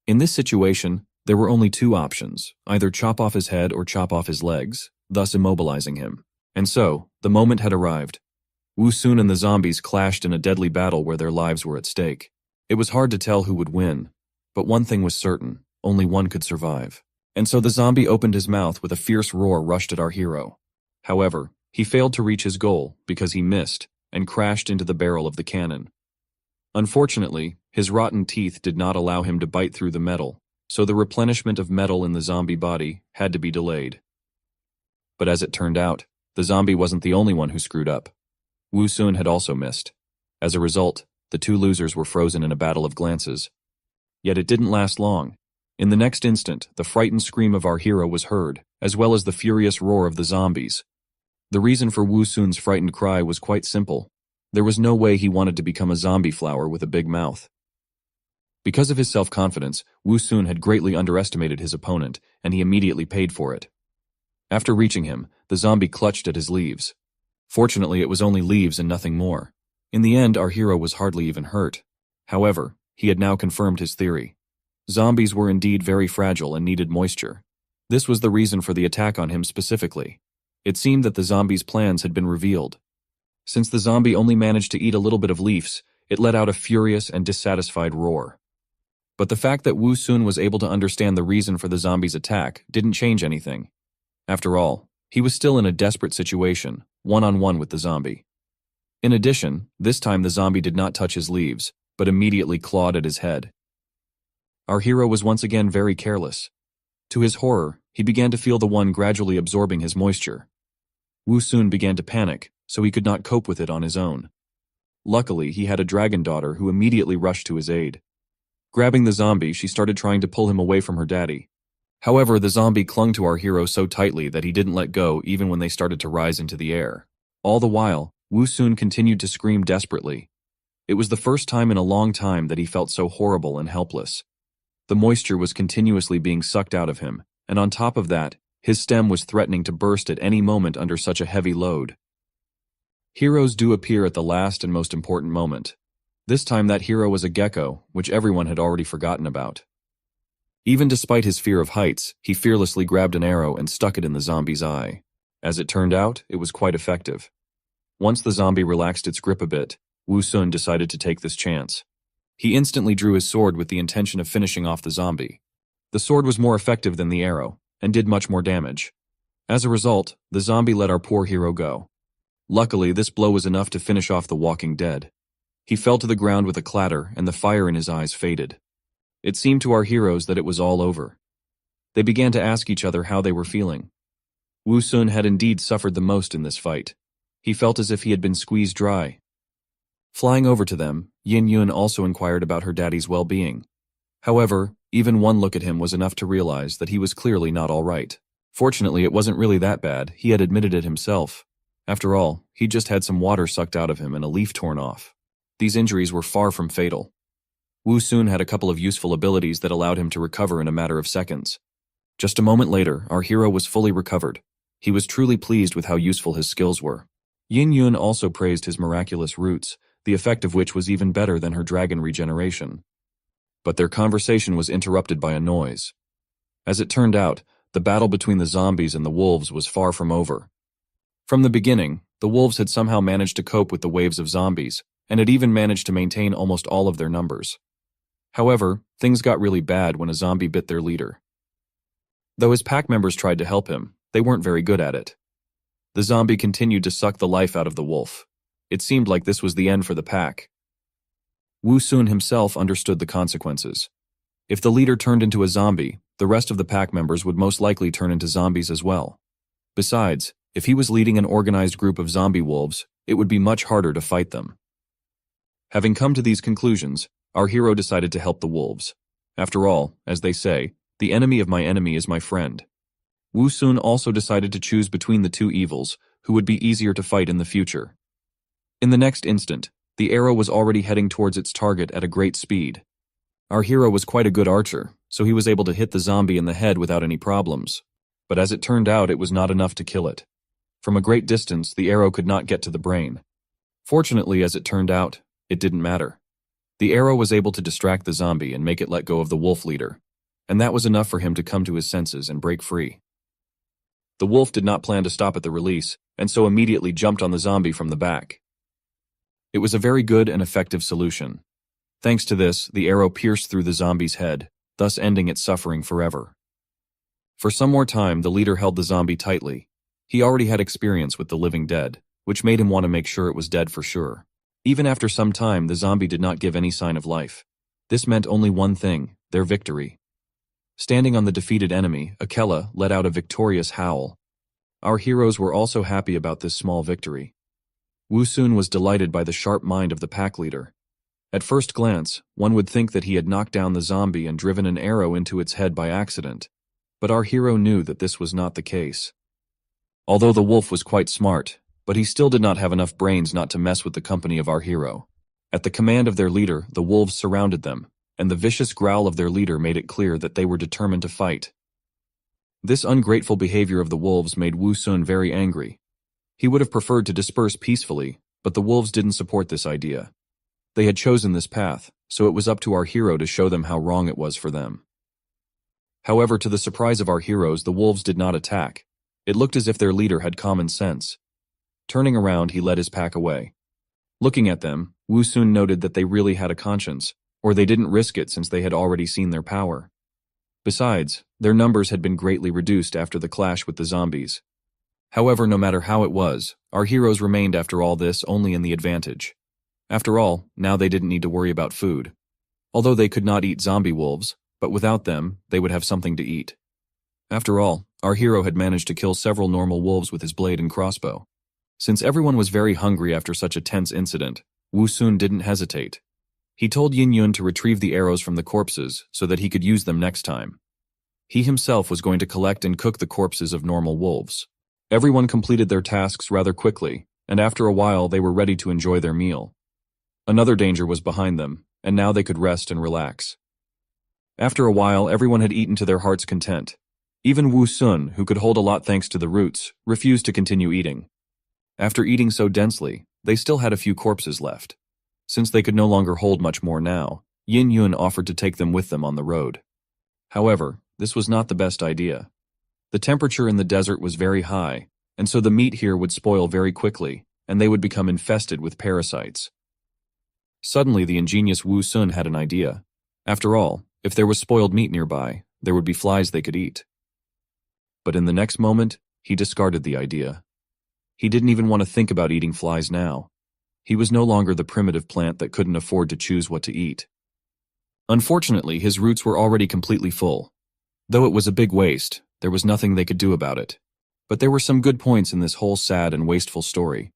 In this situation, there were only two options: either chop off his head or chop off his legs, thus immobilizing him. And so, the moment had arrived. Wu Sun and the zombies clashed in a deadly battle where their lives were at stake. It was hard to tell who would win, but one thing was certain, only one could survive. And so the zombie opened his mouth with a fierce roar rushed at our hero. However, he failed to reach his goal because he missed and crashed into the barrel of the cannon. Unfortunately, his rotten teeth did not allow him to bite through the metal, so the replenishment of metal in the zombie body had to be delayed. But as it turned out, the zombie wasn't the only one who screwed up. Wu Sun had also missed. As a result, the two losers were frozen in a battle of glances. Yet it didn't last long. In the next instant, the frightened scream of our hero was heard, as well as the furious roar of the zombies. The reason for Wu Sun's frightened cry was quite simple. There was no way he wanted to become a zombie flower with a big mouth. Because of his self-confidence, Wu Sun had greatly underestimated his opponent, and he immediately paid for it. After reaching him, the zombie clutched at his leaves. Fortunately, it was only leaves and nothing more. In the end, our hero was hardly even hurt. However, he had now confirmed his theory. Zombies were indeed very fragile and needed moisture. This was the reason for the attack on him specifically. It seemed that the zombie's plans had been revealed. Since the zombie only managed to eat a little bit of leaves, it let out a furious and dissatisfied roar. But the fact that Wu Sun was able to understand the reason for the zombie's attack didn't change anything. After all, he was still in a desperate situation, one-on-one with the zombie. In addition, this time the zombie did not touch his leaves, but immediately clawed at his head. Our hero was once again very careless. To his horror, he began to feel the one gradually absorbing his moisture. Wu Sun began to panic, so he could not cope with it on his own. Luckily, he had a dragon daughter who immediately rushed to his aid. Grabbing the zombie, she started trying to pull him away from her daddy. However, the zombie clung to our hero so tightly that he didn't let go even when they started to rise into the air. All the while, Wu Sun continued to scream desperately. It was the first time in a long time that he felt so horrible and helpless. The moisture was continuously being sucked out of him, and on top of that, his stem was threatening to burst at any moment under such a heavy load. Heroes do appear at the last and most important moment. This time that hero was a gecko, which everyone had already forgotten about. Even despite his fear of heights, he fearlessly grabbed an arrow and stuck it in the zombie's eye. As it turned out, it was quite effective. Once the zombie relaxed its grip a bit, Wu Sun decided to take this chance. He instantly drew his sword with the intention of finishing off the zombie. The sword was more effective than the arrow, and did much more damage. As a result, the zombie let our poor hero go. Luckily, this blow was enough to finish off the walking dead. He fell to the ground with a clatter, and the fire in his eyes faded. It seemed to our heroes that it was all over. They began to ask each other how they were feeling. Wu Sun had indeed suffered the most in this fight. He felt as if he had been squeezed dry. Flying over to them, Yin Yun also inquired about her daddy's well-being. However, even one look at him was enough to realize that he was clearly not all right. Fortunately, it wasn't really that bad. He had admitted it himself. After all, he just had some water sucked out of him and a leaf torn off. These injuries were far from fatal. Wu Sun had a couple of useful abilities that allowed him to recover in a matter of seconds. Just a moment later, our hero was fully recovered. He was truly pleased with how useful his skills were. Yin Yun also praised his miraculous roots, the effect of which was even better than her dragon regeneration. But their conversation was interrupted by a noise. As it turned out, the battle between the zombies and the wolves was far from over. From the beginning, the wolves had somehow managed to cope with the waves of zombies, and had even managed to maintain almost all of their numbers. However, things got really bad when a zombie bit their leader. Though his pack members tried to help him, they weren't very good at it. The zombie continued to suck the life out of the wolf. It seemed like this was the end for the pack. Wu Sun himself understood the consequences. If the leader turned into a zombie, the rest of the pack members would most likely turn into zombies as well. Besides, if he was leading an organized group of zombie wolves, it would be much harder to fight them. Having come to these conclusions, our hero decided to help the wolves. After all, as they say, the enemy of my enemy is my friend. Wu Sun also decided to choose between the two evils, who would be easier to fight in the future. In the next instant, the arrow was already heading towards its target at a great speed. Our hero was quite a good archer, so he was able to hit the zombie in the head without any problems. But as it turned out, it was not enough to kill it. From a great distance, the arrow could not get to the brain. Fortunately, as it turned out, it didn't matter. The arrow was able to distract the zombie and make it let go of the wolf leader, and that was enough for him to come to his senses and break free. The wolf did not plan to stop at the release, and so immediately jumped on the zombie from the back. It was a very good and effective solution. Thanks to this, the arrow pierced through the zombie's head, thus ending its suffering forever. For some more time, the leader held the zombie tightly. He already had experience with the living dead, which made him want to make sure it was dead for sure. Even after some time, the zombie did not give any sign of life. This meant only one thing: their victory. Standing on the defeated enemy, Akela let out a victorious howl. Our heroes were also happy about this small victory. Wu Sun was delighted by the sharp mind of the pack leader. At first glance, one would think that he had knocked down the zombie and driven an arrow into its head by accident. But our hero knew that this was not the case. Although the wolf was quite smart, but he still did not have enough brains not to mess with the company of our hero. At the command of their leader, the wolves surrounded them, and the vicious growl of their leader made it clear that they were determined to fight. This ungrateful behavior of the wolves made Wu Sun very angry. He would have preferred to disperse peacefully, but the wolves didn't support this idea. They had chosen this path, so it was up to our hero to show them how wrong it was for them. However, to the surprise of our heroes, the wolves did not attack. It looked as if their leader had common sense. Turning around, he led his pack away. Looking at them, Wu Sun noted that they really had a conscience, or they didn't risk it since they had already seen their power. Besides, their numbers had been greatly reduced after the clash with the zombies. However, no matter how it was, our heroes remained after all this only in the advantage. After all, now they didn't need to worry about food. Although they could not eat zombie wolves, but without them, they would have something to eat. After all, our hero had managed to kill several normal wolves with his blade and crossbow. Since everyone was very hungry after such a tense incident, Wu Sun didn't hesitate. He told Yin Yun to retrieve the arrows from the corpses so that he could use them next time. He himself was going to collect and cook the corpses of normal wolves. Everyone completed their tasks rather quickly, and after a while they were ready to enjoy their meal. Another danger was behind them, and now they could rest and relax. After a while, everyone had eaten to their heart's content. Even Wu Sun, who could hold a lot thanks to the roots, refused to continue eating. After eating so densely, they still had a few corpses left. Since they could no longer hold much more now, Yin Yun offered to take them with them on the road. However, this was not the best idea. The temperature in the desert was very high, and so the meat here would spoil very quickly, and they would become infested with parasites. Suddenly, the ingenious Wu Sun had an idea. After all, if there was spoiled meat nearby, there would be flies they could eat. But in the next moment, he discarded the idea. He didn't even want to think about eating flies now. He was no longer the primitive plant that couldn't afford to choose what to eat. Unfortunately, his roots were already completely full. Though it was a big waste, there was nothing they could do about it. But there were some good points in this whole sad and wasteful story.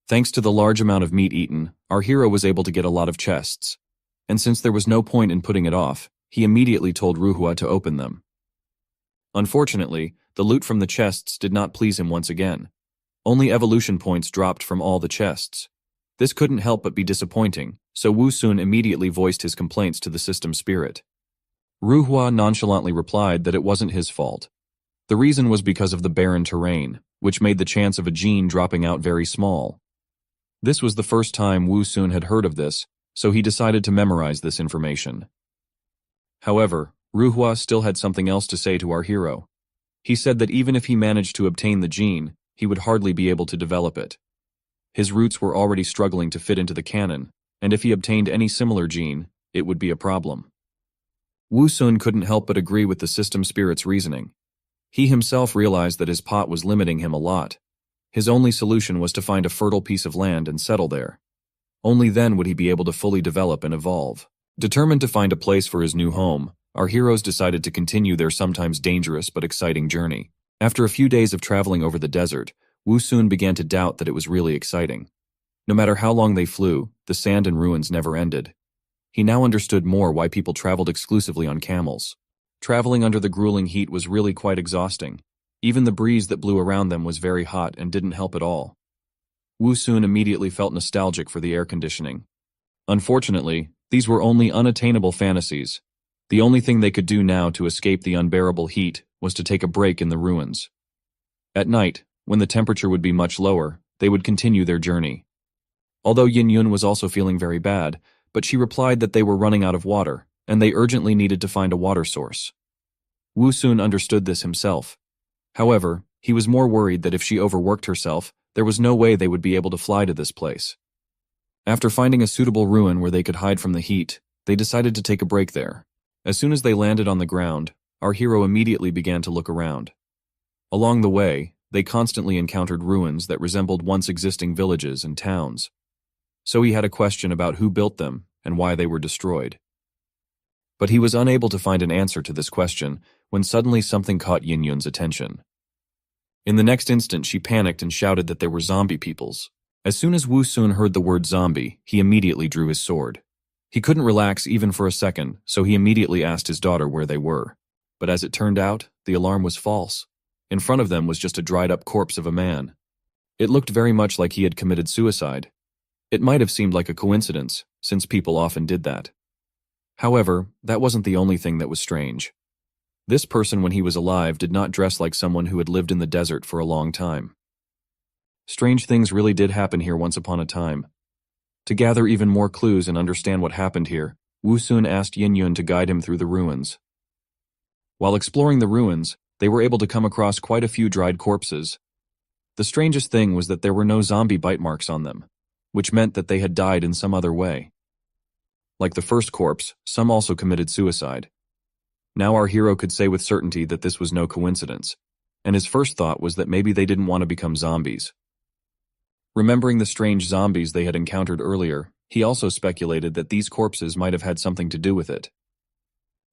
Thanks to the large amount of meat eaten, our hero was able to get a lot of chests. And since there was no point in putting it off, he immediately told Ruhua to open them. Unfortunately, the loot from the chests did not please him once again. Only evolution points dropped from all the chests. This couldn't help but be disappointing, so Wu Sun immediately voiced his complaints to the system spirit. Ruhua nonchalantly replied that it wasn't his fault. The reason was because of the barren terrain, which made the chance of a gene dropping out very small. This was the first time Wu Sun had heard of this, so he decided to memorize this information. However, Ruhua still had something else to say to our hero. He said that even if he managed to obtain the gene, he would hardly be able to develop it. His roots were already struggling to fit into the cannon, and if he obtained any similar gene, it would be a problem. Wu Sun couldn't help but agree with the system spirit's reasoning. He himself realized that his pot was limiting him a lot. His only solution was to find a fertile piece of land and settle there. Only then would he be able to fully develop and evolve. Determined to find a place for his new home, our heroes decided to continue their sometimes dangerous but exciting journey. After a few days of traveling over the desert, Wu Sun began to doubt that it was really exciting. No matter how long they flew, the sand and ruins never ended. He now understood more why people traveled exclusively on camels. Traveling under the grueling heat was really quite exhausting. Even the breeze that blew around them was very hot and didn't help at all. Wu Sun immediately felt nostalgic for the air conditioning. Unfortunately, these were only unattainable fantasies. The only thing they could do now to escape the unbearable heat was to take a break in the ruins. At night, when the temperature would be much lower, they would continue their journey. Although Yin Yun was also feeling very bad, but she replied that they were running out of water, and they urgently needed to find a water source. Wu Sun understood this himself. However, he was more worried that if she overworked herself, there was no way they would be able to fly to this place. After finding a suitable ruin where they could hide from the heat, they decided to take a break there. As soon as they landed on the ground, our hero immediately began to look around. Along the way, they constantly encountered ruins that resembled once existing villages and towns. So he had a question about who built them and why they were destroyed. But he was unable to find an answer to this question when suddenly something caught Yin Yun's attention. In the next instant, she panicked and shouted that there were zombie peoples. As soon as Wu Sun heard the word zombie, he immediately drew his sword. He couldn't relax even for a second, so he immediately asked his daughter where they were. But as it turned out, the alarm was false. In front of them was just a dried-up corpse of a man. It looked very much like he had committed suicide. It might have seemed like a coincidence, since people often did that. However, that wasn't the only thing that was strange. This person, when he was alive, did not dress like someone who had lived in the desert for a long time. Strange things really did happen here once upon a time. To gather even more clues and understand what happened here, Wu Sun asked Yin Yun to guide him through the ruins. While exploring the ruins, they were able to come across quite a few dried corpses. The strangest thing was that there were no zombie bite marks on them, which meant that they had died in some other way. Like the first corpse, some also committed suicide. Now our hero could say with certainty that this was no coincidence, and his first thought was that maybe they didn't want to become zombies. Remembering the strange zombies they had encountered earlier, he also speculated that these corpses might have had something to do with it.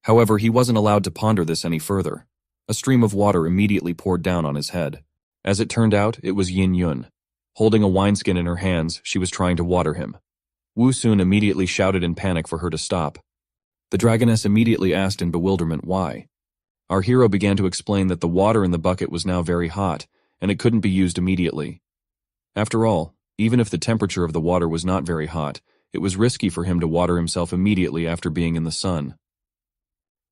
However, he wasn't allowed to ponder this any further. A stream of water immediately poured down on his head. As it turned out, it was Yin Yun. Holding a wineskin in her hands, she was trying to water him. Wu Sun immediately shouted in panic for her to stop. The dragoness immediately asked in bewilderment why. Our hero began to explain that the water in the bucket was now very hot, and it couldn't be used immediately. After all, even if the temperature of the water was not very hot, it was risky for him to water himself immediately after being in the sun.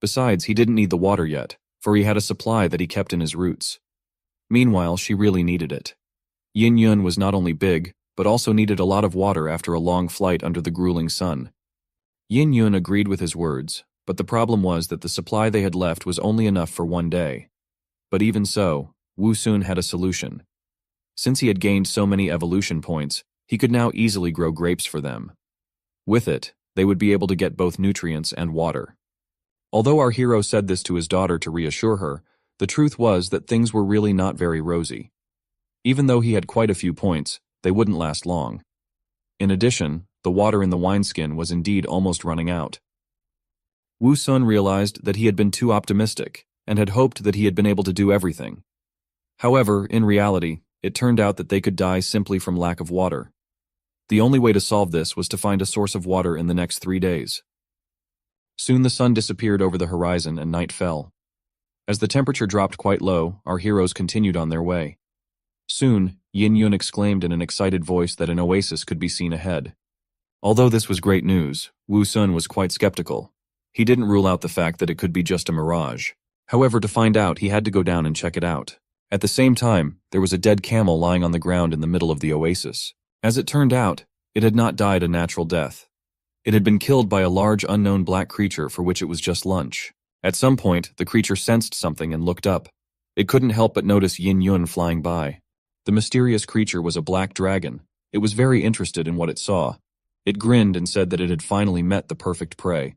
Besides, he didn't need the water yet, for he had a supply that he kept in his roots. Meanwhile, she really needed it. Yin Yun was not only big, but also needed a lot of water after a long flight under the grueling sun. Yin Yun agreed with his words, but the problem was that the supply they had left was only enough for one day. But even so, Wu Sun had a solution. Since he had gained so many evolution points, he could now easily grow grapes for them. With it, they would be able to get both nutrients and water. Although our hero said this to his daughter to reassure her, the truth was that things were really not very rosy. Even though he had quite a few points, they wouldn't last long. In addition, the water in the wineskin was indeed almost running out. Wu Sun realized that he had been too optimistic and had hoped that he had been able to do everything. However, in reality, it turned out that they could die simply from lack of water. The only way to solve this was to find a source of water in the next 3 days. Soon the sun disappeared over the horizon and night fell. As the temperature dropped quite low, our heroes continued on their way. Soon, Yin Yun exclaimed in an excited voice that an oasis could be seen ahead. Although this was great news, Wu Sun was quite skeptical. He didn't rule out the fact that it could be just a mirage. However, to find out, he had to go down and check it out. At the same time, there was a dead camel lying on the ground in the middle of the oasis. As it turned out, it had not died a natural death. It had been killed by a large unknown black creature for which it was just lunch. At some point, the creature sensed something and looked up. It couldn't help but notice Yin Yun flying by. The mysterious creature was a black dragon. It was very interested in what it saw. It grinned and said that it had finally met the perfect prey.